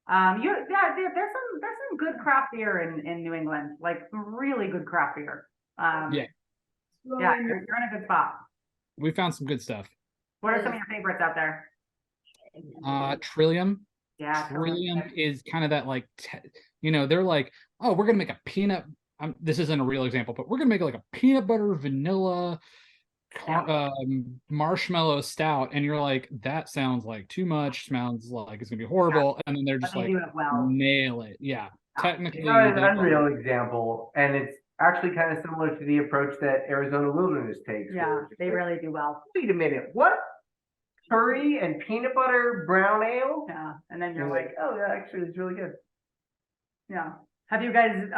There's some good craft beer in New England, like some really good craft beer. Yeah. Yeah, you're in a good spot. We found some good stuff. What are some of your favorites out there? Trillium. Yeah, Trillium is kind of that like, they're like, oh, we're gonna make a peanut. This isn't a real example, but we're gonna make like a peanut butter vanilla marshmallow stout, and you're like, that sounds like too much. Sounds like it's gonna be horrible, and then they're just But they like, do it well. nail it. Yeah, technically, It's not an unreal example, and it's actually kind of similar to the approach that Arizona Wilderness takes. Yeah, where it's they like, really do well. Wait a minute, what? Curry and peanut butter brown ale? Yeah, and then you're You're like, like, oh, that actually is really good. yeah. Have you guys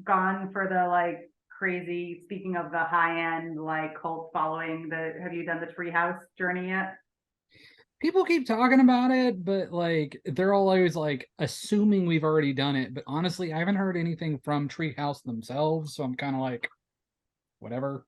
gone for the like crazy? Speaking of the high end like cult following, have you done the treehouse journey yet? people keep talking about it, but like they're all always like assuming we've already done it. But honestly, I haven't heard anything from Treehouse themselves, so I'm kind of like, whatever.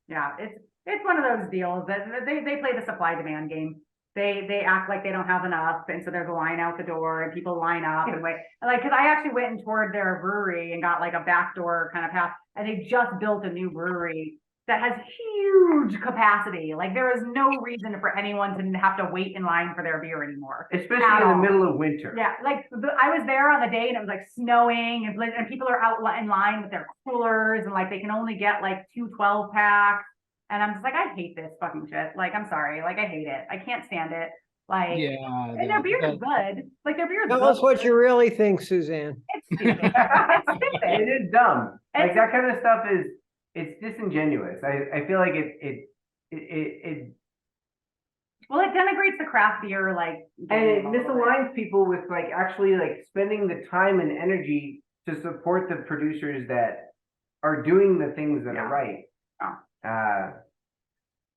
Yeah, it's one of those deals that they play the supply demand game. They act like they don't have enough, and so there's a line out the door, and people line up and wait. Like, because I actually went and toured their brewery and got like a backdoor kind of pass, and they just built a new brewery that has huge capacity. Like, there is no reason for anyone to have to wait in line for their beer anymore. Especially At in the all. middle of winter. Yeah, like I was there on the day and it was like snowing and people are out in line with their coolers and like they can only get like 2 12-packs. And I'm just like, I hate this fucking shit. Like, I'm sorry. Like, I hate it. I can't stand it. Like, Yeah. and their beer is good. Like, their beer is Tell good. us what you really think, Suzanne. It's stupid. It's stupid. It is dumb. Like It's- that kind of stuff it's disingenuous. I feel like it Well, it denigrates the craft beer, like, and it game a little bit. misaligns people with like actually like spending the time and energy to support the producers that are doing the things that Yeah. are right.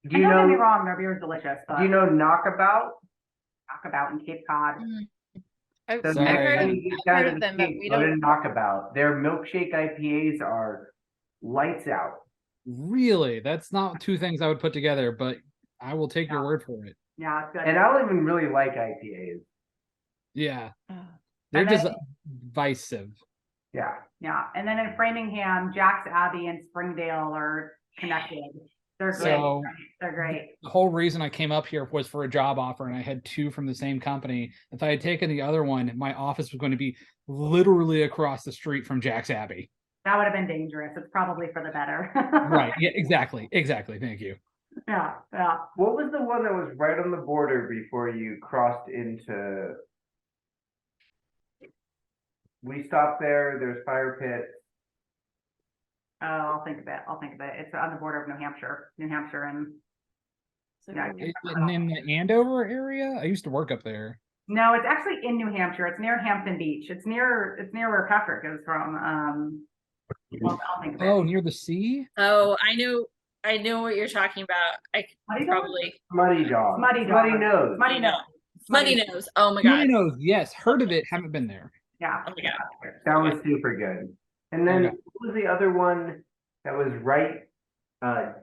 Do And you don't get me know? wrong, their beer is delicious, but Do you know Knockabout? talk about in Cape Cod. I've, The I've Sorry. next heard, time of, you get I've down heard to of the them, but Cape, we go to don't. Knockabout. Their milkshake IPAs are lights out. Really, that's not two things I would put together, but I will take your Yeah. word for it. Yeah, it's good. And I don't even really like IPAs. Yeah, Oh. they're And just then- divisive. Yeah. Yeah, and then in Framingham, Jack's Abbey and Springdale are connected. They're great. So- They're great. The whole reason I came up here was for a job offer, and I had two from the same company. If I had taken the other one, my office was going to be literally across the street from Jack's Abbey. That would have been dangerous. It's probably for the better. Right. Yeah, exactly. Exactly. Thank you. Yeah, yeah. What was the one that was right on the border before you crossed into? We stopped there. There's fire pit. Oh, I'll think of it. I'll think of it. It's on the border of New Hampshire and yeah. In the Andover area, I used to work up there. No, it's actually in New Hampshire. It's near Hampton Beach. It's near where Patrick is from. I'll think of it. Oh, near the sea. Oh, I know what you're talking about. I could Muddy Dog? probably Muddy dog. Muddy Muddy dog. nose. Muddy nose. Muddy Nose. Oh my Nobody god. knows. Yes, heard of it. Haven't been there. Yeah. Oh my god. That was super good. And then Okay. what was the other one that was right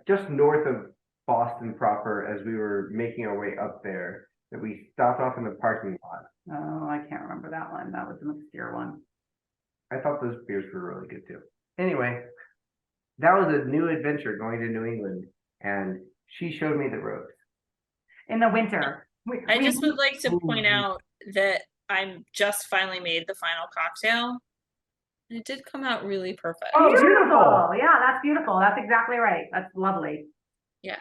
just north of Boston proper as we were making our way up there that we stopped off in the parking lot? Oh, I can't remember that one. That was an obscure one. I thought those beers were really good too. Anyway, that was a new adventure going to New England, and she showed me the ropes. In the winter. I just would like to point out that I'm just finally made the final cocktail. And it did come out really perfect. Oh, beautiful. beautiful. Yeah, that's beautiful. That's exactly right. That's lovely. Yes.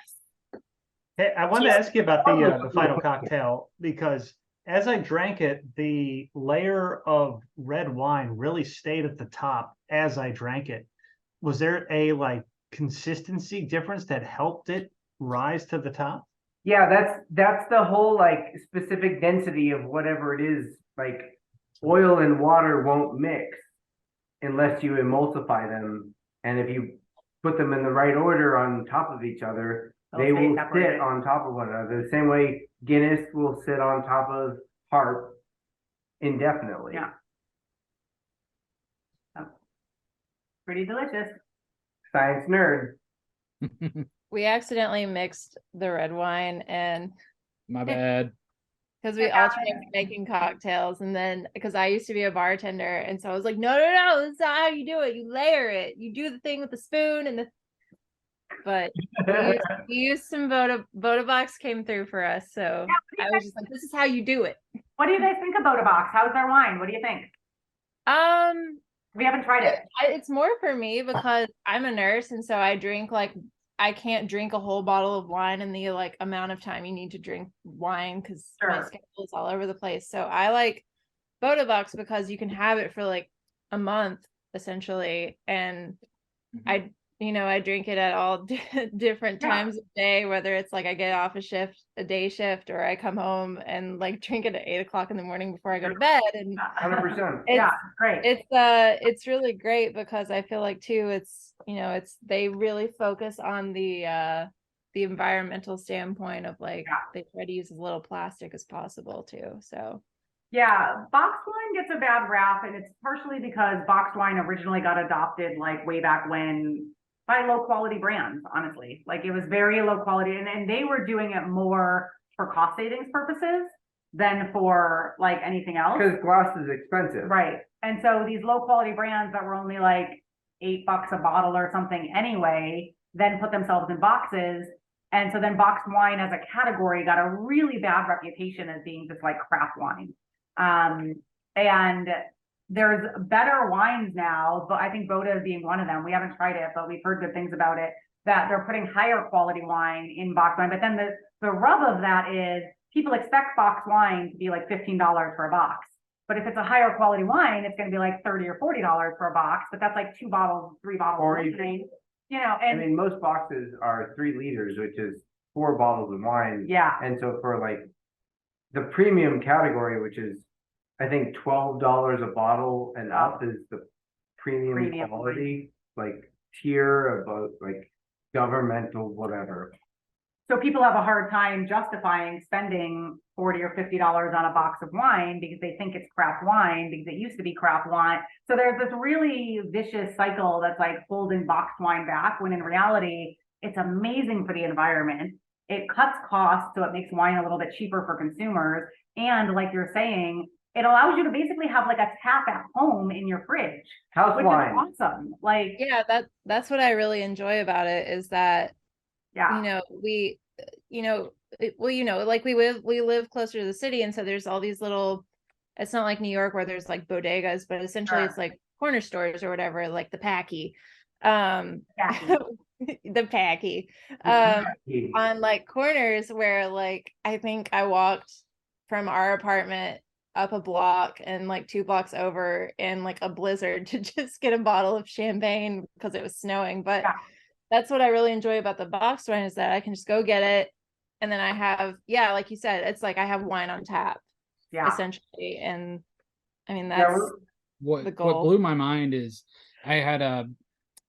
Hey, I wanted to Cheers. ask you about the final cocktail because as I drank it, the layer of red wine really stayed at the top as I drank it. Was there a like consistency difference that helped it rise to the top? Yeah, that's the whole like specific density of whatever it is. Like oil and water won't mix unless you emulsify them, and if you put them in the right order on top of each other, They'll they stay will separated. sit on top of one another. The same way Guinness will sit on top of Harp indefinitely. Yeah. Pretty delicious. Science nerd. We accidentally mixed the red wine and My bad. because we Yeah. alternated making cocktails and then because I used to be a bartender and so I was like, no, this is not how you do it. You layer it. You do the thing with the spoon and the but we used some Voda box came through for us. So I was just like, this is how you do it. What do you guys think about a box? How's their wine? What do you think? We haven't tried it. It's more for me because I'm a nurse and so I drink like I can't drink a whole bottle of wine in the like amount of time you need to drink wine because my Sure. schedule is all over the place. So I like Voda box because you can have it for like a month essentially, and I drink it at all different Yeah. times of day, whether it's like I get off a day shift, or I come home and like drink it at 8 o'clock in the morning before I go to bed. And 100%. Yeah, great. it's really great because I feel like too, they really focus on the environmental standpoint of like Yeah. they try to use as little plastic as possible too. So Yeah, boxed wine gets a bad rap, and it's partially because boxed wine originally got adopted like way back when by low quality brands, honestly. Like it was very low quality, and they were doing it more for cost savings purposes than for like anything else. Because glass is expensive. Right. And so these low quality brands that were only like $8 a bottle or something anyway, then put themselves in boxes. And so then boxed wine as a category got a really bad reputation as being just like crap wine. And there's better wines now, but I think Boda being one of them. We haven't tried it, but we've heard good things about it, that they're putting higher quality wine in boxed wine. But then the rub of that is people expect boxed wine to be like $15 for a box. But if it's a higher quality wine, it's going to be like $30 or $40 for a box, but that's like 2 bottles, 3 bottles. Or even, you know, and I mean, most boxes are 3 liters, which is 4 bottles of wine. yeah. And so for like the premium category, which is, I think $12 a bottle and up is the premium quality, like tier of like governmental, whatever. So people have a hard time justifying spending $40 or $50 on a box of wine because they think it's craft wine because it used to be craft wine. So there's this really vicious cycle that's like holding boxed wine back, when in reality, it's amazing for the environment. It cuts costs, so it makes wine a little bit cheaper for consumers. And like you're saying, it allows you to basically have like a tap at home in your fridge, House which wine. is awesome. Like, Yeah, that's what I really enjoy about it, is that, yeah, you know, like we live closer to the city, and so there's all these little, it's not like New York where there's like bodegas, but essentially it's like corner stores or whatever, like the Packy. The Packy. On like corners where like I think I walked from our apartment up a block and like 2 blocks over in like a blizzard to just get a bottle of champagne because it was snowing. But that's what I really enjoy about the boxed wine, is that I can just go get it, and then I have, like you said, it's like I have wine on tap, essentially. And I mean, that's the goal. What blew my mind is I had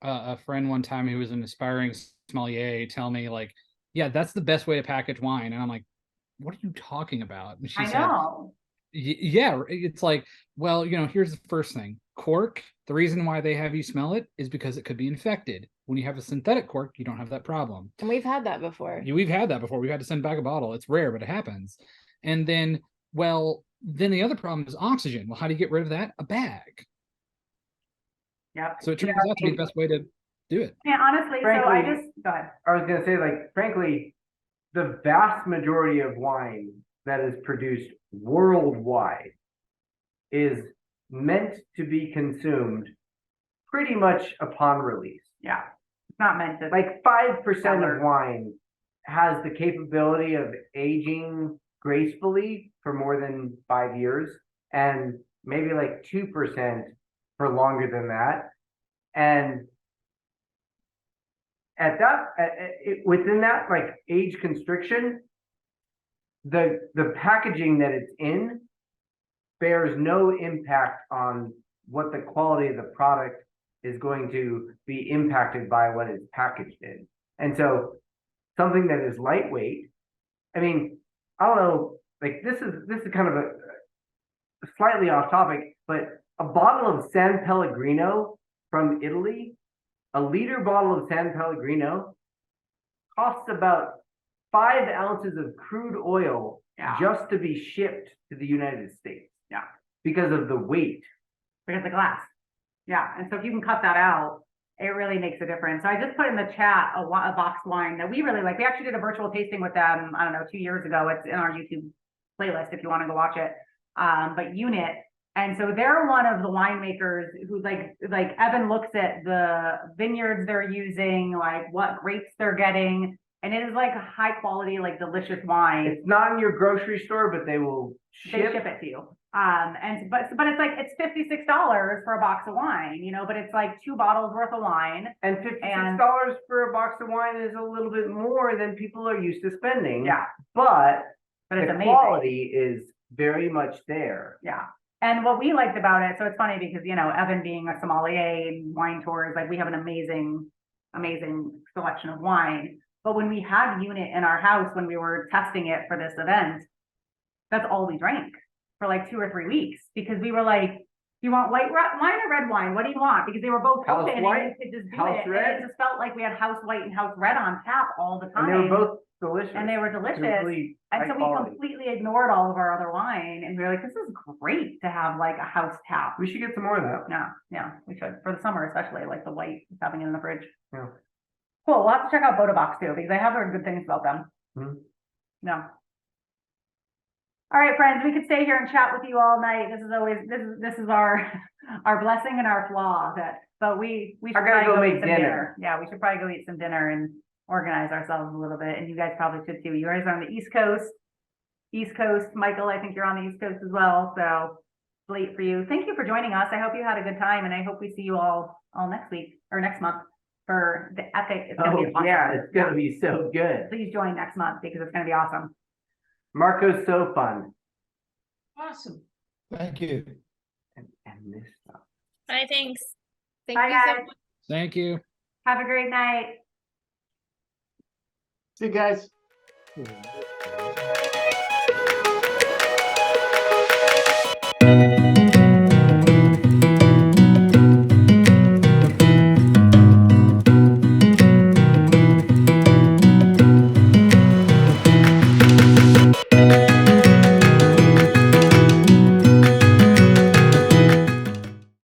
a friend one time who was an aspiring sommelier tell me, like, yeah, that's the best way to package wine. And I'm like, what are you talking about? And she said, yeah, it's like, well, you know, here's the first thing. Cork, the reason why they have you smell it is because it could be infected. When you have a synthetic cork, you don't have that problem. And we've had that before. We've had that before. We've had to send back a bottle. It's rare, but it happens. And then, then the other problem is oxygen. Well, how do you get rid of that? A bag. Yep. So it turns out to be the best way to do it. Yeah, honestly, Frankly, so I just, go ahead. I was going to say, like, frankly, the vast majority of wine that is produced worldwide is meant to be consumed pretty much upon release. Yeah, it's not meant to. Like 5% of wine has the capability of aging gracefully for more than 5 years, and maybe like 2% for longer than that. And at that, within that like age constriction, the packaging that it's in bears no impact on what the quality of the product is going to be impacted by what it's packaged in. And so something that is lightweight, I mean, I don't know, like this is kind of a slightly off topic, but a bottle of San Pellegrino from Italy, a liter bottle of San Pellegrino costs about 5 ounces of crude oil just to be shipped to the United States. Yeah. Because of the weight. Because of the glass. Yeah. And so if you can cut that out, it really makes a difference. So I just put in the chat a boxed wine that we really like. We actually did a virtual tasting with them, I don't know, 2 years ago. It's in our YouTube playlist if you want to go watch it. But Unit. And so they're one of the winemakers who like Evan looks at the vineyards they're using, like what grapes they're getting. And it is like a high quality, like delicious wine. It's not in your grocery store, but they will ship it to you. But it's like, it's $56 for a box of wine, you know, but it's like 2 bottles worth of wine. And $56 for a box of wine is a little bit more than people are used to spending. Yeah. But it's the amazing. quality is very much there. Yeah. And what we liked about it, so it's funny because, you know, Evan being a sommelier and wine tours, like we have an amazing selection of wine. But when we had Unit in our house, when we were testing it for this event, that's all we drank for like 2 or 3 weeks, because we were like, you want white wine or red wine? What do you want? Because they were both House open and white, you could just do house it. And red. it just felt like we had house white and house red on tap all the And time. they were both delicious. And they were delicious. Really And high so we quality. completely ignored all of our other wine and we were like, this is great to have like a house tap. We should get some more of that. Yeah, we should. For the summer, especially like the white, having it in the fridge. Yeah. Cool. We'll have to check out Boda Box too, because I have heard good things about them. Mhm. No. All right, friends, we could stay here and chat with you all night. This is always, this is our, our blessing and our flaw but we should I gotta probably go eat make some dinner. Yeah, we should probably go eat some dinner and organize ourselves a little bit. And you guys probably should too. You guys are on the East Coast. Michael, I think you're on the East Coast as well. So late for you. Thank you for joining us. I hope you had a good time and I hope we see you all next week or next month for the epic. It's gonna be awesome. Yeah, it's gonna be so good. Please join next month because it's gonna be awesome. Marco's so fun. Awesome. Thank you. And this stuff. Bye, thanks. Thank Bye, you so guys. much. Thank you. Have a great night. See you guys. Yeah.